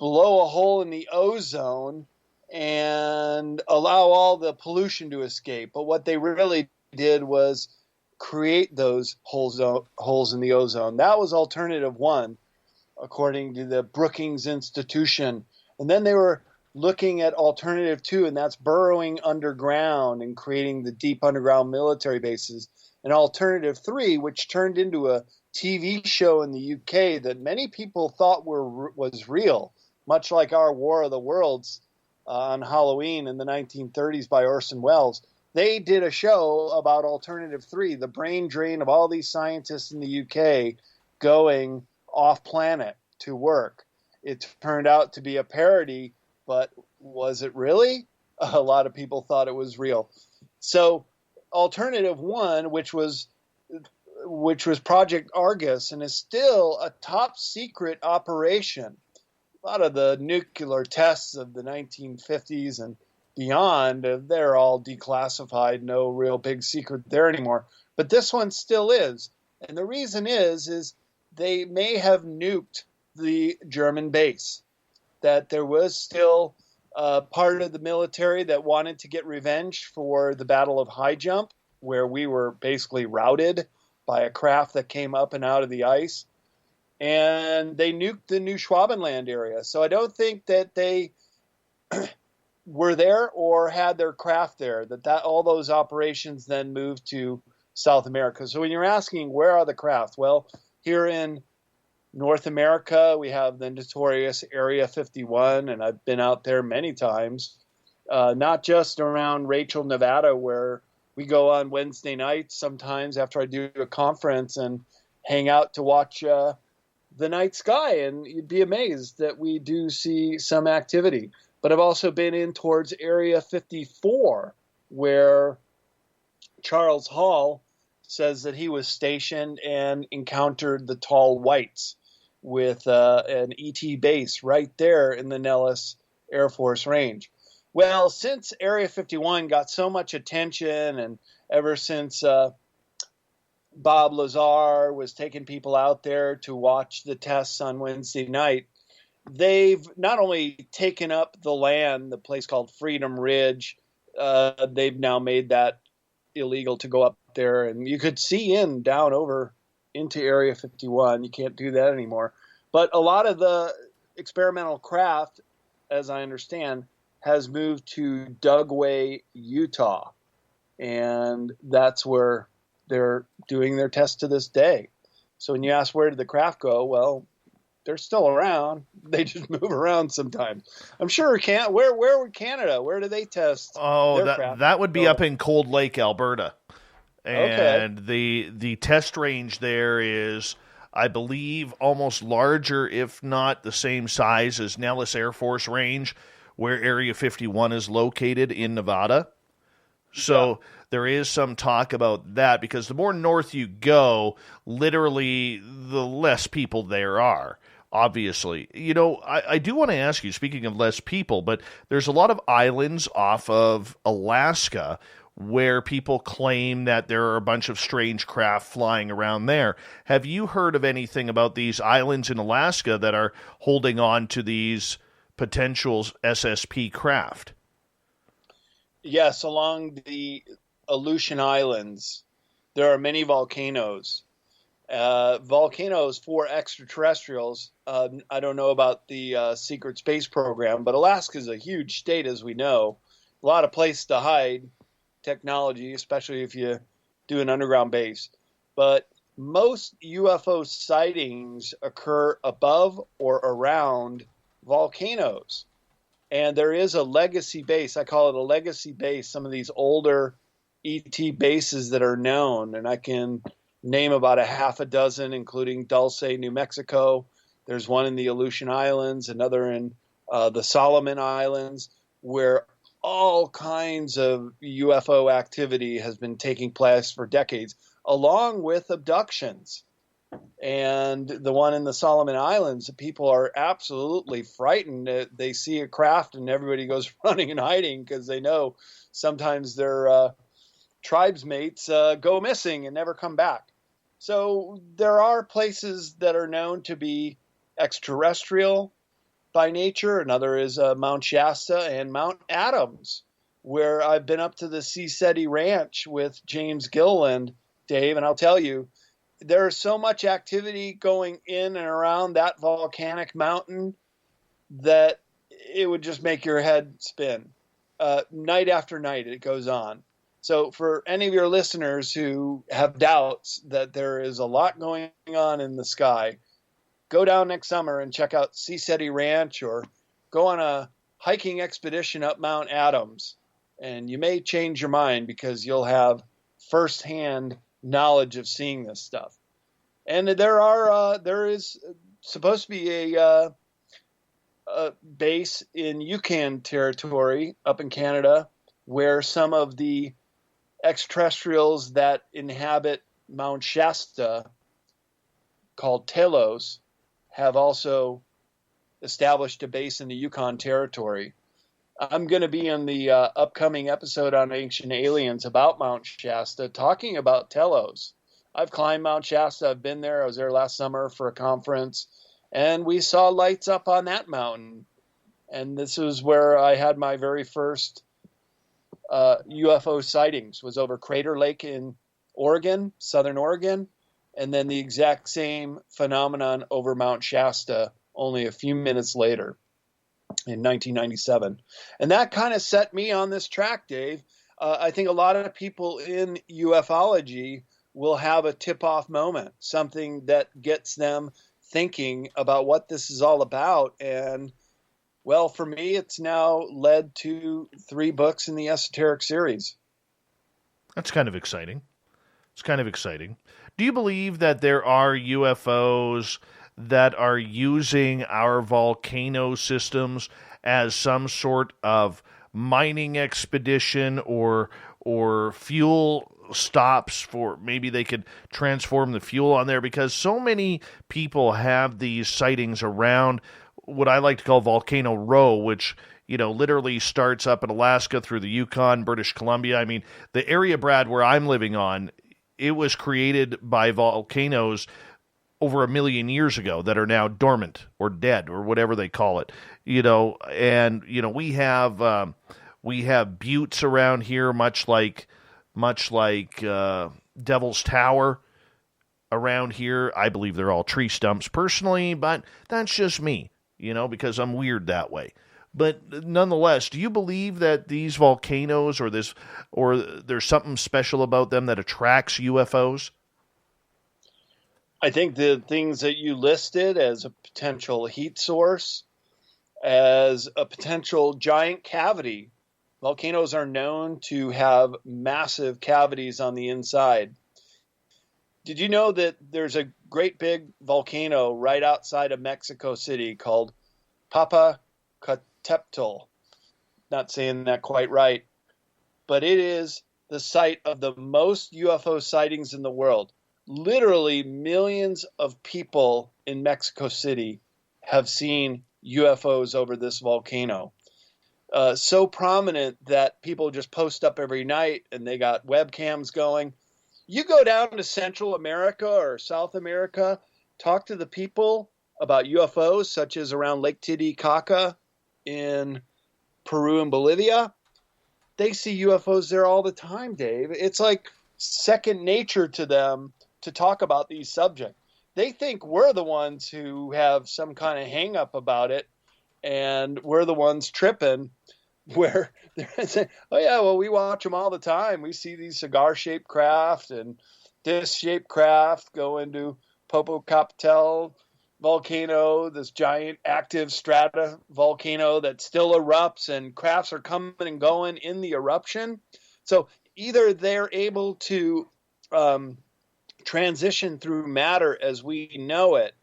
blow a hole in the ozone and allow all the pollution to escape. But what they really did was create those holes in the ozone. That was Alternative One, according to the Brookings Institution. And then they were looking at Alternative Two, and that's burrowing underground and creating the deep underground military bases. And Alternative Three, which turned into a TV show in the UK that many people thought was real, much like our War of the Worlds on Halloween in the 1930s by Orson Welles. They did a show about Alternative 3, the brain drain of all these scientists in the UK going off planet to work. It turned out to be a parody but was it really? A lot of people thought it was real. So alternative one, which was Project Argus, and is still a top secret operation. A lot of the nuclear tests of the 1950s and beyond, they're all declassified, no real big secret there anymore. But this one still is. And the reason is they may have nuked the German base, that there was still part of the military that wanted to get revenge for the Battle of High Jump, where we were basically routed by a craft that came up and out of the ice. And they nuked the New Schwabenland area. So I don't think that they were there or had their craft there, that all those operations then moved to South America. So when you're asking, where are the craft? Well, here in North America, we have the notorious Area 51, and I've been out there many times, not just around Rachel, Nevada, where we go on Wednesday nights sometimes after I do a conference and hang out to watch the night sky, and you'd be amazed that we do see some activity. But I've also been in towards Area 54, where Charles Hall says that he was stationed and encountered the Tall Whites with an ET base right there in the Nellis Air Force Range. Well, since Area 51 got so much attention, and ever since Bob Lazar was taking people out there to watch the tests on Wednesday night, they've not only taken up the land, the place called Freedom Ridge, they've now made that illegal to go up there, and you could see down over into Area 51. You can't do that anymore. But a lot of the experimental craft, as I understand, has moved to Dugway, Utah, and that's where they're doing their tests to this day. So when you ask where did the craft go, well, they're still around. They just move around sometimes. I'm sure where would Canada? Where do they test? Oh, their craft? that would be up in Cold Lake, Alberta. And the test range there is, I believe, almost larger, if not the same size as Nellis Air Force Range, where Area 51 is located in Nevada. So there is some talk about that, because the more north you go, literally, the less people there are, obviously. You know, I do want to ask you, speaking of less people, but there's a lot of islands off of Alaska where people claim that there are a bunch of strange craft flying around there. Have you heard of anything about these islands in Alaska that are holding on to these potential SSP craft? Yes, along the Aleutian Islands, there are many volcanoes. Volcanoes for extraterrestrials. I don't know about the secret space program, but Alaska is a huge state, as we know. A lot of place to hide technology, especially if you do an underground base. But most UFO sightings occur above or around volcanoes. And there is a legacy base. I call it a legacy base. Some of these older ET bases that are known, and I can name about a half a dozen, including Dulce, New Mexico. There's one in the Aleutian Islands, another in the Solomon Islands, where all kinds of UFO activity has been taking place for decades, along with abductions. And the one in the Solomon Islands, people are absolutely frightened. They see a craft and everybody goes running and hiding because they know sometimes their tribesmates go missing and never come back. So there are places that are known to be extraterrestrial by nature. Another is Mount Shasta and Mount Adams, where I've been up to the Seaseti Ranch with James Gilliland, Dave, and I'll tell you, there's so much activity going in and around that volcanic mountain that it would just make your head spin. Night after night, it goes on. So for any of your listeners who have doubts that there is a lot going on in the sky, go down next summer and check out Seaseti Ranch, or go on a hiking expedition up Mount Adams, and you may change your mind because you'll have firsthand knowledge of seeing this stuff. And there is supposed to be base in Yukon Territory up in Canada, where some of the extraterrestrials that inhabit Mount Shasta, called Telos, have also established a base in the Yukon Territory. I'm going to be in the upcoming episode on Ancient Aliens about Mount Shasta, talking about Telos. I've climbed Mount Shasta. I've been there. I was there last summer for a conference, and we saw lights up on that mountain. And this was where I had my very first UFO sightings, was over Crater Lake in Oregon, Southern Oregon, and then the exact same phenomenon over Mount Shasta only a few minutes later in 1997. And that kind of set me on this track, Dave. I think a lot of people in ufology will have a tip-off moment, something that gets them thinking about what this is all about. And, well, for me, it's now led to 3 books in the Esoteric Series. That's kind of exciting. It's kind of exciting. Do you believe that there are UFOs that are using our volcano systems as some sort of mining expedition or fuel stops for maybe they could transform the fuel on there? Because so many people have these sightings around what I like to call Volcano Row, which, you know, literally starts up in Alaska through the Yukon, British Columbia. I mean, the area, Brad, where I'm living on, it was created by volcanoes over 1 million years ago that are now dormant or dead or whatever they call it, you know. And, you know, we have buttes around here, much like Devil's Tower around here. I believe they're all tree stumps personally, but that's just me, you know, because I'm weird that way. But nonetheless, do you believe that these volcanoes or there's something special about them that attracts UFOs? I think the things that you listed as a potential heat source, as a potential giant cavity. Volcanoes are known to have massive cavities on the inside. Did you know that there's a great big volcano right outside of Mexico City called Popocatépetl? Not saying that quite right, but it is the site of the most UFO sightings in the world. Literally millions of people in Mexico City have seen UFOs over this volcano. So prominent that people just post up every night and they got webcams going. You go down to Central America or South America, talk to the people about UFOs, such as around Lake Titicaca in Peru and Bolivia. They see UFOs there all the time, Dave. It's like second nature to them to talk about these subjects. They think we're the ones who have some kind of hang up about it, and we're the ones tripping, where they're saying, oh yeah, well, we watch them all the time. We see these cigar-shaped craft and disc-shaped craft go into Popocatépetl volcano, this giant active strata volcano that still erupts, and crafts are coming and going in the eruption. So either they're able to transition through matter as we know it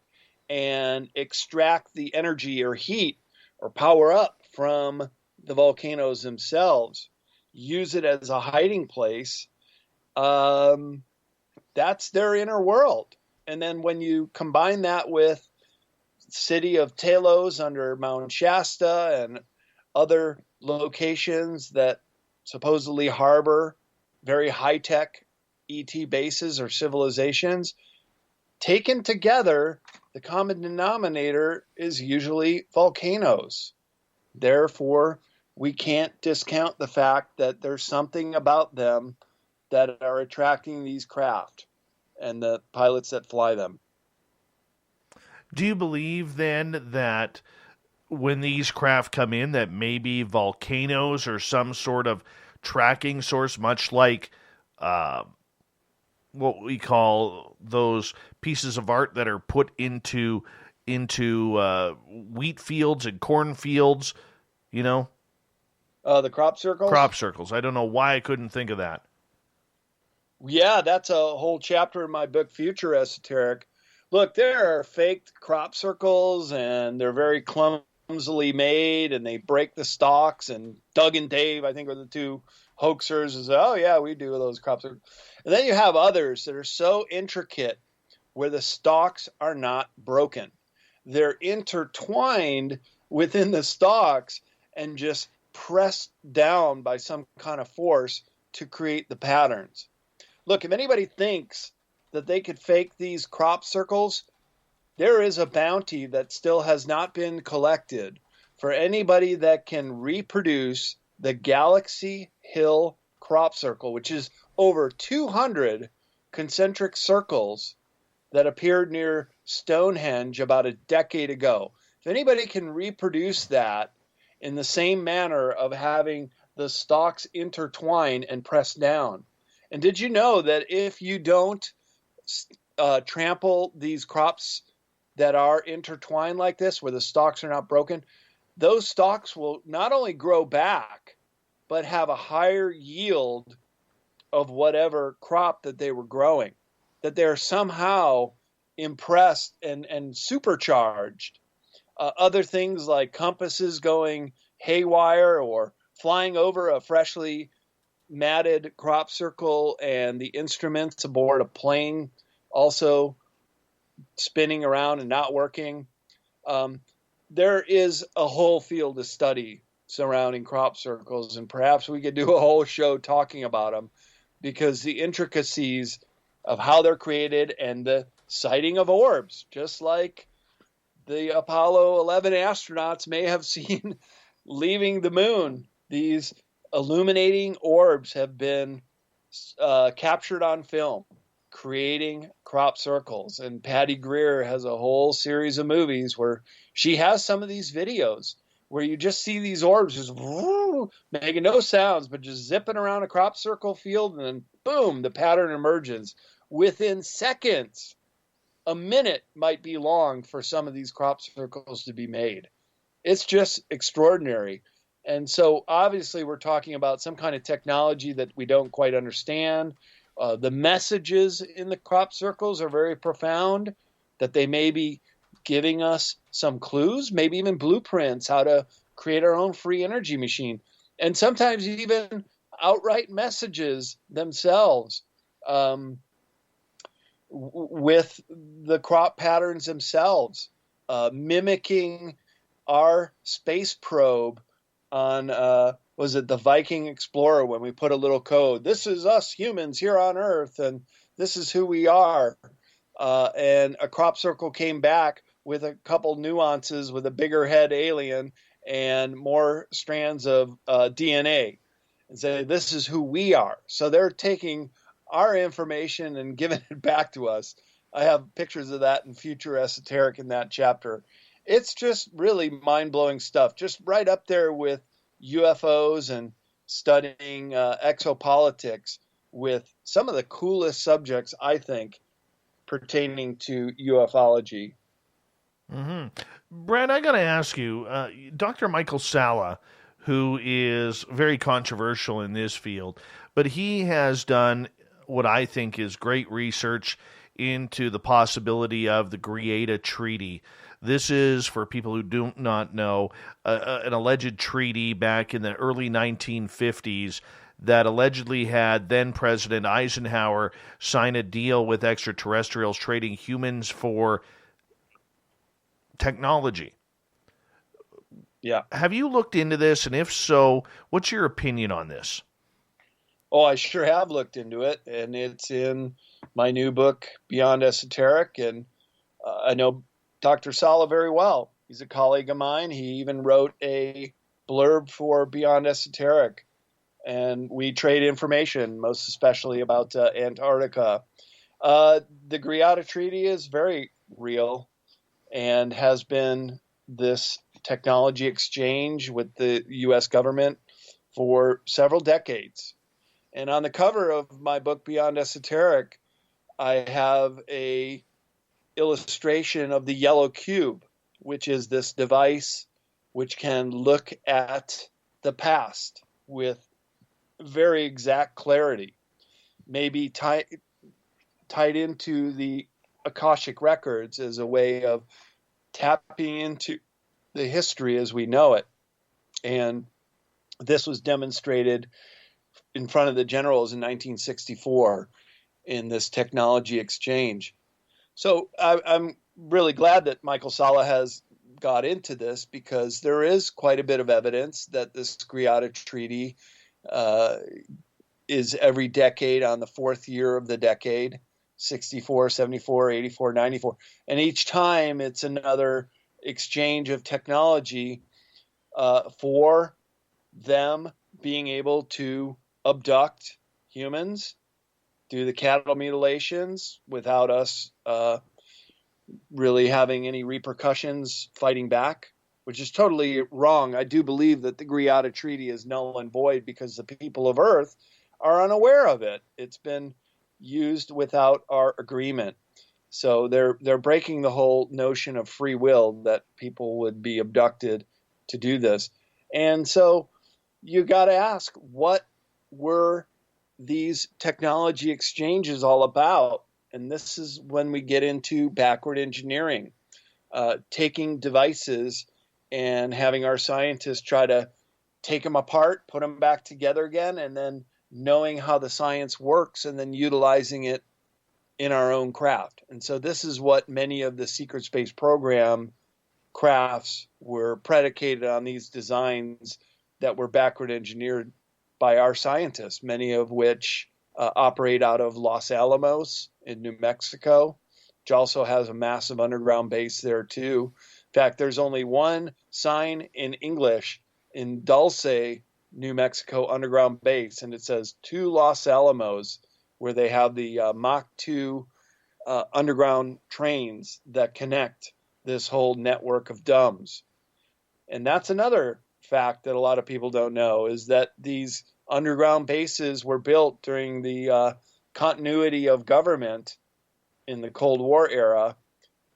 and extract the energy or heat or power up from the volcanoes themselves, use it as a hiding place. That's their inner world. And then when you combine that with city of Telos under Mount Shasta and other locations that supposedly harbor very high-tech ET bases or civilizations, taken together, the common denominator is usually volcanoes. Therefore, we can't discount the fact that there's something about them that are attracting these craft and the pilots that fly them. Do you believe then that when these craft come in, that maybe volcanoes or some sort of tracking source, much like what we call those pieces of art that are put into wheat fields and corn fields, you know? The crop circles? Crop circles. I don't know why I couldn't think of that. Yeah, that's a whole chapter in my book, Future Esoteric. Look, there are fake crop circles, and they're very clumsy clumsily made, and they break the stalks. And Doug and Dave, I think, are the two hoaxers. Is, oh yeah, we do those crop circles. And then you have others that are so intricate where the stalks are not broken. They're intertwined within the stalks and just pressed down by some kind of force to create the patterns. Look, if anybody thinks that they could fake these crop circles, there is a bounty that still has not been collected for anybody that can reproduce the Galaxy Hill crop circle, which is over 200 concentric circles that appeared near Stonehenge about a decade ago. If anybody can reproduce that in the same manner of having the stalks intertwine and press down. And did you know that if you don't trample these crops that are intertwined like this, where the stalks are not broken, those stalks will not only grow back, but have a higher yield of whatever crop that they were growing, that they're somehow impressed and supercharged. Other things like compasses going haywire or flying over a freshly matted crop circle, and the instruments aboard a plane also spinning around and not working. There is a whole field of study surrounding crop circles, and perhaps we could do a whole show talking about them, because the intricacies of how they're created and the sighting of orbs, just like the Apollo 11 astronauts may have seen leaving the moon. These illuminating orbs have been captured on film, creating crop circles. And Patty Greer has a whole series of movies where she has some of these videos where you just see these orbs just making no sounds, but just zipping around a crop circle field, and then boom, the pattern emerges within seconds. A minute might be long for some of these crop circles to be made. It's just extraordinary. And so obviously we're talking about some kind of technology that we don't quite understand. The messages in the crop circles are very profound, that they may be giving us some clues, maybe even blueprints, how to create our own free energy machine. And sometimes even outright messages themselves with the crop patterns themselves, mimicking our space probe on, was it the Viking Explorer, when we put a little code, this is us humans here on Earth, and this is who we are. And a crop circle came back with a couple nuances, with a bigger head alien and more strands of DNA, and say, this is who we are. So they're taking our information and giving it back to us. I have pictures of that in Future Esoteric in that chapter. It's just really mind-blowing stuff, just right up there with UFOs and studying exopolitics, with some of the coolest subjects, I think, pertaining to ufology. Mm-hmm. Brad, I got to ask you, Dr. Michael Salla, who is very controversial in this field, but he has done what I think is great research into the possibility of the Greada Treaty. This is, for people who do not know, an alleged treaty back in the early 1950s that allegedly had then-President Eisenhower sign a deal with extraterrestrials trading humans for technology. Yeah. Have you looked into this? And if so, what's your opinion on this? Oh, I sure have looked into it, and it's in my new book, Beyond Esoteric, and I know Dr. Salla very well. He's a colleague of mine. He even wrote a blurb for Beyond Esoteric, and we trade information, most especially about Antarctica. The Greada Treaty is very real and has been this technology exchange with the U.S. government for several decades. And on the cover of my book, Beyond Esoteric, I have a illustration of the yellow cube, which is this device which can look at the past with very exact clarity, maybe tied into the Akashic records as a way of tapping into the history as we know it. And this was demonstrated in front of the generals in 1964 in this technology exchange. So I'm really glad that Michael Salla has got into this, because there is quite a bit of evidence that this Greada Treaty is every decade on the fourth year of the decade, 64, 74, 84, 94. And each time it's another exchange of technology for them being able to abduct humans, do the cattle mutilations without us really having any repercussions fighting back, which is totally wrong. I do believe that the Greada Treaty is null and void because the people of Earth are unaware of it. It's been used without our agreement. So they're breaking the whole notion of free will, that people would be abducted to do this. And so you got to ask, what were these technology exchanges all about? And this is when we get into backward engineering, taking devices and having our scientists try to take them apart, put them back together again, and then knowing how the science works and then utilizing it in our own craft. And so this is what many of the secret space program crafts were predicated on, these designs that were backward engineered by our scientists, many of which operate out of Los Alamos in New Mexico, which also has a massive underground base there too. In fact, there's only one sign in English in Dulce, New Mexico underground base, and it says to Los Alamos, where they have the Mach 2 underground trains that connect this whole network of DUMBs. And that's another fact that a lot of people don't know, is that these underground bases were built during the continuity of government in the Cold War era,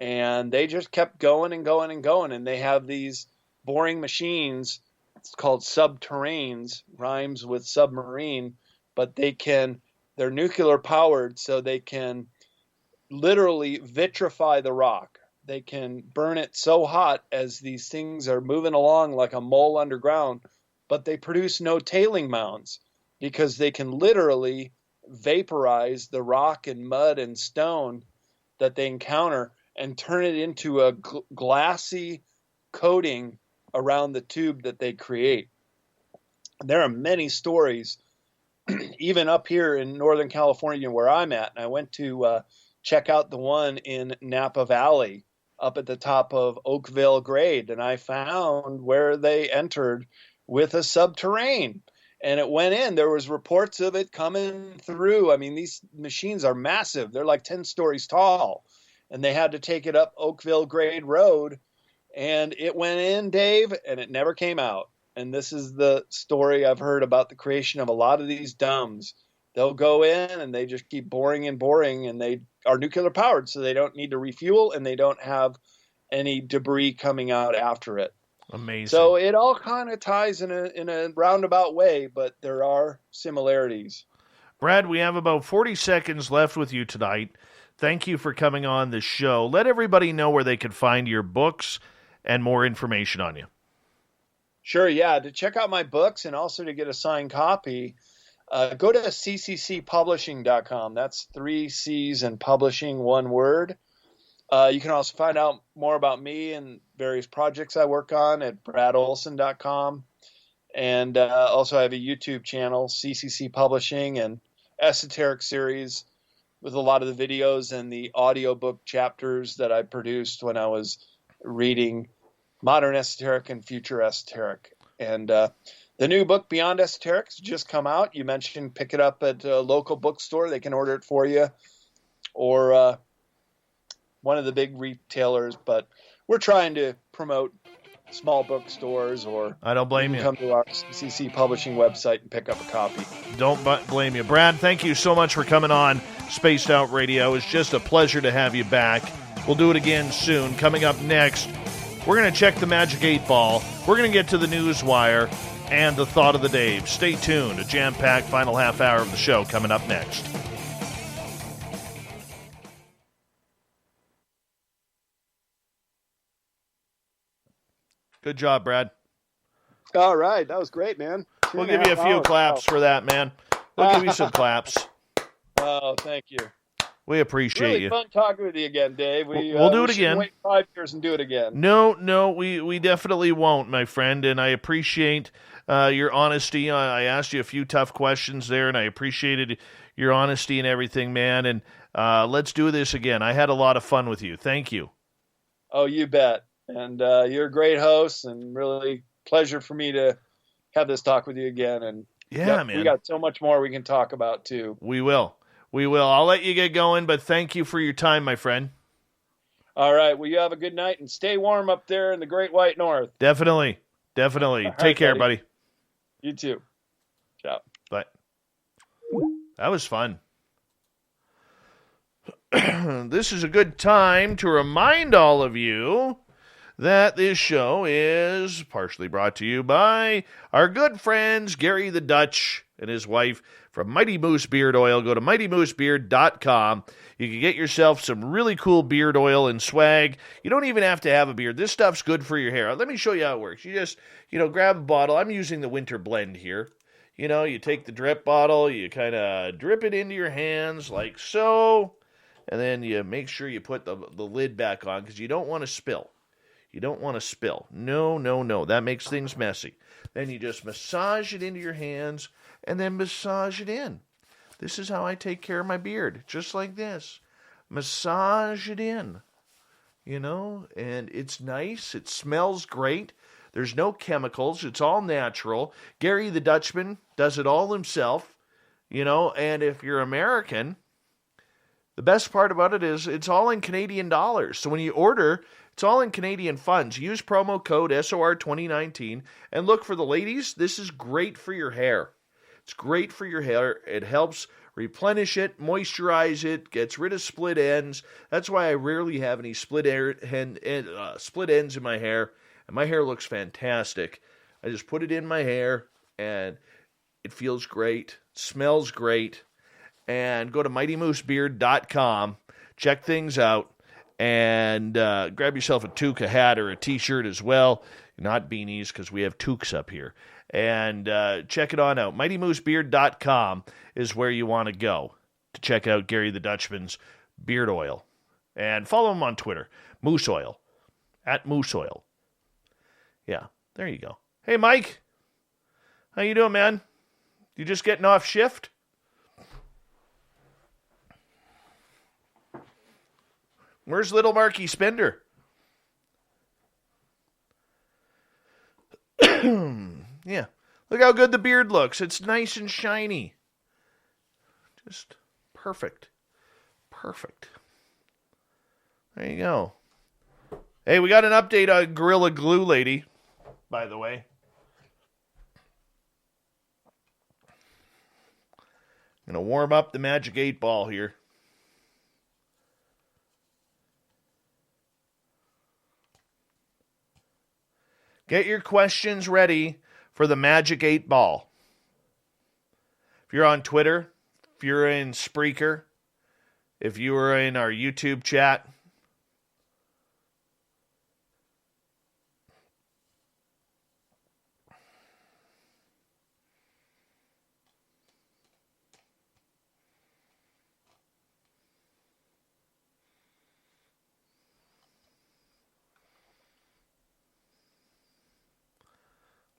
and they just kept going and going and going. And they have these boring machines, it's called subterranes, rhymes with submarine, but they're nuclear powered, so they can literally vitrify the rock. They can burn it so hot as these things are moving along like a mole underground, but they produce no tailing mounds because they can literally vaporize the rock and mud and stone that they encounter and turn it into a glassy coating around the tube that they create. There are many stories, even up here in Northern California where I'm at, and I went to check out the one in Napa Valley up at the top of Oakville Grade, and I found where they entered with a subterrane, and it went in. There was reports of it coming through. I mean, these machines are massive. They're like 10 stories tall, and they had to take it up Oakville Grade Road, and it went in, Dave, and it never came out. And this is the story I've heard about the creation of a lot of these DUMBs. They'll go in and they just keep boring and boring, and they are nuclear powered, so they don't need to refuel and they don't have any debris coming out after it. Amazing. So it all kind of ties in a roundabout way, but there are similarities. Brad, we have about 40 seconds left with you tonight. Thank you for coming on the show. Let everybody know where they can find your books and more information on you. Sure, yeah. To check out my books and also to get a signed copy, go to cccpublishing.com. That's 3 C's and publishing, one word. You can also find out more about me and various projects I work on at bradolsen.com. And also I have a YouTube channel, CCC Publishing, and Esoteric Series, with a lot of the videos and the audiobook chapters that I produced when I was reading Modern Esoteric and Future Esoteric. And the new book, Beyond Esoteric, has just come out. You mentioned pick it up at a local bookstore. They can order it for you, or one of the big retailers. But we're trying to promote small bookstores, or I don't blame you. Come to our CCC Publishing website and pick up a copy. Don't blame you. Brad, thank you so much for coming on Spaced Out Radio. It's just a pleasure to have you back. We'll do it again soon. Coming up next, we're going to check the Magic 8 Ball. We're going to get to the news wire and the thought of the day. Stay tuned. A jam-packed final half hour of the show coming up next. Good job, Brad. All right. That was great, man. We'll give you a few claps for that, man. We'll give you some claps. Oh, thank you. We appreciate really you. Fun talking with you again, Dave. We'll do it again. Wait 5 years and do it again. No, we definitely won't, my friend, and I appreciate your honesty. I asked you a few tough questions there, and I appreciated your honesty and everything, man, and let's do this again. I had a lot of fun with you. Thank you. Oh, you bet. And you're a great host, and really pleasure for me to have this talk with you again. And man. We got so much more we can talk about, too. We will. I'll let you get going, but thank you for your time, my friend. All right. Well, you have a good night and stay warm up there in the Great White North. Definitely. Take care, buddy. You too. Ciao. Bye. That was fun. This is a good time to remind all of you that this show is partially brought to you by our good friends Gary the Dutch and his wife from Mighty Moose Beard Oil. Go to mightymoosebeard.com. You can get yourself some really cool beard oil and swag. You don't even have to have a beard. This stuff's good for your hair. Let me show you how it works. You just, grab a bottle. I'm using the winter blend here. You take the drip bottle, you kind of drip it into your hands like so, and then you make sure you put the lid back on because you don't want to spill. No. That makes things messy. Then you just massage it into your hands and then massage it in. This is how I take care of my beard, just like this. Massage it in, and it's nice. It smells great. There's no chemicals. It's all natural. Gary the Dutchman does it all himself, and if you're American, the best part about it is it's all in Canadian dollars. So when you order, it's all in Canadian funds. Use promo code SOR2019 and look for the ladies. This is great for your hair. It's great for your hair. It helps replenish it, moisturize it, gets rid of split ends. That's why I rarely have any split ends in my hair. And my hair looks fantastic. I just put it in my hair, and it feels great, smells great. And go to mightymoosebeard.com, check things out, and grab yourself a toque, a hat, or a T-shirt as well. Not beanies, because we have toques up here. And check it on out. mightymoosebeard.com is where you want to go to check out Gary the Dutchman's beard oil. And follow him on Twitter, Moose Oil, @MooseOil. Yeah, there you go. Hey, Mike. How you doing, man? You just getting off shift? Where's little Marky Spender? Yeah. Look how good the beard looks. It's nice and shiny. Just perfect. Perfect. There you go. Hey, we got an update on Gorilla Glue Lady, by the way. I'm going to warm up the Magic 8 Ball here. Get your questions ready for the Magic 8 Ball. If you're on Twitter, if you're in Spreaker, if you are in our YouTube chat,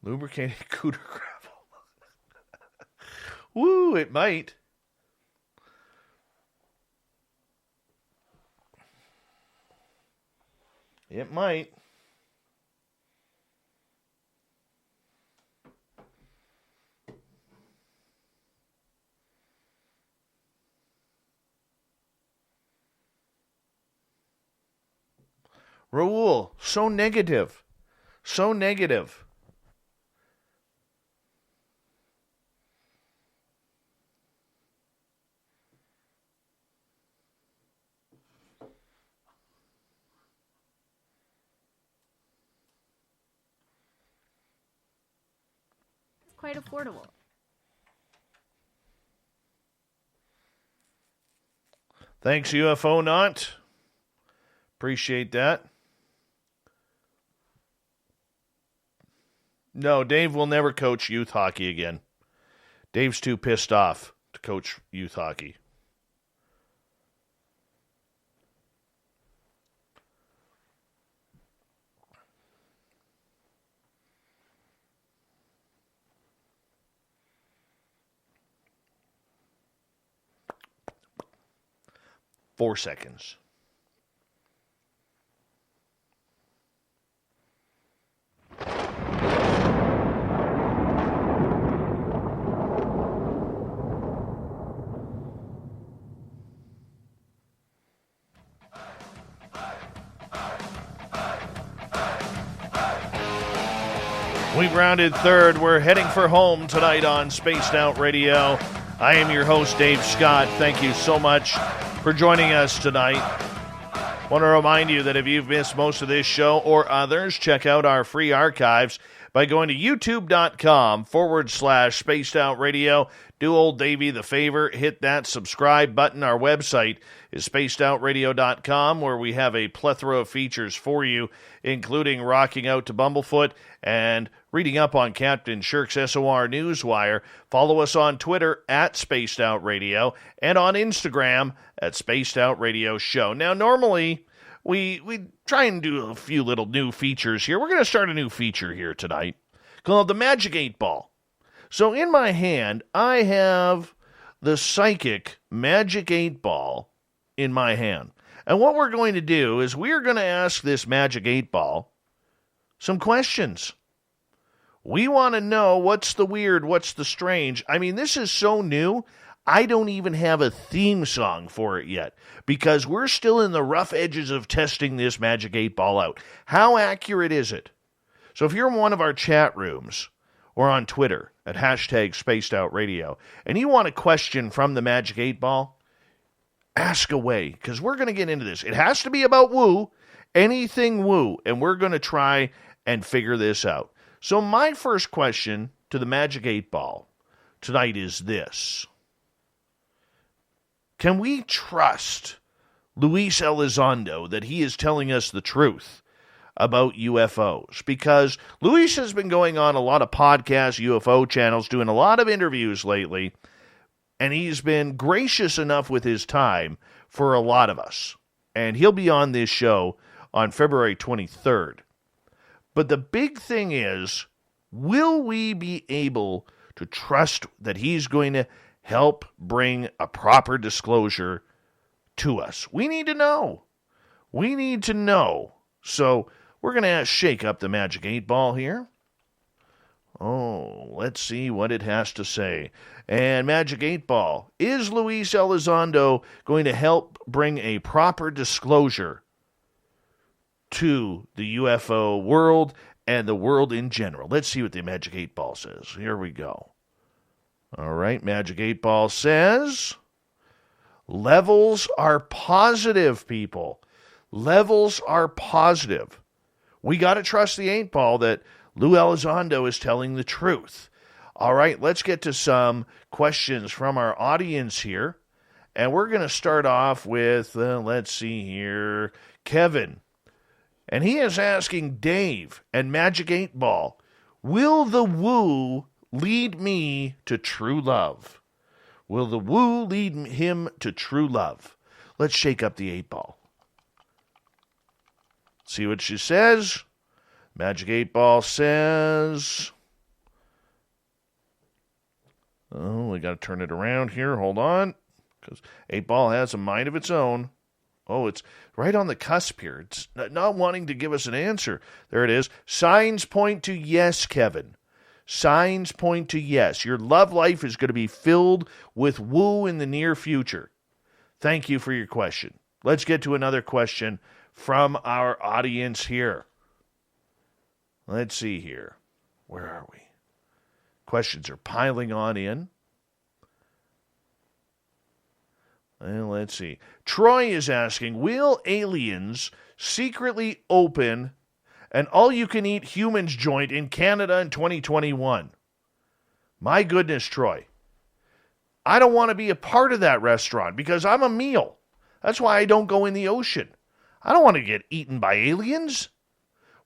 lubricated cooter gravel. Woo, it might. It might. Raul, so negative. So negative. Quite affordable. Thanks, UFO Not. Appreciate that. No, Dave will never coach youth hockey again. Dave's too pissed off to coach youth hockey. Four seconds. We've rounded third. We're heading for home tonight on Spaced Out Radio. I am your host, Dave Scott. Thank you so much for joining us tonight. Want to remind you that if you've missed most of this show or others, check out our free archives by going to youtube.com/Spaced Out Radio. Do old Davey the favor, hit that subscribe button. Our website is spacedoutradio.com, where we have a plethora of features for you, including rocking out to Bumblefoot and reading up on Captain Shirk's SOR Newswire. Follow us on Twitter at Spaced Out Radio and on Instagram at Spaced Out Radio Show. Now, normally we try and do a few little new features here. We're going to start a new feature here tonight called the Magic 8-Ball. So in my hand, I have the Psychic Magic 8-Ball in my hand. And what we're going to do is we're going to ask this Magic 8-Ball some questions. We want to know what's the weird, what's the strange. I mean, this is so new, I don't even have a theme song for it yet because we're still in the rough edges of testing this Magic 8-Ball out. How accurate is it? So if you're in one of our chat rooms or on Twitter at #SpacedOutRadio and you want a question from the Magic 8-Ball, ask away because we're going to get into this. It has to be about woo, anything woo, and we're going to try and figure this out. So my first question to the Magic 8-Ball tonight is this. Can we trust Luis Elizondo that he is telling us the truth about UFOs? Because Luis has been going on a lot of podcasts, UFO channels, doing a lot of interviews lately, and he's been gracious enough with his time for a lot of us. And he'll be on this show on February 23rd. But the big thing is, will we be able to trust that he's going to help bring a proper disclosure to us? We need to know. We need to know. So we're going to shake up the Magic 8-Ball here. Oh, let's see what it has to say. And Magic 8-Ball, is Luis Elizondo going to help bring a proper disclosure to the UFO world and the world in general? Let's see what the Magic 8-Ball says. Here we go. All right, Magic 8-Ball says, levels are positive, people. Levels are positive. We got to trust the 8-Ball that Lou Elizondo is telling the truth. All right, let's get to some questions from our audience here. And we're going to start off with, let's see here, Kevin. And he is asking Dave and Magic 8-Ball, will the woo lead me to true love? Will the woo lead him to true love? Let's shake up the 8-Ball. See what she says. Magic 8-Ball says, oh, we got to turn it around here. Hold on, because 8-Ball has a mind of its own. Oh, it's right on the cusp here. It's not wanting to give us an answer. There it is. Signs point to yes, Kevin. Signs point to yes. Your love life is going to be filled with woo in the near future. Thank you for your question. Let's get to another question from our audience here. Let's see here. Where are we? Questions are piling on in. And let's see. Troy is asking, will aliens secretly open an all-you-can-eat humans joint in Canada in 2021? My goodness, Troy. I don't want to be a part of that restaurant because I'm a meal. That's why I don't go in the ocean. I don't want to get eaten by aliens.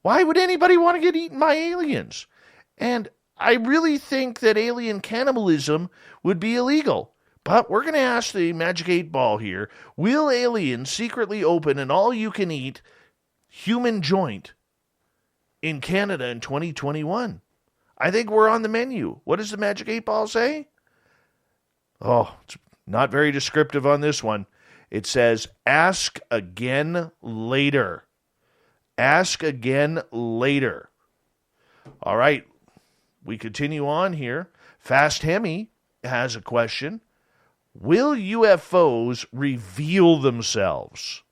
Why would anybody want to get eaten by aliens? And I really think that alien cannibalism would be illegal. But we're going to ask the Magic 8 Ball here, will aliens secretly open an all-you-can-eat human joint in Canada in 2021? I think we're on the menu. What does the Magic 8 Ball say? Oh, it's not very descriptive on this one. It says, ask again later. Ask again later. All right, we continue on here. Fast Hemi has a question. Will UFOs reveal themselves?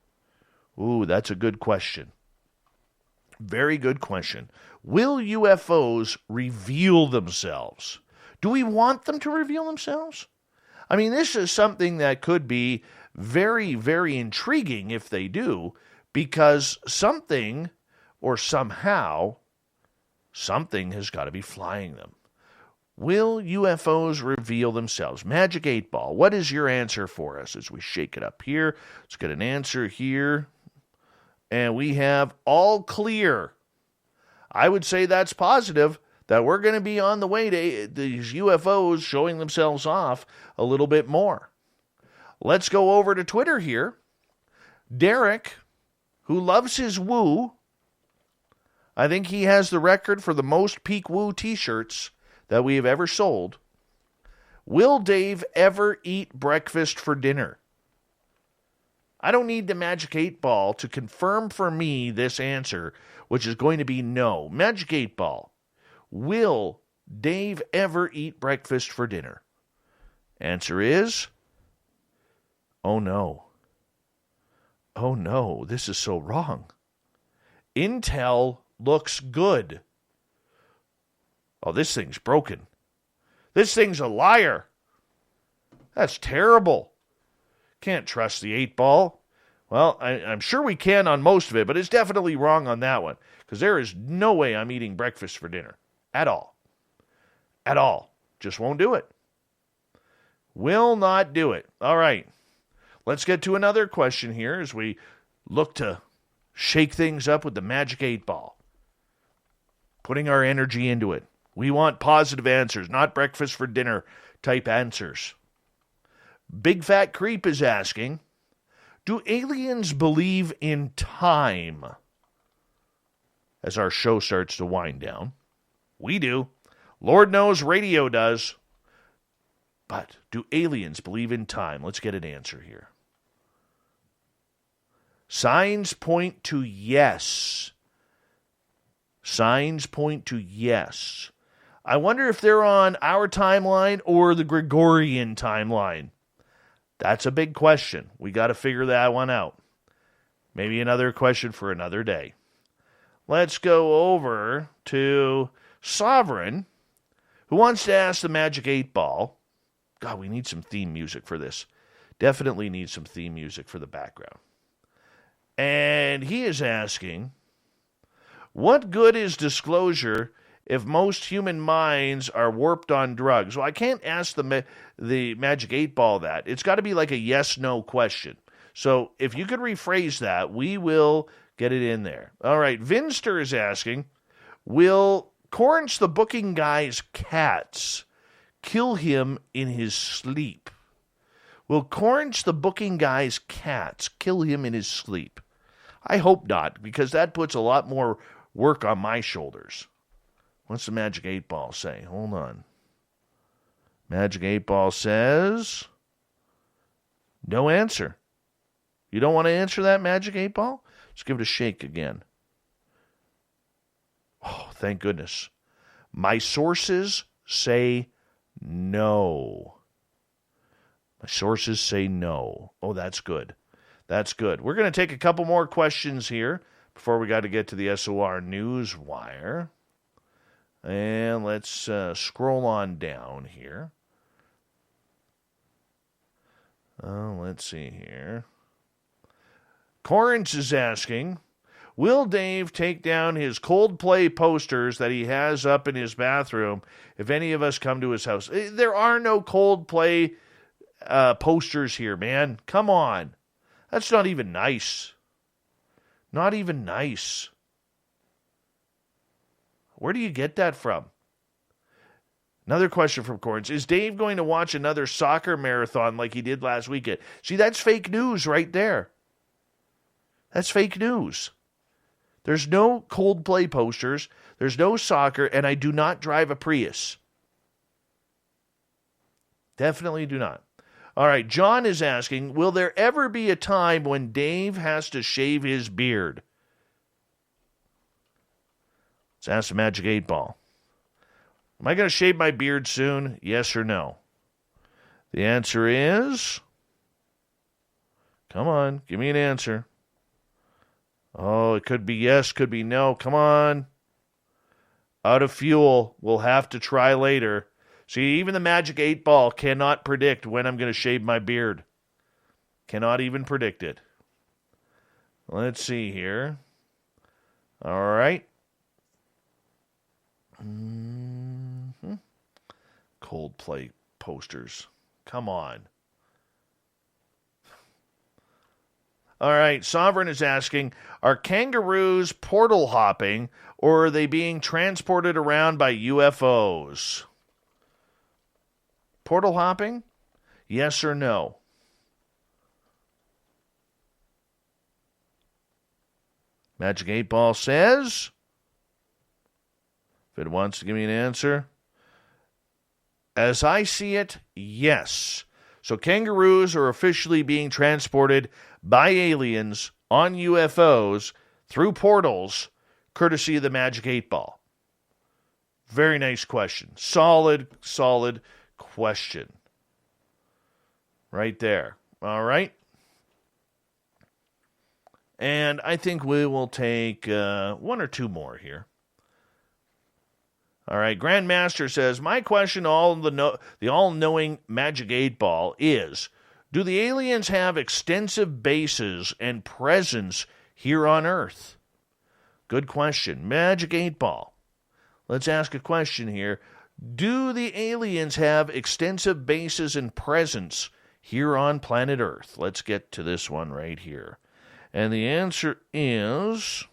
Ooh, that's a good question. Very good question. Will UFOs reveal themselves? Do we want them to reveal themselves? I mean, this is something that could be very, very intriguing if they do, because something or somehow, something has got to be flying them. Will UFOs reveal themselves? Magic 8 Ball, what is your answer for us as we shake it up here? Let's get an answer here. And we have all clear. I would say that's positive, that we're going to be on the way to these UFOs showing themselves off a little bit more. Let's go over to Twitter here. Derek, who loves his woo, I think he has the record for the most peak woo t-shirts that we have ever sold. Will Dave ever eat breakfast for dinner? I don't need the Magic 8 Ball to confirm for me this answer, which is going to be no. Magic 8 Ball, will Dave ever eat breakfast for dinner? Answer is, oh no. Oh no, this is so wrong. Intel looks good. Oh, this thing's broken. This thing's a liar. That's terrible. Can't trust the 8 Ball. Well, I'm sure we can on most of it, but it's definitely wrong on that one, because there is no way I'm eating breakfast for dinner. At all. At all. Just won't do it. Will not do it. All right. Let's get to another question here as we look to shake things up with the Magic 8 Ball. Putting our energy into it. We want positive answers, not breakfast for dinner type answers. Big Fat Creep is asking, do aliens believe in time? As our show starts to wind down. We do. Lord knows radio does. But do aliens believe in time? Let's get an answer here. Signs point to yes. Signs point to yes. I wonder if they're on our timeline or the Gregorian timeline. That's a big question. We got to figure that one out. Maybe another question for another day. Let's go over to Sovereign, who wants to ask the Magic 8 Ball. God, we need some theme music for this. Definitely need some theme music for the background. And he is asking, what good is disclosure if most human minds are warped on drugs? Well, I can't ask the Magic 8 Ball that. It's got to be like a yes-no question. So if you could rephrase that, we will get it in there. All right, Vinster is asking, will Corrence the booking guy's cats kill him in his sleep? Will Corrence the booking guy's cats kill him in his sleep? I hope not, because that puts a lot more work on my shoulders. What's the Magic 8 Ball say? Hold on. Magic 8 Ball says, no answer. You don't want to answer that, Magic 8 Ball? Let's give it a shake again. Oh, thank goodness. My sources say no. My sources say no. Oh, that's good. That's good. We're going to take a couple more questions here before we got to get to the SOR News Wire. And let's scroll on down here. Let's see here. Corrence is asking, will Dave take down his Coldplay posters that he has up in his bathroom if any of us come to his house? There are no Coldplay posters here, man. Come on. That's not even nice. Not even nice. Where do you get that from? Another question from Corns. Is Dave going to watch another soccer marathon like he did last weekend? See, that's fake news right there. That's fake news. There's no Coldplay posters. There's no soccer, and I do not drive a Prius. Definitely do not. All right, John is asking, will there ever be a time when Dave has to shave his beard? Let's ask the Magic 8 Ball. Am I going to shave my beard soon? Yes or no? The answer is... Come on, give me an answer. Oh, it could be yes, could be no. Come on. Out of fuel. We'll have to try later. See, even the Magic 8 Ball cannot predict when I'm going to shave my beard. Cannot even predict it. Let's see here. All right. Coldplay posters. Come on. All right, Sovereign is asking, are kangaroos portal hopping or are they being transported around by UFOs? Portal hopping? Yes or no? Magic 8 Ball says, if it wants to give me an answer, as I see it, yes. So kangaroos are officially being transported by aliens on UFOs through portals, courtesy of the Magic 8 Ball. Very nice question. Solid question. Right there. All right. And I think we will take one or two more here. All right, Grandmaster says, my question to the all-knowing Magic 8 Ball is, do the aliens have extensive bases and presence here on Earth? Good question. Magic 8 Ball. Let's ask a question here. Do the aliens have extensive bases and presence here on planet Earth? Let's get to this one right here. And the answer is...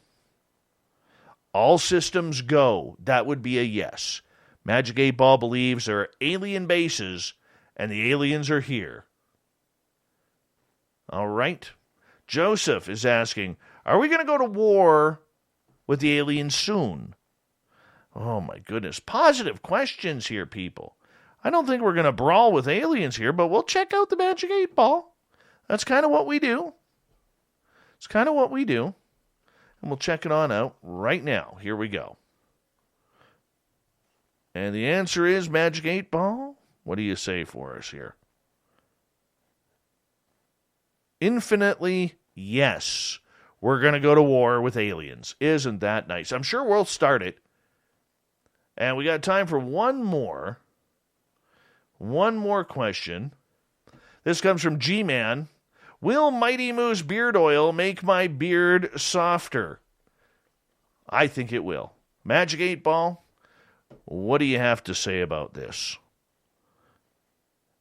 all systems go. That would be a yes. Magic 8 Ball believes there are alien bases, and the aliens are here. All right. Joseph is asking, are we going to go to war with the aliens soon? Oh, my goodness. Positive questions here, people. I don't think we're going to brawl with aliens here, but we'll check out the Magic 8 Ball. That's kind of what we do. It's kind of what we do. And we'll check it on out right now. Here we go. And the answer is Magic 8 Ball. What do you say for us here? Infinitely yes. We're going to go to war with aliens. Isn't that nice? I'm sure we'll start it. And we got time for one more. One more question. This comes from G-Man. Will Mighty Moose beard oil make my beard softer? I think it will. Magic 8 Ball, what do you have to say about this?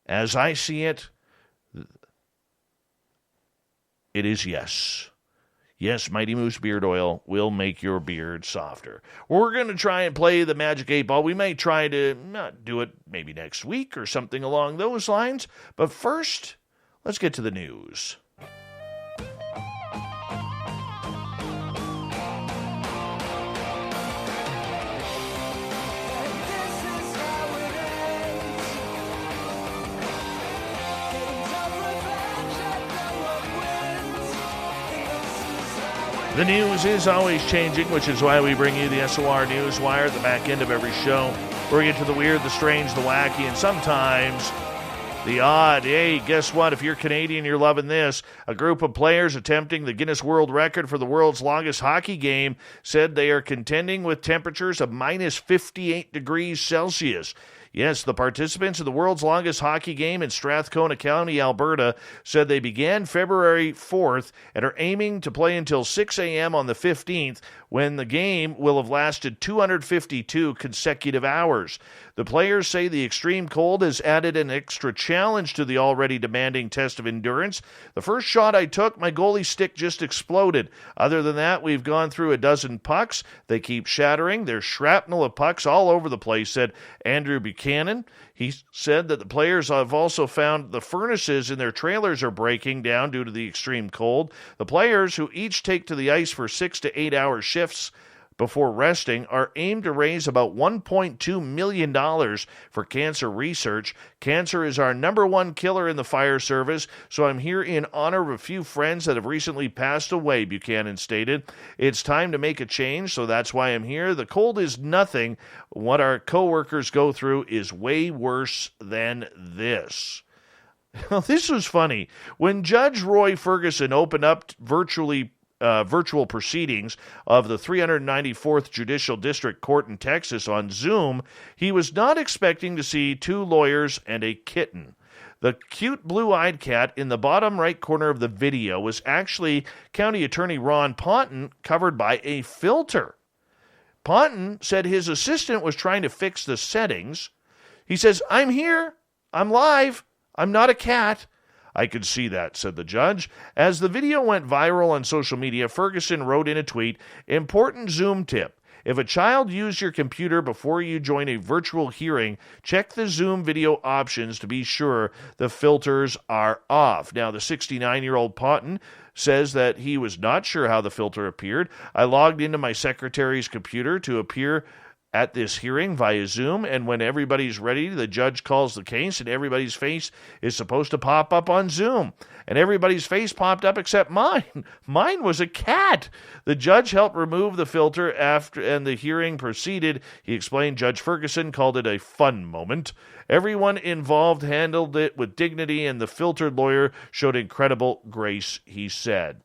As I see it, it is yes. Yes, Mighty Moose beard oil will make your beard softer. We're going to try and play the Magic 8 Ball. We may try to not do it maybe next week or something along those lines. But first, let's get to the news. The news is always changing, which is why we bring you the SOR News Wire at the back end of every show, where we get to the weird, the strange, the wacky, and sometimes the odd. Hey, guess what? If you're Canadian, you're loving this. A group of players attempting the Guinness World Record for the world's longest hockey game said they are contending with temperatures of minus 58 degrees Celsius. Yes, the participants in the world's longest hockey game in Strathcona County, Alberta, said they began February 4th and are aiming to play until 6 a.m. on the 15th, when the game will have lasted 252 consecutive hours. The players say the extreme cold has added an extra challenge to the already demanding test of endurance. The first shot I took, my goalie stick just exploded. Other than that, we've gone through a dozen pucks. They keep shattering. There's shrapnel of pucks all over the place, said Andrew Buchanan, Buchanan. He said that the players have also found the furnaces in their trailers are breaking down due to the extreme cold. The players, who each take to the ice for 6 to 8 hour shifts before resting, are aimed to raise about $1.2 million for cancer research. Cancer is our number one killer in the fire service, so I'm here in honor of a few friends that have recently passed away, Buchanan stated. It's time to make a change, so that's why I'm here. The cold is nothing. What our coworkers go through is way worse than this. Now, this was funny. When Judge Roy Ferguson opened up virtual proceedings of the 394th Judicial District Court in Texas on Zoom, he was not expecting to see 2 lawyers and a kitten. The cute blue-eyed cat in the bottom right corner of the video was actually County Attorney Ron Ponton, covered by a filter. Ponton said his assistant was trying to fix the settings. He says, "I'm here. I'm live. I'm not a cat." "I could see that," said the judge. As the video went viral on social media, Ferguson wrote in a tweet, "Important Zoom tip. If a child used your computer before you join a virtual hearing, check the Zoom video options to be sure the filters are off." Now, the 69-year-old Ponton says that he was not sure how the filter appeared. "I logged into my secretary's computer to appear at this hearing via Zoom, and when everybody's ready, the judge calls the case, and everybody's face is supposed to pop up on Zoom. And everybody's face popped up except mine. Mine was a cat." The judge helped remove the filter after, and the hearing proceeded. He explained Judge Ferguson called it a fun moment. "Everyone involved handled it with dignity, and the filtered lawyer showed incredible grace," he said.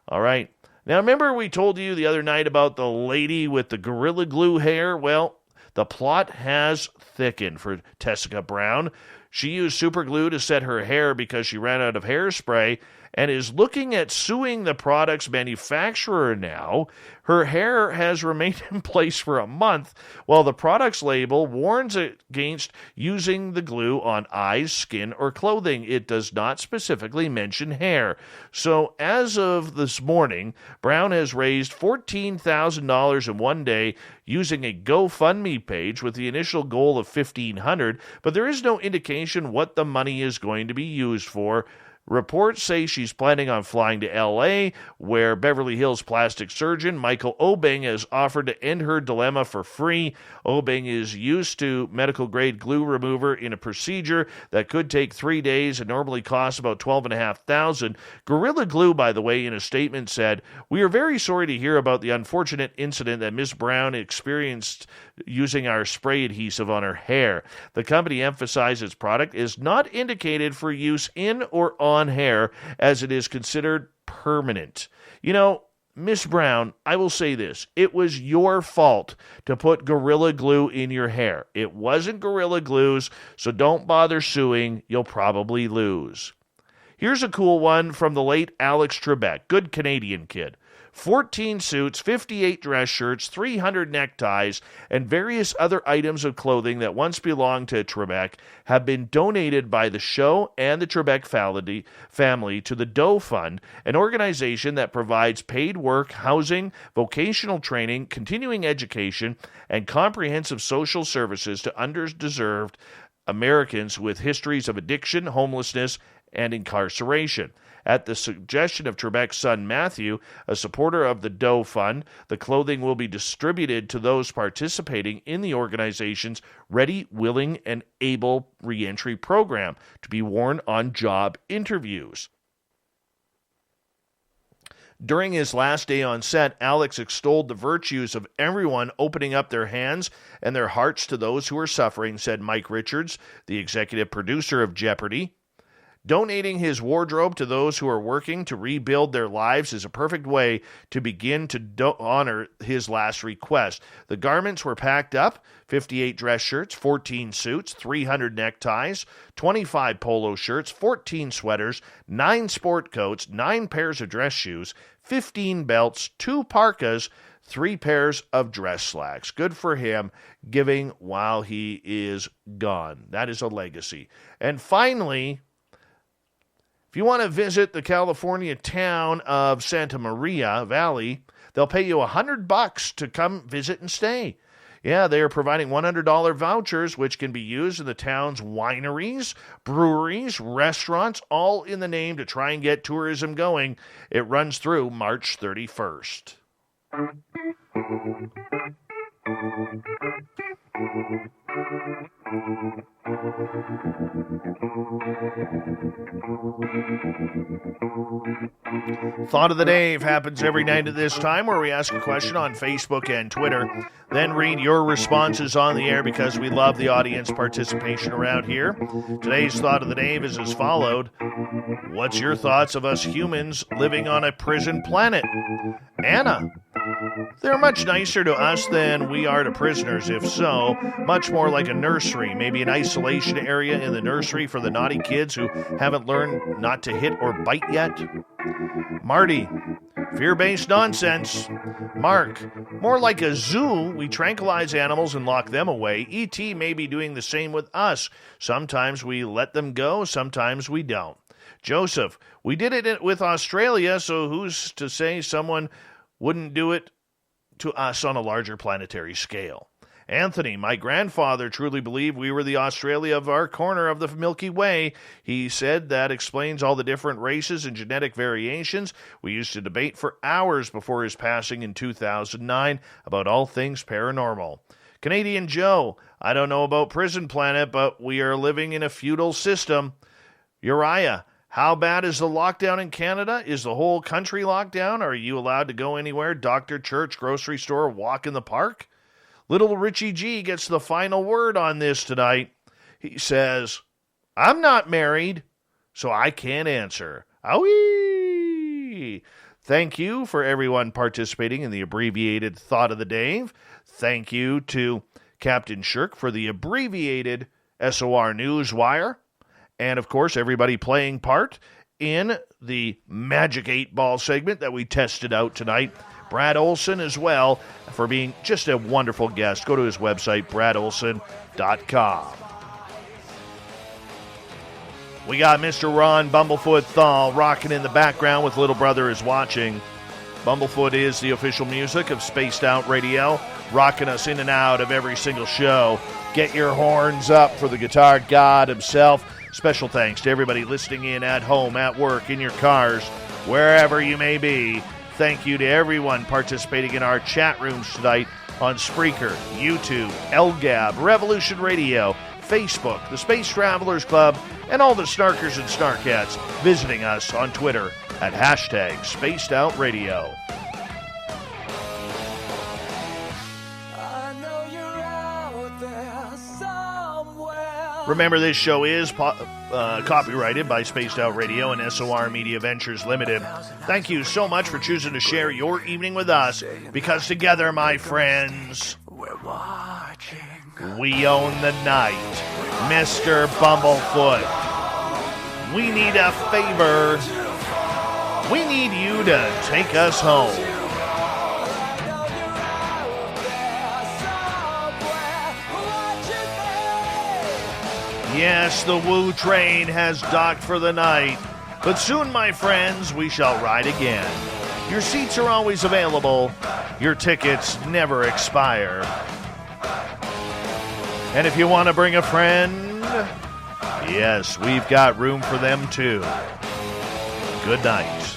All right. Now, remember we told you the other night about the lady with the Gorilla Glue hair? Well, the plot has thickened for Tessica Brown. She used super glue to set her hair because she ran out of hairspray and is looking at suing the product's manufacturer now. Her hair has remained in place for a month, while the product's label warns against using the glue on eyes, skin, or clothing. It does not specifically mention hair. So as of this morning, Brown has raised $14,000 in one day using a GoFundMe page with the initial goal of $1,500, but there is no indication what the money is going to be used for. Reports say she's planning on flying to L.A., where Beverly Hills plastic surgeon Michael Obeng has offered to end her dilemma for free. Obeng is used to medical-grade glue remover in a procedure that could take 3 days and normally costs about $12,500. Gorilla Glue, by the way, in a statement said, "We are very sorry to hear about the unfortunate incident that Ms. Brown experienced using our spray adhesive on her hair. The company emphasized its product is not indicated for use in or on hair, as it is considered permanent." You know, Miss Brown, I will say this. It was your fault to put Gorilla Glue in your hair. It wasn't Gorilla Glue's, so don't bother suing. You'll probably lose. Here's a cool one from the late Alex Trebek. Good Canadian kid. 14 suits, 58 dress shirts, 300 neckties, and various other items of clothing that once belonged to Trebek have been donated by the show and the Trebek family to the Doe Fund, an organization that provides paid work, housing, vocational training, continuing education, and comprehensive social services to underdeserved Americans with histories of addiction, homelessness, and incarceration. At the suggestion of Trebek's son Matthew, a supporter of the Doe Fund, the clothing will be distributed to those participating in the organization's Ready, Willing, and Able reentry program to be worn on job interviews. During his last day on set, Alex extolled the virtues of everyone opening up their hands and their hearts to those who are suffering, said Mike Richards, the executive producer of Jeopardy! Donating his wardrobe to those who are working to rebuild their lives is a perfect way to begin to honor his last request. The garments were packed up: 58 dress shirts, 14 suits, 300 neckties, 25 polo shirts, 14 sweaters, 9 sport coats, 9 pairs of dress shoes, 15 belts, 2 parkas, 3 pairs of dress slacks. Good for him, giving while he is gone. That is a legacy. And finally, if you want to visit the California town of Santa Maria Valley, they'll pay you $100 to come visit and stay. Yeah, they are providing $100 vouchers, which can be used in the town's wineries, breweries, restaurants, all in the name to try and get tourism going. It runs through March 31st. Thought of the Day happens every night at this time, where we ask a question on Facebook and Twitter, then read your responses on the air because we love the audience participation around here. Today's Thought of the Day is as followed. What's your thoughts of us humans living on a prison planet? Anna. They're much nicer to us than we are to prisoners, if so. Much more like a nursery, maybe an isolation area in the nursery for the naughty kids who haven't learned not to hit or bite yet. Marty, fear-based nonsense. Mark, more like a zoo. We tranquilize animals and lock them away. E.T. may be doing the same with us. Sometimes we let them go, sometimes we don't. Joseph, we did it with Australia, so who's to say someone wouldn't do it to us on a larger planetary scale? Anthony, my grandfather truly believed we were the Australia of our corner of the Milky Way. He said that explains all the different races and genetic variations. We used to debate for hours before his passing in 2009 about all things paranormal. Canadian Joe, I don't know about Prison Planet, but we are living in a feudal system. Uriah, how bad is the lockdown in Canada? Is the whole country locked down? Are you allowed to go anywhere? Doctor, church, grocery store, walk in the park? Little Richie G gets the final word on this tonight. He says, I'm not married, so I can't answer. Owie! Thank you for everyone participating in the abbreviated Thought of the Day. Thank you to Captain Shirk for the abbreviated SOR Newswire. And, of course, everybody playing part in the Magic 8-Ball segment that we tested out tonight. Brad Olsen as well, for being just a wonderful guest. Go to his website, bradolsen.com. We got Mr. Ron Bumblefoot Thal rocking in the background with Little Brother is Watching. Bumblefoot is the official music of Spaced Out Radio, rocking us in and out of every single show. Get your horns up for the guitar god himself. Special thanks to everybody listening in at home, at work, in your cars, wherever you may be. Thank you to everyone participating in our chat rooms tonight on Spreaker, YouTube, LGAB, Revolution Radio, Facebook, the Space Travelers Club, and all the snarkers and snarkettes visiting us on Twitter at #SpacedOutRadio. Remember, this show is copyrighted by Spaced Out Radio and SOR Media Ventures Limited. Thank you so much for choosing to share your evening with us, because together, my friends, we own the night. Mr. Bumblefoot, we need a favor. We need you to take us home. Yes, the Woo train has docked for the night, but soon, my friends, we shall ride again. Your seats are always available. Your tickets never expire. And if you want to bring a friend, yes, we've got room for them too. Good night.